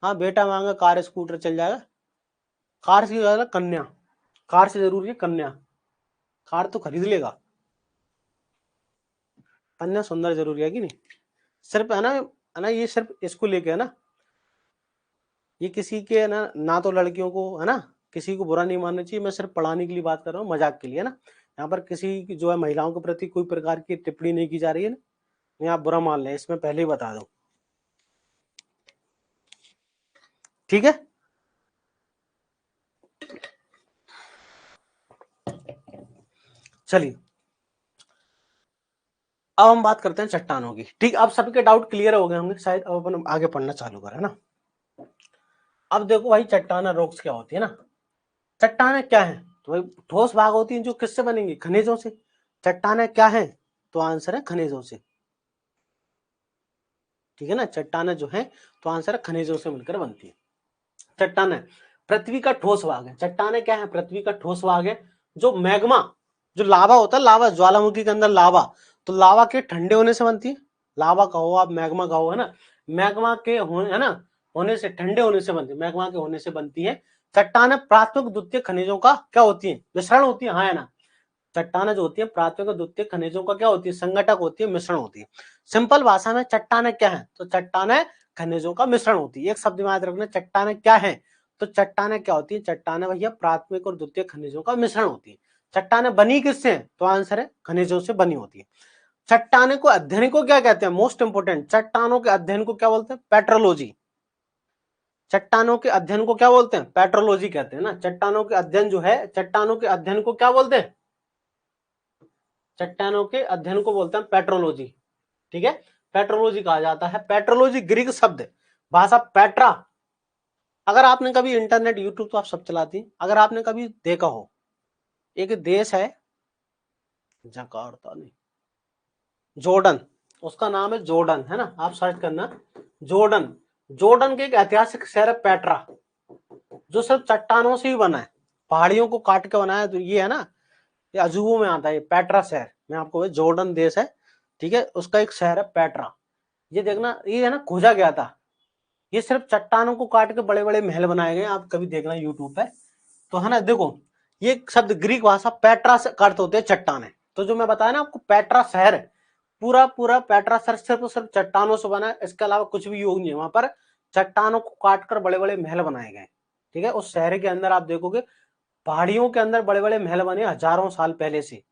हाँ बेटा मांगा, कार स्कूटर चल जाएगा। कार से ज्यादा कन्या, कार से जरूरी है कन्या, कार तो खरीद लेगा, कन्या सुंदर जरूरी है कि नहीं। सिर्फ है ना ये सिर्फ इसको लेके है ना, ये किसी के ना तो लड़कियों को, है ना, किसी को बुरा नहीं मानना चाहिए। मैं सिर्फ पढ़ाने के लिए बात कर रहा हूँ, मजाक के लिए, है ना। यहाँ पर किसी की जो है महिलाओं के प्रति कोई प्रकार की टिप्पणी नहीं की जा रही है ना, नहीं आप बुरा मान लें, इसमें पहले ही बता दो, ठीक है। चलिए, अब हम बात करते हैं चट्टानों की, ठीक। अब सबके डाउट क्लियर हो गए होंगे शायद, अब अपन आगे पढ़ना चालू करें, है ना। अब देखो भाई, चट्टाना रॉक्स क्या होती है ना, चट्टाने क्या है, तो भाई ठोस भाग होती हैं जो किससे बनेंगी, खनिजों से। चट्टाने क्या है, तो आंसर है खनिजों से, ठीक है ना। चट्टाने जो है तो आंसर है खनिजों से मिलकर बनती है। चट्टाने पृथ्वी का ठोस भाग है, चट्टाने क्या है, पृथ्वी का ठोस भाग है। जो मैग्मा, जो लावा होता है, लावा, ज्वालामुखी के अंदर लावा, तो लावा के ठंडे होने से बनती है। लावा कहो आप, मैग्मा कहो, है ना, मैग्मा के है ना, होने से, ठंडे होने से बनती है, मैग्मा के होने से बनती है। चट्टाने प्राथमिक द्वितीय खनिजों का क्या होती है, मिश्रण होती है, हाँ है ना। चट्टाने जो होती है प्राथमिक और द्वितीय खनिजों का क्या होती है, संघटक होती है, मिश्रण होती है। सिंपल भाषा में चट्टाने क्या है, तो चट्टाने खनिजों का मिश्रण होती है। एक शब्द में याद रखना, चट्टाने क्या है, तो चट्टाने क्या होती है, चट्टाने भैया प्राथमिक और द्वितीय खनिजों का मिश्रण होती है। चट्टाने बनी किससे है, तो आंसर है खनिजों से बनी होती है। चट्टाने को अध्ययन को क्या कहते हैं, मोस्ट इंपोर्टेंट, चट्टानों के अध्ययन को क्या बोलते हैं, पेट्रोलॉजी। चट्टानों के अध्ययन को क्या बोलते हैं, पेट्रोलॉजी कहते हैं ना। चट्टानों के अध्ययन जो है, चट्टानों के अध्ययन को क्या बोलते हैं, चट्टानों के अध्ययन को बोलते हैं पेट्रोलॉजी, ठीक है। पेट्रोलॉजी कहा जाता है। पेट्रोलॉजी ग्रीक शब्द, भाषा पेट्रा। अगर आपने कभी इंटरनेट, यूट्यूब तो आप सब चलाती हैं, अगर आपने कभी देखा हो, एक देश है, जकार्ता नहीं, जॉर्डन, उसका नाम है जॉर्डन, है ना, आप सर्च करना जॉर्डन। जॉर्डन के एक ऐतिहासिक शहर है पेट्रा, जो सिर्फ चट्टानों से ही बना है, पहाड़ियों को काट के बनाया। तो ये है ना, ये अजूबों में आता है, ये पेट्रा शहर, मैं आपको, जॉर्डन देश है, ठीक है, उसका एक शहर है पेट्रा। ये देखना, ये है ना खोजा गया था, ये सिर्फ चट्टानों को काट के बड़े बड़े महल बनाए गए, आप कभी देखना यूट्यूब पे, तो है ना। देखो, ये शब्द ग्रीक भाषा पेट्रा से अर्थ होते हैं चट्टाने। तो जो मैं बताया ना आपको, पेट्रा शहर पूरा पूरा पेट्रा शहर सिर्फ सिर्फ चट्टानों से बना है, इसके अलावा कुछ भी योग नहीं है वहां पर। चट्टानों को काट कर बड़े बड़े महल बनाए गए, ठीक है। उस शहर के अंदर आप देखोगे, पहाड़ियों के अंदर बड़े बड़े महल बने हजारों साल पहले से,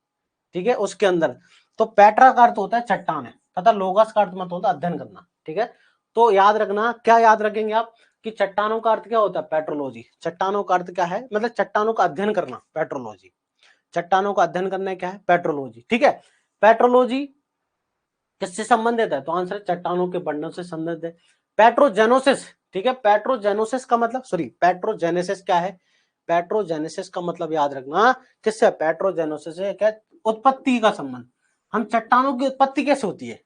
ठीक है, उसके अंदर। तो पेट्रा का अर्थ होता है चट्टान है, तथा लोगस का अर्थ मत होता अध्ययन करना, ठीक है। तो याद रखना, क्या याद रखेंगे आप, कि चट्टानों का अर्थ क्या होता है, पेट्रोलॉजी। चट्टानों का अर्थ क्या है, मतलब चट्टानों का अध्ययन करना, पेट्रोलॉजी। चट्टानों का अध्ययन करना क्या है, पेट्रोलॉजी, ठीक है। पेट्रोलॉजी किससे संबंधित है, तो आंसर चट्टानों के वर्णन से संबंधित है। पेट्रोजेनोसिस, ठीक है, पेट्रोजेनोसिस का मतलब, सॉरी, पेट्रोजेनेसिस क्या है, पेट्रोजेनेसिस का मतलब याद रखना किससे, पेट्रोजेनोसिस है क्या, उत्पत्ति का संबंध। हम चट्टानों की उत्पत्ति कैसे होती है,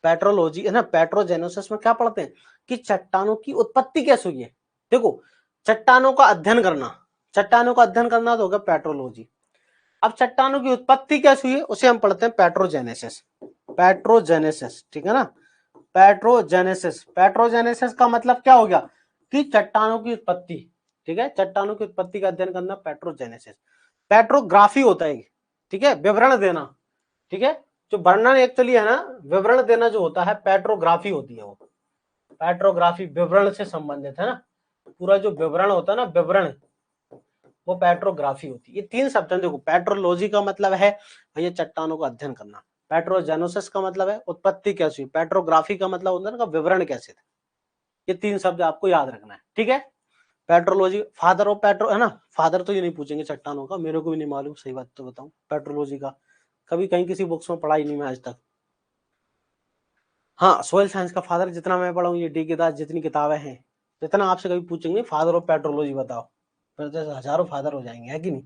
पेट्रोलॉजी है ना, पेट्रोजेनोसिस में क्या पढ़ते हैं, कि चट्टानों की उत्पत्ति कैसे हुई है। देखो, चट्टानों का अध्ययन करना, चट्टानों का अध्ययन करना तो होगा पेट्रोलॉजी। अब चट्टानों की उत्पत्ति कैसे हुई है, उसे हम पढ़ते हैं पेट्रोजेनेसिस, पेट्रोजेनेसिस, ठीक है ना। पेट्रोजेनेसिस, पेट्रोजेनेसिस का मतलब क्या हो गया, कि चट्टानों की उत्पत्ति, ठीक है, चट्टानों की उत्पत्ति का अध्ययन करना, पेट्रोजेनेसिस। पेट्रोग्राफी होता है, ठीक है, विवरण देना, ठीक है, जो वर्णन एक्चुअली है ना, विवरण देना जो होता है, पेट्रोग्राफी होती है वो, पेट्रोग्राफी विवरण से संबंधित है ना, पूरा जो विवरण होता है ना, विवरण, वो पेट्रोग्राफी होती है। ये तीन शब्द हैं। देखो, पेट्रोलॉजी का मतलब है भैया चट्टानों का अध्ययन करना, पेट्रोजेनोसिस का मतलब है उत्पत्ति कैसी हुई, पेट्रोग्राफी का मतलब होता है ना विवरण कैसे थे। ये तीन शब्द आपको याद रखना है, ठीक है। पेट्रोलॉजी, फादर ऑफ पेट्रो है ना, फादर तो ये नहीं पूछेंगे चट्टानों का, मेरे को भी नहीं मालूम, सही बात तो बताऊं, पेट्रोलॉजी का कभी कहीं किसी बुक्स में पढ़ा ही नहीं मैं आज तक। हाँ, सोयल साइंस का फादर जितना मैं पढ़ा हूँ, ये डी के दास जितनी किताबें हैं, जितना आपसे कभी पूछेंगे फादर ऑफ पेट्रोलॉजी बताओ, फिर तो हजारों फादर हो जाएंगे, है कि नहीं।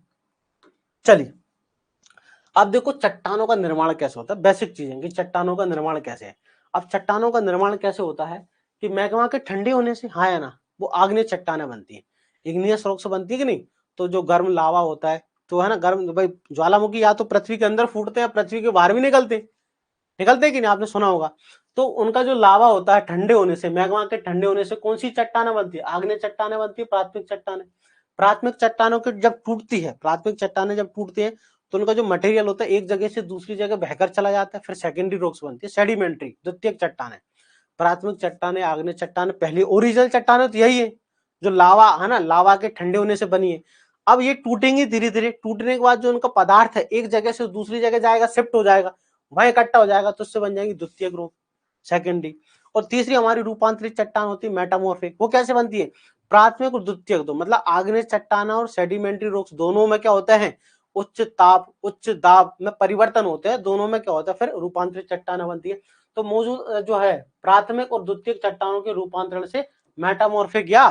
चलिए, अब देखो चट्टानों का निर्माण कैसे होता है, बेसिक चीजें कि चट्टानों का निर्माण कैसे है। अब चट्टानों का निर्माण कैसे होता है कि मैग्मा के ठंडे होने से, हाँ या ना, वो आग्नेय चट्टानें बनती है, इग्नियस रॉक से बनती है कि नहीं। तो जो गर्म लावा होता है, तो है ना गर्म, भाई ज्वालामुखी या तो पृथ्वी के अंदर फूटते हैं, पृथ्वी के बाहर भी निकलते निकलते कि नहीं, आपने सुना होगा। तो उनका जो लावा होता है ठंडे होने से, मैग्मा के ठंडे होने से कौन सी चट्टानें बनती है, आग्नेय चट्टानें बनती है, प्राथमिक चट्टानें। प्राथमिक चट्टानों की जब टूटती है, प्राथमिक चट्टानें जब टूटती है, तो उनका जो मटेरियल होता है एक जगह से दूसरी जगह बहकर चला जाता है, फिर सेकेंडरी रॉक्स बनती है, सेडिमेंट्री, द्वितीयक चट्टानें। प्राथमिक चट्टानें, आग्नेय चट्टानें, पहली ओरिजिनल चट्टानें तो यही है जो लावा है ना, लावा के ठंडे होने से बनी है। अब ये टूटेंगी धीरे धीरे, टूटने के बाद जो उनका पदार्थ है एक जगह से दूसरी जगह जाएगा, शिफ्ट हो जाएगा, वहां इकट्ठा हो जाएगा, तो उससे बन जाएगी द्वितीयक रॉक, सेकेंडरी। और तीसरी हमारी रूपांतरित चट्टान होती है मेटामॉर्फिक। वो कैसे बनती है, प्राथमिक और द्वितीयक दो, मतलब आग्नेय चट्टान और सेडिमेंट्री रॉक्स दोनों में क्या होता है, उच्च ताप उच्च दाब में परिवर्तन होते हैं, दोनों में क्या होता है, फिर रूपांतरित चट्टान बनती है। तो मौजूद जो है प्राथमिक और द्वितीयक चट्टानों के रूपांतरण से मेटामॉर्फिक या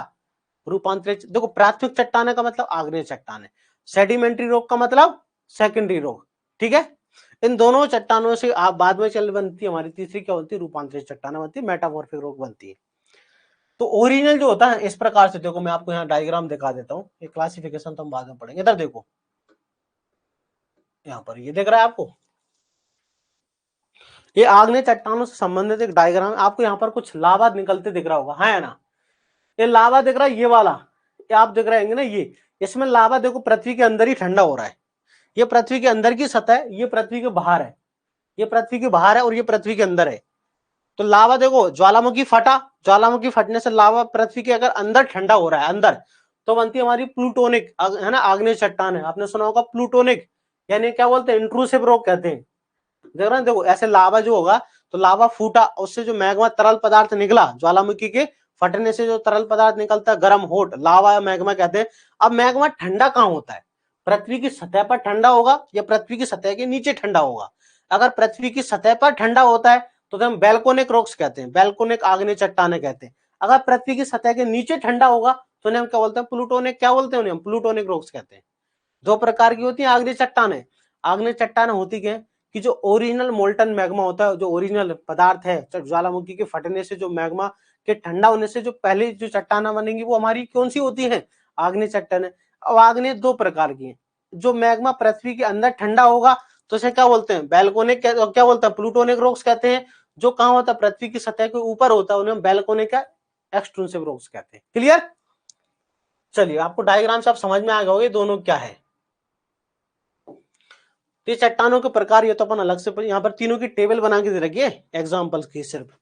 रूपांतरित, देखो प्राथमिक चट्टान का मतलब आग्नेय चट्टान है, सेडिमेंट्री रॉक का मतलब सेकेंडरी रॉक, ठीक है। इन दोनों चट्टानों से आप बाद में चल बनती है हमारी तीसरी क्या बनती है, रूपांतरित चट्टान बनती है, मेटामॉर्फिक रॉक बनती है। तो ओरिजिनल जो होता है इस प्रकार से, देखो मैं आपको यहाँ डायग्राम दिखा देता हूँ, ये क्लासिफिकेशन तो हम बाद में पढ़ेंगे। इधर देखो, यहाँ पर ये दिख रहा है आपको, ये आग्नेय चट्टानों से संबंधित एक डायग्राम, आपको यहाँ पर कुछ लावा निकलते दिख रहा होगा, है ना। ये लावा दिख रहा है, ये वाला, ये आप दिख रहे हैं ना, ये इसमें लावा देखो पृथ्वी के अंदर ही ठंडा हो रहा है, ये पृथ्वी के अंदर की सतह है, ये पृथ्वी के बाहर है, ये पृथ्वी के बाहर है और ये पृथ्वी के अंदर है। तो लावा देखो, ज्वालामुखी फटा, ज्वालामुखी फटने से लावा पृथ्वी के अगर अंदर ठंडा हो रहा है अंदर, तो बनती है हमारी प्लूटोनिक, है ना, आग्नेय चट्टान है। आपने सुना होगा प्लूटोनिक, यानी क्या बोलते हैं, इंट्रूसिव रॉक कहते हैं। देख रहे हैं, देखो ऐसे लावा जो होगा, तो लावा फूटा, उससे जो मैग्मा तरल पदार्थ निकला, ज्वालामुखी के फटने से जो तरल पदार्थ निकलता है, गर्म होट, लावा या मैग्मा कहते हैं। अब मैग्मा ठंडा कहाँ होता है, पृथ्वी की सतह पर ठंडा होगा या पृथ्वी की सतह के नीचे ठंडा होगा। अगर पृथ्वी की सतह पर ठंडा होता है तो हम बैल्कोनिक रॉक्स कहते हैं, बैल्कोनिक आग्नेय चट्टानें कहते हैं। अगर पृथ्वी की सतह के नीचे ठंडा होगा तो उन्हें हम क्या बोलते हैं, प्लूटोनिक, क्या बोलते हैं उन्हें हम, प्लूटोनिक रॉक्स कहते हैं। दो प्रकार की होती है आग्नेय चट्टानें। आग्नेय चट्टानें होती क्या, कि जो ओरिजिनल मोल्टन मैग्मा होता है, जो ओरिजिनल पदार्थ है ज्वालामुखी के फटने से, जो मैग्मा के ठंडा होने से जो पहले जो चट्टाना बनेंगी, वो हमारी कौन सी होती है, आग्नेय चट्टानें। अब आग्नेय दो प्रकार की है, जो मैग्मा पृथ्वी के अंदर ठंडा होगा तो उसे क्या बोलते हैं, बैल्कोनिक, क्या बोलते हैं, प्लूटोनिक रॉक्स कहते हैं। जो कहाँ होता है, पृथ्वी की सतह के ऊपर होता है, उन्हें बैल्कोनिक का एक्सट्रूसिव रॉक्स कहते हैं। क्लियर। चलिए, आपको डायग्राम से आप समझ में आ गए होंगे दोनों क्या है। तो ये चट्टानों के प्रकार, ये तो अपन अलग से यहाँ पर तीनों की टेबल बना के दे रखी है एग्जाम्पल्स की सिर्फ।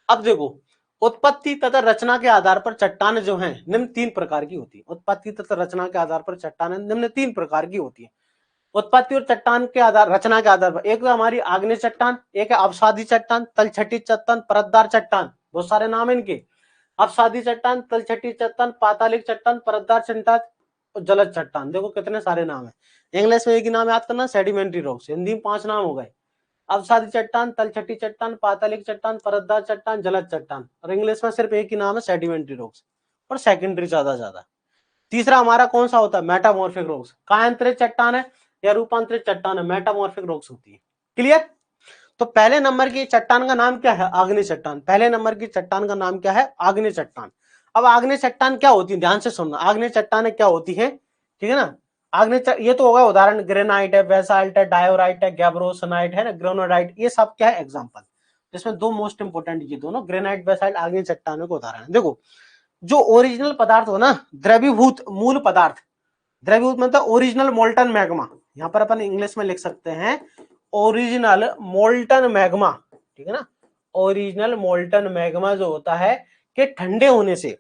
अब देखो, उत्पत्ति तथा रचना के आधार पर चट्टान जो हैं निम्न तीन प्रकार की होती है। उत्पत्ति तथा रचना के आधार पर चट्टान निम्न तीन प्रकार की होती है। उत्पत्ति और चट्टान के आधार, रचना के आधार पर, एक तो हमारी आग्नेय चट्टान, एक है अवसादी चट्टान, तलछटी चट्टान, परतदार चट्टान, बहुत सारे नाम है इनके। अवसादी चट्टान, तलछटी चट्टान, पातालिक चट्टान, परतदार चट्टान और जलद चट्टान, देखो कितने सारे नाम है। इंग्लिश में एक ही नाम याद करना, सेडिमेंट्री रॉक्स, हिंदी में 5 नाम हो गए, अवसादी चट्टान, तलछटी चट्टान, पातालिक चट्टान, परतदार चट्टान, जलद चट्टान। और इंग्लिश में सिर्फ एक ही नाम है, सेडिमेंट्री रॉक्स, और सेकेंडरी ज्यादा। तीसरा हमारा कौन सा होता है, मेटामॉर्फिक रॉक्स, कायांतरित चट्टान है या रूपांतरित चट्टान है, मेटामॉर्फिक रॉक्स होती है। क्लियर। तो पहले नंबर की चट्टान का नाम क्या है, आग्नेय चट्टान। पहले नंबर की चट्टान का नाम क्या है, आग्नेय चट्टान। अब आग्नेय चट्टान क्या होती है, ध्यान से सुनना, आग्नेय चट्टान क्या होती है, ठीक है ना। आग्नेय, ये तो होगा उदाहरण, ग्रेनाइट है, बेसाल्ट है, डायोराइट है, गैब्रोसनाइट है ना, ग्रेनोडाइट, ये सब क्या है एग्जांपल। जिसमें दो मोस्ट इंपोर्टेंट ये दोनों, ग्रेनाइट बेसाल्ट आग्नेय चट्टानों के उदाहरण है। देखो, जो ओरिजिनल पदार्थ हो ना, द्रवीभूत मूल पदार्थ, द्रवीभूत मतलब ओरिजिनल मोल्टन मैग्मा, यहाँ पर अपन इंग्लिश में लिख सकते हैं ओरिजिनल मोल्टन मैग्मा, ठीक है ना। ओरिजिनल मोल्टन मैग्मा जो होता है के ठंडे होने से,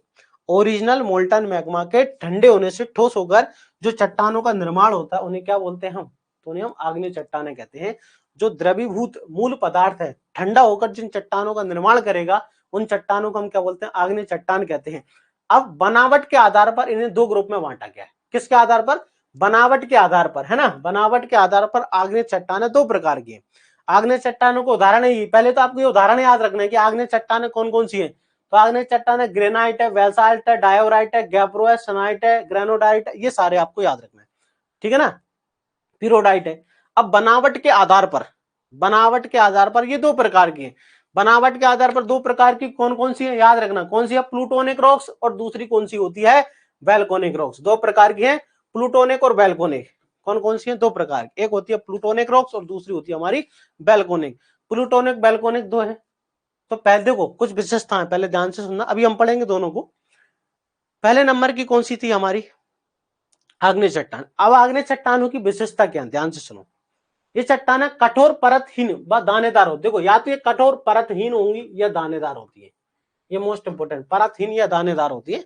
ओरिजिनल मोल्टन मैग्मा के ठंडे होने से ठोस होकर जो चट्टानों का निर्माण होता है उन्हें क्या बोलते हैं हम, तो उन्हें हम आग्नेय चट्टानें कहते हैं। जो द्रवीभूत मूल पदार्थ है ठंडा होकर जिन चट्टानों का निर्माण करेगा उन चट्टानों को हम क्या बोलते हैं, आग्नेय चट्टान कहते हैं। अब बनावट के आधार पर इन्हें दो ग्रुप में बांटा गया है। किसके आधार पर, बनावट के आधार पर, है ना, बनावट के आधार पर आग्नेय चट्टानें दो प्रकार की है। आग्नेय चट्टानों को उदाहरण ही, पहले तो आपको ये उदाहरण याद रखना है कि आग्नेय चट्टानें कौन कौन सी है। तो आग्नेय चट्टानें ग्रेनाइट है, बेसाल्ट है, डायोराइट है, गैब्रो है, सनाइट है, ग्रेनोडाइट है, ये सारे आपको याद रखना है, ठीक है ना, पिरोडाइट है। अब बनावट के आधार पर, बनावट के आधार पर ये दो प्रकार की है। बनावट के आधार पर दो प्रकार की कौन कौन सी है, याद रखना, कौन सी है, प्लूटोनिक रॉक्स और दूसरी कौन सी होती है, वैल्कोनिक रॉक्स। दो प्रकार की है, प्लूटोनिक और वैल्कोनिक। कौन कौन सी है, दो प्रकार की, एक होती है प्लूटोनिक रॉक्स और दूसरी होती है हमारी वैल्कोनिक। प्लूटोनिक वैल्कोनिक दो है। तो पहले देखो कुछ विशेषताएं, पहले ध्यान से सुनना, अभी हम पढ़ेंगे दोनों को। पहले नंबर की कौन सी थी हमारी, आग्नेय चट्टान। अब आग्नेय चट्टानों की विशेषता क्या है, ध्यान से सुनो। ये चट्टान कठोर परतहीन व दानेदार होती है। देखो या तो ये कठोर परतहीन होंगी या दानेदार होती है, ये मोस्ट इंपोर्टेंट, परतहीन या दानेदार होती है,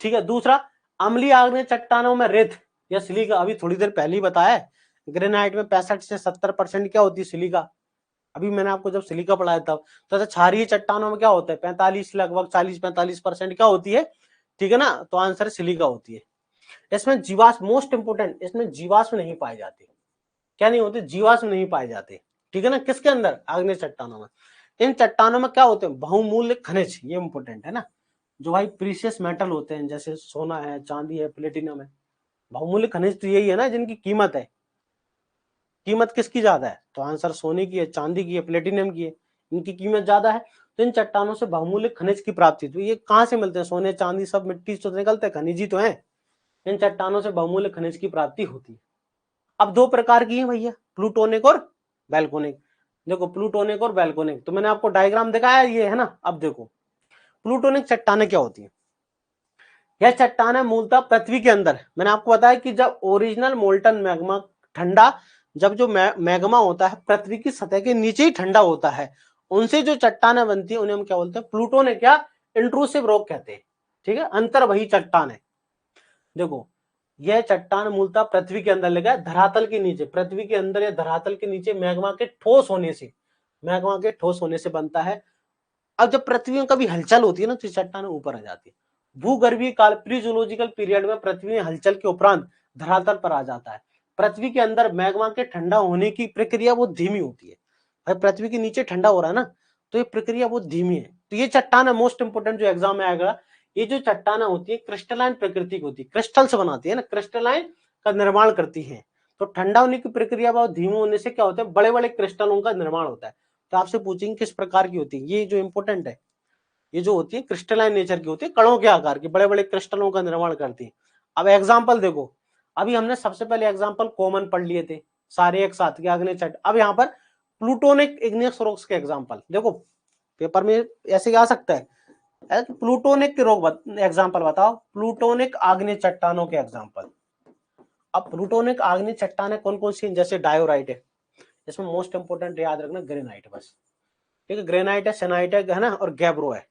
ठीक है। दूसरा, अम्लीय आग्नेय चट्टानों में रेत या सिलिका, अभी थोड़ी देर पहले ही बताया है, ग्रेनाइट में 65 से 70% क्या होती है, सिलिका। अभी मैंने आपको जब सिलिका पढ़ाया था, तो क्षारीय चट्टानों में क्या होता है, 45 लगभग 40-45% क्या होती है, ठीक है ना, तो आंसर सिलिका होती है। इसमें जीवाश्म, मोस्ट इंपोर्टेंट, इसमें जीवाश्म नहीं पाए जाते। क्या नहीं होते, जीवाश्म नहीं पाए जाते, ठीक है ना, किसके अंदर, आग्नेय चट्टानों में। इन चट्टानों में क्या होते हैं, बहुमूल्य खनिज, ये इंपोर्टेंट है ना, जो भाई प्रीशियस मेटल होते हैं, जैसे सोना है, चांदी है, प्लेटिनम है। बहुमूल्य खनिज तो यही है ना जिनकी कीमत है, कीमत किसकी ज्यादा है, तो आंसर सोने की है, चांदी की है, प्लेटिनम की है, इनकी कीमत ज्यादा है। तो इन चट्टानों से बहुमूल्य खनिज की प्राप्ति, तो ये कहां से मिलते हैं, सोने चांदी सब मिट्टी से निकलते हैं, खनिज ही तो है। इन चट्टानों से बहुमूल्य खनिज की प्राप्ति होती है। अब दो प्रकार की है भैया, प्लूटोनिक और वैल्कोनिक। देखो प्लूटोनिक और वैल्कोनिक, तो मैंने आपको डायग्राम दिखाया ये है ना। अब देखो प्लूटोनिक चट्टानें क्या होती है। यह चट्टानें मूलतः पृथ्वी के अंदर, मैंने आपको बताया कि जब ओरिजिनल मोल्टन मैग्मा ठंडा, जब जो मैग्मा होता है पृथ्वी की सतह के नीचे ही ठंडा होता है, उनसे जो चट्टानें बनती है उन्हें हम क्या बोलते हैं, प्लूटोनिक या इंट्रूसिव रॉक कहते हैं, ठीक है, अंतर वही चट्टान है। देखो यह चट्टान मूलतः पृथ्वी के अंदर लगा है, धरातल के नीचे, पृथ्वी के अंदर या धरातल के नीचे मैग्मा के ठोस होने से, मैग्मा के ठोस होने से बनता है। अब जब पृथ्वी में कभी हलचल होती है ना, तो चट्टान ऊपर आ जाती है। भूगर्भीय काल, प्रीजूलॉजिकल पीरियड में पृथ्वी में हलचल के उपरांत धरातल पर आ जाता है। पृथ्वी के अंदर मैग्मा के ठंडा होने की प्रक्रिया वो धीमी होती है। भाई पृथ्वी के नीचे ठंडा हो रहा है ना, तो ये प्रक्रिया बहुत धीमी है। तो ये चट्टान है, मोस्ट इंपोर्टेंट जो एग्जाम में आएगा, ये जो चट्टान होती है क्रिस्टलाइन प्रकृति की होती है, क्रिस्टल से बनाती है ना, क्रिस्टलाइन का निर्माण करती है। तो ठंडा होने की प्रक्रिया बहुत धीमी होने से क्या होता है, बड़े बड़े क्रिस्टलों का निर्माण होता है। तो आपसे पूछेंगे किस प्रकार की होती है, ये जो इंपोर्टेंट है, ये जो होती है क्रिस्टलाइन नेचर की होती है, कणों के आकार की, बड़े बड़े क्रिस्टलों का निर्माण करती है। अब एग्जाम्पल देखो, अभी हमने सबसे पहले एग्जाम्पल कॉमन पढ़ लिए थे सारे एक साथ के, अग्नि चट। अब यहाँ पर प्लूटोनिक इग्नियस रॉक्स के एग्जाम्पल देखो, पेपर में ऐसे आ सकता है, प्लूटोनिक के रोग एग्जाम्पल बताओ, प्लूटोनिक आग्नेय चट्टानों के एग्जाम्पल। अब प्लूटोनिक आग्नेय चट्टानें कौन कौन सी, जैसे डायोराइट है, इसमें मोस्ट इंपोर्टेंट याद रखना ग्रेनाइट बस, ठीक है, ग्रेनाइट है, सेनाइट है ना, और गैब्रो है।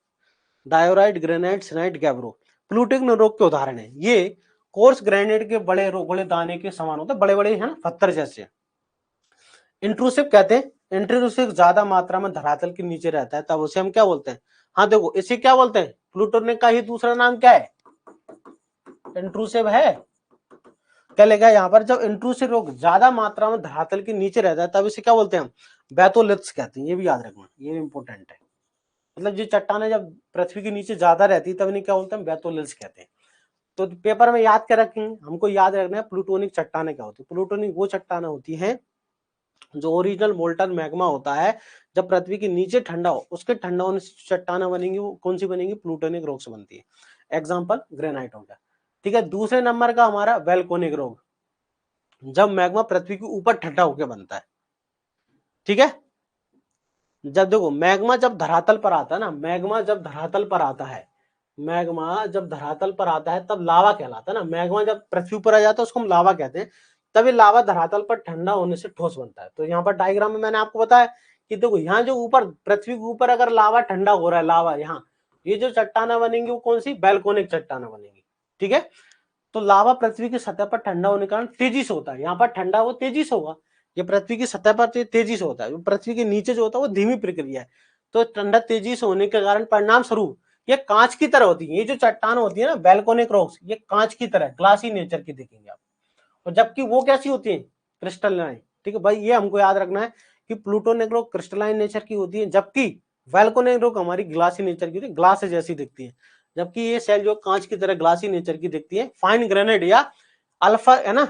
डायोराइट, ग्रेनाइट, सेनाइट, गैब्रो प्लूटोनिक रोग के उदाहरण है। ये कोर्स ग्रेनाइट के बड़े रोगड़े दाने के समान होते हैं, बड़े बड़े है ना, पत्थर जैसे। इंट्रूसिव कहते हैं, इंट्रूसिव ज्यादा मात्रा में धरातल के नीचे रहता है, तब उसे हम क्या बोलते हैं, हाँ देखो इसे क्या बोलते हैं, प्लूटोनिक का ही दूसरा नाम क्या है, इंट्रूसिव है। क्या लिखा है यहाँ पर, जब इंट्रूसिव रोग ज्यादा मात्रा में धरातल के नीचे रहता है तब इसे क्या बोलते हैं हम, बैथोलिथ्स कहते हैं। ये भी याद रखना, ये इंपोर्टेंट है। मतलब जो चट्टानें जब पृथ्वी के नीचे ज्यादा रहती है तब इन्हें क्या बोलते हैं, बैथोलिथ्स कहते हैं। तो पेपर में याद कर रखेंगे, हमको याद रखना है प्लूटोनिक चट्टानें क्या होती है। प्लूटोनिक वो चट्टानें होती हैं जो ओरिजिनल मोल्टन मैग्मा होता है, जब पृथ्वी के नीचे ठंडा हो, उसके ठंडा होने से चट्टानें बनेंगी, वो कौन सी बनेंगी, प्लूटोनिक रॉक से बनती है। एग्जाम्पल ग्रेनाइट हो गया, ठीक है। दूसरे नंबर का हमारा वैल्कोनिक रॉक, जब मैग्मा पृथ्वी के ऊपर ठंडा होकर बनता है, ठीक है। जब देखो मैग्मा जब धरातल पर आता है ना, मैग्मा जब धरातल पर आता है, मैग्मा जब धरातल पर आता है तब लावा कहलाता है ना। मैग्मा जब पृथ्वी पर आ जाता है उसको हम लावा कहते हैं। तब ये लावा धरातल पर ठंडा होने से ठोस बनता है। तो यहाँ पर डायग्राम में मैंने आपको बताया कि देखो यहाँ जो ऊपर पृथ्वी के ऊपर अगर लावा ठंडा हो रहा है, लावा यहाँ, ये जो चट्टाना बनेंगी वो कौन सी, वैल्कोनिक चट्टाना बनेंगी। ठीक है, तो लावा पृथ्वी की सतह पर ठंडा होने के कारण तेजी से होता है, यहाँ पर ठंडा वो तेजी से होगा, ये पृथ्वी की सतह पर तेजी से होता है, पृथ्वी के नीचे जो होता है वो धीमी प्रक्रिया है। तो ठंडा तेजी से होने के कारण परिणाम स्वरूप ये कांच की तरह होती है, ये जो चट्टान होती है ना वैल्कोनिक रॉक्स, ये कांच की तरह ग्लासी नेचर की दिखेंगे आप। और जबकि वो कैसी होती है, क्रिस्टलाइन। ठीक है भाई, ये हमको याद रखना है कि प्लूटोनिक रॉक क्रिस्टलाइन नेचर की होती है, जबकि वैल्कोनिक रॉक हमारी ग्लासी नेचर की होती है, ग्लास जैसी दिखती है। जबकि ये सेल जो कांच की तरह ग्लासी नेचर की दिखती है। फाइन ग्रेनाइट या अल्फा है ना,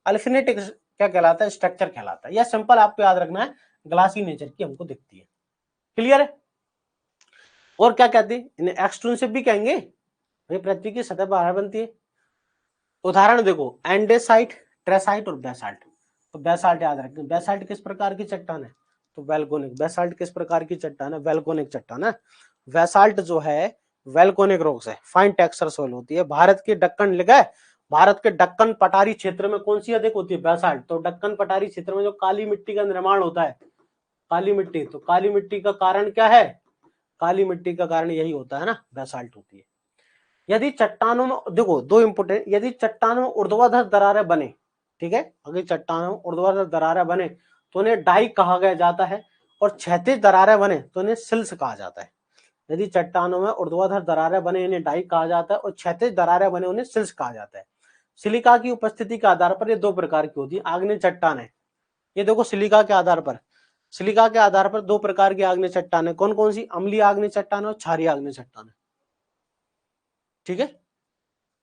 अल्फिनेटिक क्या कहलाता है, स्ट्रक्चर कहलाता है। यह सिंपल आपको याद रखना है, ग्लासी नेचर की हमको दिखती है। क्लियर है। और क्या कहते हैं, इन्हें एक्सट्रिंसिक भी कहेंगे, भाई पृथ्वी की सतह पर बनती है। उदाहरण देखो, एंडेसाइट, ट्रेसाइट और बेसाल्ट। तो बेसाल्ट याद रखें, बेसाल्ट किस प्रकार की चट्टान है, तो वैल्कोनिक। बेसाल्ट किस प्रकार की चट्टान है, वैल्कोनिक चट्टान है। बेसाल्ट जो है वैल्कोनिक रॉक्स है, फाइन टेक्सचर सोइल होती है। भारत के दक्कन लिखा है, भारत के दक्कन पठारी क्षेत्र में कौन सी अधिक होती है, बेसाल्ट। तो दक्कन पठारी क्षेत्र में जो काली मिट्टी का निर्माण होता है, काली मिट्टी, तो काली मिट्टी का कारण क्या है, काली मिट्टी का कारण यही होता है ना, बेसाल्ट होती है। यदि चट्टानों में देखो दो इंपोर्टेंट, यदि चट्टानों में ऊर्ध्वाधर दरारें बने, ठीक है, अगर चट्टानों में ऊर्ध्वाधर दरारें बने तो उन्हें डाइक कहा गया जाता है, और क्षैतिज दरारें बने तो उन्हें सिल्स कहा जाता है। यदि चट्टानों में ऊर्ध्वाधर दरारें बने इन्हें डाइक कहा जाता है, और क्षैतिज दरारें बने उन्हें सिल्स कहा जाता है। सिलिका की उपस्थिति के आधार पर ये दो प्रकार की होती है आग्नेय चट्टान है। ये देखो सिलिका के आधार पर, सिलिका के आधार पर दो प्रकार की आग्नेय चट्टान है, कौन कौन सी, अम्लीय आग्नेय चट्टान और क्षारीय आग्नेय चट्टान है। ठीक है,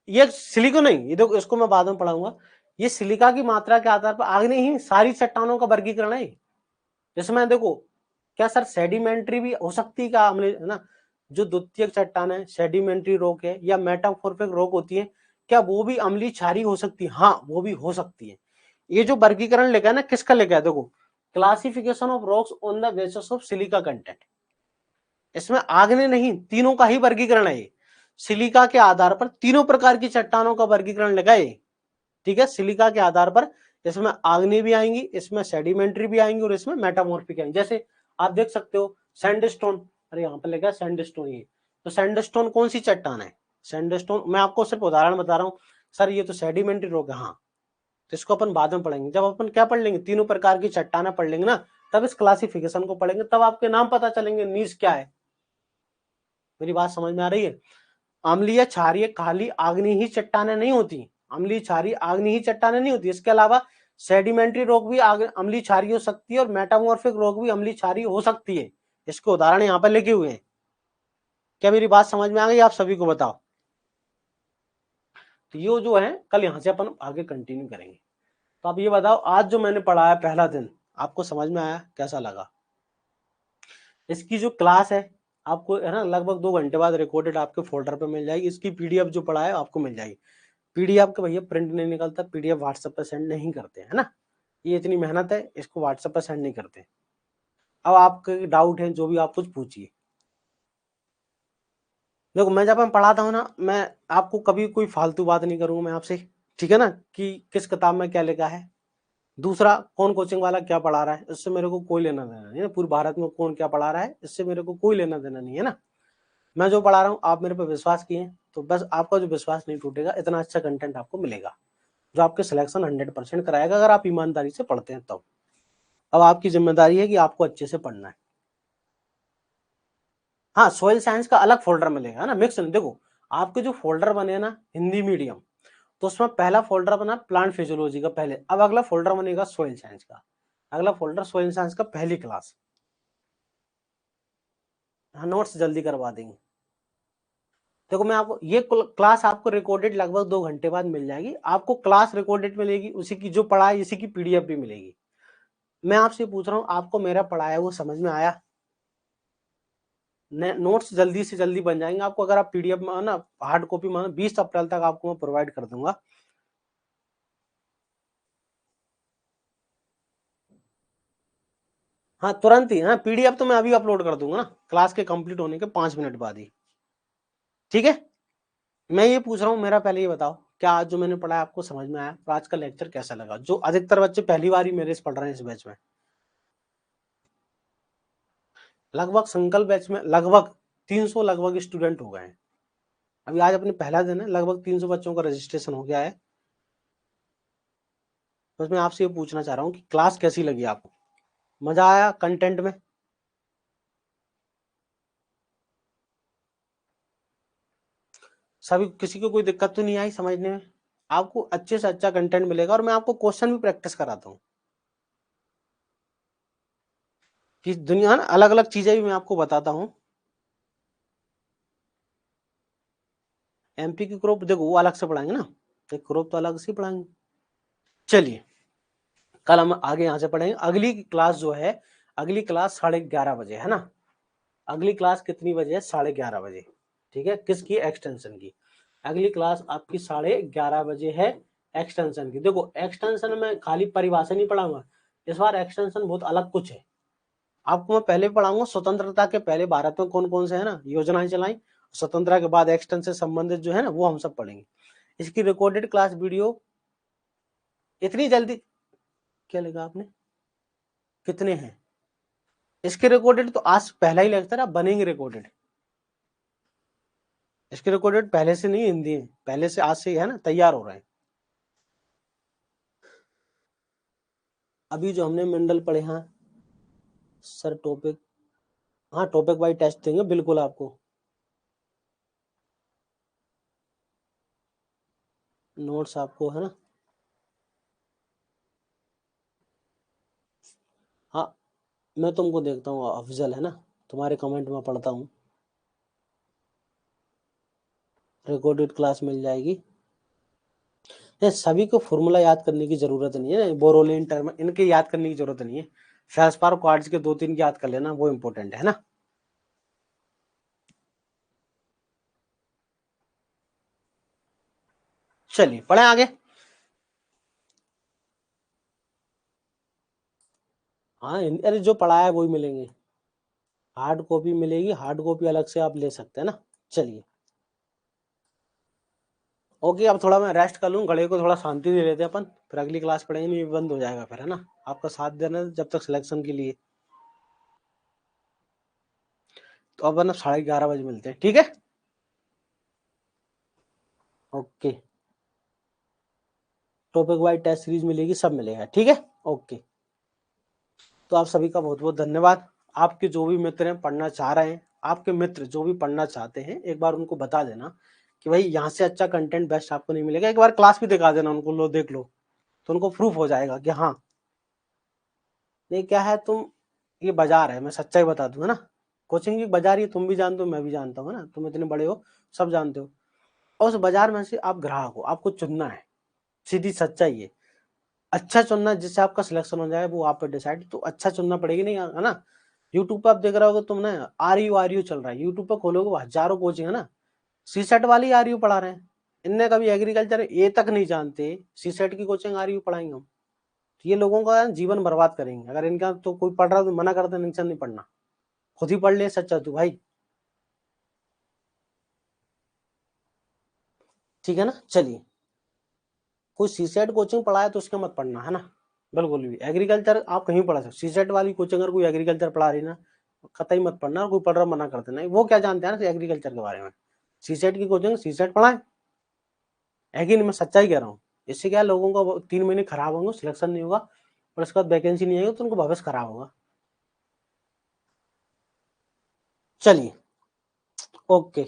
ये सिलिको नहीं, ये देखो इसको मैं बाद में पढ़ाऊंगा। ये सिलिका की मात्रा के आधार पर आग्नेय ही सारी चट्टानों का वर्गीकरण है। इसमें देखो क्या सर सेडिमेंट्री भी हो सकती है क्या, अम्लीय है ना, जो द्वितीयक चट्टान है सेडिमेंट्री रॉक है या मेटामॉर्फिक रॉक होती है, क्या वो भी अम्लीय क्षारीय हो सकती है, हाँ वो भी हो सकती है। ये जो वर्गीकरण लिखा है ना, किसका लिखा है, देखो classification of rocks on the basis of silica content. इसमें आग्नेय नहीं, तीनों का ही वर्गीकरण है। सिलिका के आधार पर तीनों प्रकार की चट्टानों का वर्गीकरण लगाए। ठीक है, सिलिका के आधार पर इसमें आग्नेय भी आएंगी, इसमें सेडिमेंट्री भी आएंगी, और इसमें मेटामॉर्फिक आएंगी। जैसे आप देख सकते हो सैंडस्टोन, अरे यहाँ पर लिखा है सैंडस्टोन, ये तो सैंडस्टोन कौन सी चट्टान है, सैंडस्टोन। मैं आपको सिर्फ उदाहरण बता रहा हूँ, सर ये तो सेडिमेंट्री रॉक है, हाँ तो इसको अपन बाद में पढ़ेंगे। जब अपन क्या पढ़ लेंगे, तीनों प्रकार की चट्टाना पढ़ लेंगे ना, तब इस क्लासिफिकेशन को पढ़ेंगे, तब आपके नाम पता चलेंगे नीच क्या है। मेरी बात समझ में आ रही है। अम्लीय क्षारीय काली आग्नेय ही चट्टानें नहीं होती, अम्लीय क्षारीय आग्नेय ही चट्टानें नहीं होती, इसके अलावा सेडिमेंट्री रॉक भी अम्लीय क्षारीय हो सकती है, और मेटामॉर्फिक रॉक भी अम्लीय क्षारीय हो सकती है। इसके उदाहरण यहाँ पर लिखे हुए हैं। क्या मेरी बात समझ में आ गई, आप सभी को बताओ। तो ये जो है कल यहाँ से अपन आगे कंटिन्यू करेंगे। तो आप ये बताओ, आज जो मैंने पढ़ाया पहला दिन आपको समझ में आया, कैसा लगा। इसकी जो क्लास है आपको है ना लगभग 2 घंटे बाद रिकॉर्डेड आपके फोल्डर पे मिल जाएगी। इसकी पीडीएफ जो पढ़ा है आपको मिल जाएगी। पीडीएफ का भैया प्रिंट नहीं निकलता, पीडीएफ व्हाट्सएप पे सेंड नहीं करते है ना, ये इतनी मेहनत है, इसको व्हाट्सएप पे सेंड नहीं करते। अब आपके डाउट है जो भी आप कुछ पूछिए। देखो मैं जब मैं पढ़ाता हूँ ना, मैं आपको कभी कोई फालतू बात नहीं करूंगा मैं आपसे, ठीक है ना, कि किस किताब में क्या लिखा है, दूसरा कौन कोचिंग वाला क्या पढ़ा रहा है, इससे मेरे को कोई लेना देना नहीं है। पूरे भारत में कौन क्या पढ़ा रहा है इससे मेरे को कोई लेना देना नहीं है ना। मैं जो पढ़ा रहा हूँ आप मेरे पे विश्वास किए, तो बस आपका जो विश्वास नहीं टूटेगा, इतना अच्छा कंटेंट आपको मिलेगा जो आपके सिलेक्शन 100% कराएगा, अगर आप ईमानदारी से पढ़ते हैं तब। अब आपकी जिम्मेदारी है कि आपको अच्छे से पढ़ना है। हाँ सोयल साइंस का अलग फोल्डर मिलेगा ना, मिक्स नहीं। देखो आपके जो फोल्डर बने ना हिंदी मीडियम, तो उसमें पहला फोल्डर बना प्लांट फिजियोलॉजी का पहले, अब अगला फोल्डर बनेगा सोयल साइंस का, अगला फोल्डर सोयल साइंस का पहली क्लास। हाँ नोट्स जल्दी करवा देंगे। देखो मैं आपको ये क्लास आपको रिकॉर्डेड लगभग 2 घंटे बाद मिल जाएगी, आपको क्लास रिकॉर्डेड मिलेगी, उसी की जो पढ़ाई इसी की पीडीएफ भी मिलेगी। मैं आपसे पूछ रहा हूँ आपको मेरा पढ़ाया वो समझ में आया, नोट्स जल्दी से जल्दी बन जाएंगे आपको, अगर आप पीडीएफ में ना हार्ड कॉपी में 20 अप्रैल तक आपको मैं प्रोवाइड कर दूंगा। हाँ तुरंत ही, हाँ पीडीएफ तो मैं अभी अपलोड कर दूंगा ना, क्लास के कंप्लीट होने के 5 मिनट बाद ही। ठीक है, मैं ये पूछ रहा हूँ मेरा पहले ये बताओ, क्या आज जो मैंने पढ़ा आपको समझ में आया, और आज का लेक्चर कैसा लगा, जो अधिकतर बच्चे पहली बार ही मेरे से पढ़ रहे हैं इस बैच में। लगभग संकल्प बैच में लगभग 300 लगभग स्टूडेंट हो गए हैं। अभी आज अपने पहला दिन है, लगभग 300 बच्चों का रजिस्ट्रेशन हो गया है। बस मैं आपसे ये पूछना चाह रहा हूँ कि क्लास कैसी लगी आपको, मजा आया कंटेंट में? सभी किसी को कोई दिक्कत तो नहीं आई समझने में? आपको अच्छे से अच्छा कंटेंट मिलेगा और मैं आपको क्वेश्चन भी प्रैक्टिस कराता हूँ कि दुनिया ना अलग अलग चीजें भी मैं आपको बताता हूँ। एमपी की क्रॉप देखो वो अलग से पढ़ाएंगे ना, एक क्रॉप तो अलग से पढ़ाएंगे। चलिए कल हम आगे यहाँ से पढ़ेंगे। अगली क्लास जो है, अगली क्लास 11:30 बजे है ना। अगली क्लास कितनी बजे है? 11:30 बजे। ठीक है, किसकी? एक्सटेंशन की। अगली क्लास आपकी 11:30 बजे है एक्सटेंशन की। देखो एक्सटेंशन में खाली परिभाषा नहीं पढ़ाऊंगा, इस बार एक्सटेंशन बहुत अलग कुछ है। आपको मैं पहले पढ़ाऊंगा स्वतंत्रता के पहले भारत में कौन कौन से है ना योजनाएं चलाई, स्वतंत्रता के बाद एक्सटेंशन से संबंधित जो है ना वो हम सब पढ़ेंगे। इसकी रिकॉर्डेड क्लास वीडियो इतनी जल्दी, क्या लिखा आपने, कितने हैं इसके रिकॉर्डेड? तो आज पहला ही लेक्चर अब बनेंगे रिकॉर्डेड। इसके रिकॉर्डेड पहले से नहीं, हिंदी है पहले से, आज से ही है ना तैयार हो रहे हैं। अभी जो हमने मंडल पढ़े हैं सर, टॉपिक, हाँ टॉपिक वाइज टेस्ट देंगे बिल्कुल आपको। नोट्स आपको है ना, हाँ मैं तुमको देखता हूँ अफजल है ना, तुम्हारे कमेंट में पढ़ता हूँ। रिकॉर्डेड क्लास मिल जाएगी। ये सभी को फॉर्मूला याद करने की जरूरत नहीं है, बोरोलिन टर्म इनके याद करने की जरूरत नहीं है। फेल्सपार क्वार्ट्ज के 2-3 याद कर लेना, वो इंपॉर्टेंट है ना। चलिए पढ़े आगे। हाँ अरे जो पढ़ा है वही मिलेंगे, हार्ड कॉपी मिलेगी, हार्ड कॉपी अलग से आप ले सकते हैं ना। चलिए ओके, अब थोड़ा मैं रेस्ट कर लूँ, गले को थोड़ा शांति दे लेते हैं अपन, फिर अगली क्लास पढ़ेंगे, नहीं बंद हो जाएगा फिर है ना। आपका साथ देना जब तक सिलेक्शन के लिए। तो अपन अब 11:30 बजे मिलते हैं, ठीक है। Okay, topic wise test series मिलेगी, सब मिलेगा, ठीक है। ओके, तो आप सभी का बहुत बहुत धन्यवाद। आपके जो भी मित्र हैं पढ़ना चाह रहे हैं, आपके मित्र जो भी पढ़ना चाहते हैं, एक बार उनको बता देना कि भाई यहाँ से अच्छा कंटेंट बेस्ट आपको नहीं मिलेगा। एक बार क्लास भी दिखा देना उनको, लो देख लो, तो उनको प्रूफ हो जाएगा कि हाँ। नहीं क्या है, तुम, ये बाजार है, मैं सच्चाई बता दूं है ना। कोचिंग की बाजार ये तुम भी जानते हो, मैं भी जानता हूँ है ना, तुम इतने बड़े हो, सब जानते हो। और उस बाजार में से आप ग्राहक हो, आपको चुनना है, सीधी सच्चाई है। अच्छा चुनना जिससे आपका सिलेक्शन हो जाए, वो आप पे डिसाइड, तो अच्छा चुनना पड़ेगी नहीं है ना। यूट्यूब पे आप देख रहे होगे तुम ना, आर यू चल रहा है, यूट्यूब पे खोलोगे हजारों कोचिंग है ना, सी सेट वाली आर यू पढ़ा रहे हैं। इनने कभी एग्रीकल्चर ए तक नहीं जानते, सी सेट की कोचिंग आर यू पढ़ाएंगे हम। तो ये लोगों का जीवन बर्बाद करेंगे। अगर इनका तो कोई पढ़ रहा तो मना करते नहीं पढ़ना, खुद ही पढ़ ले सच्चा तू भाई, ठीक है ना। चलिए, कोई सी सेट कोचिंग पढ़ाए तो उसके मत पढ़ना है ना, बिल्कुल भी। एग्रीकल्चर आप कहीं पढ़ा सकते, सी सेट वाली कोचिंग अगर कोई एग्रीकल्चर पढ़ा रही ना, कतई मत पढ़ना। और कोई पढ़ रहा मना करते नहीं, वो क्या जानते हैं ना एग्रीकल्चर के बारे में। सी सेट की कोचिंग सी सेट पढ़ाए, है कि नहीं, मैं सच्चाई कह रहा हूँ। इससे क्या लोगों का 3 महीने खराब होंगे, सिलेक्शन नहीं होगा, और उसके बाद वैकेंसी नहीं आएगी तो उनको भविष्य खराब होगा। चलिए ओके।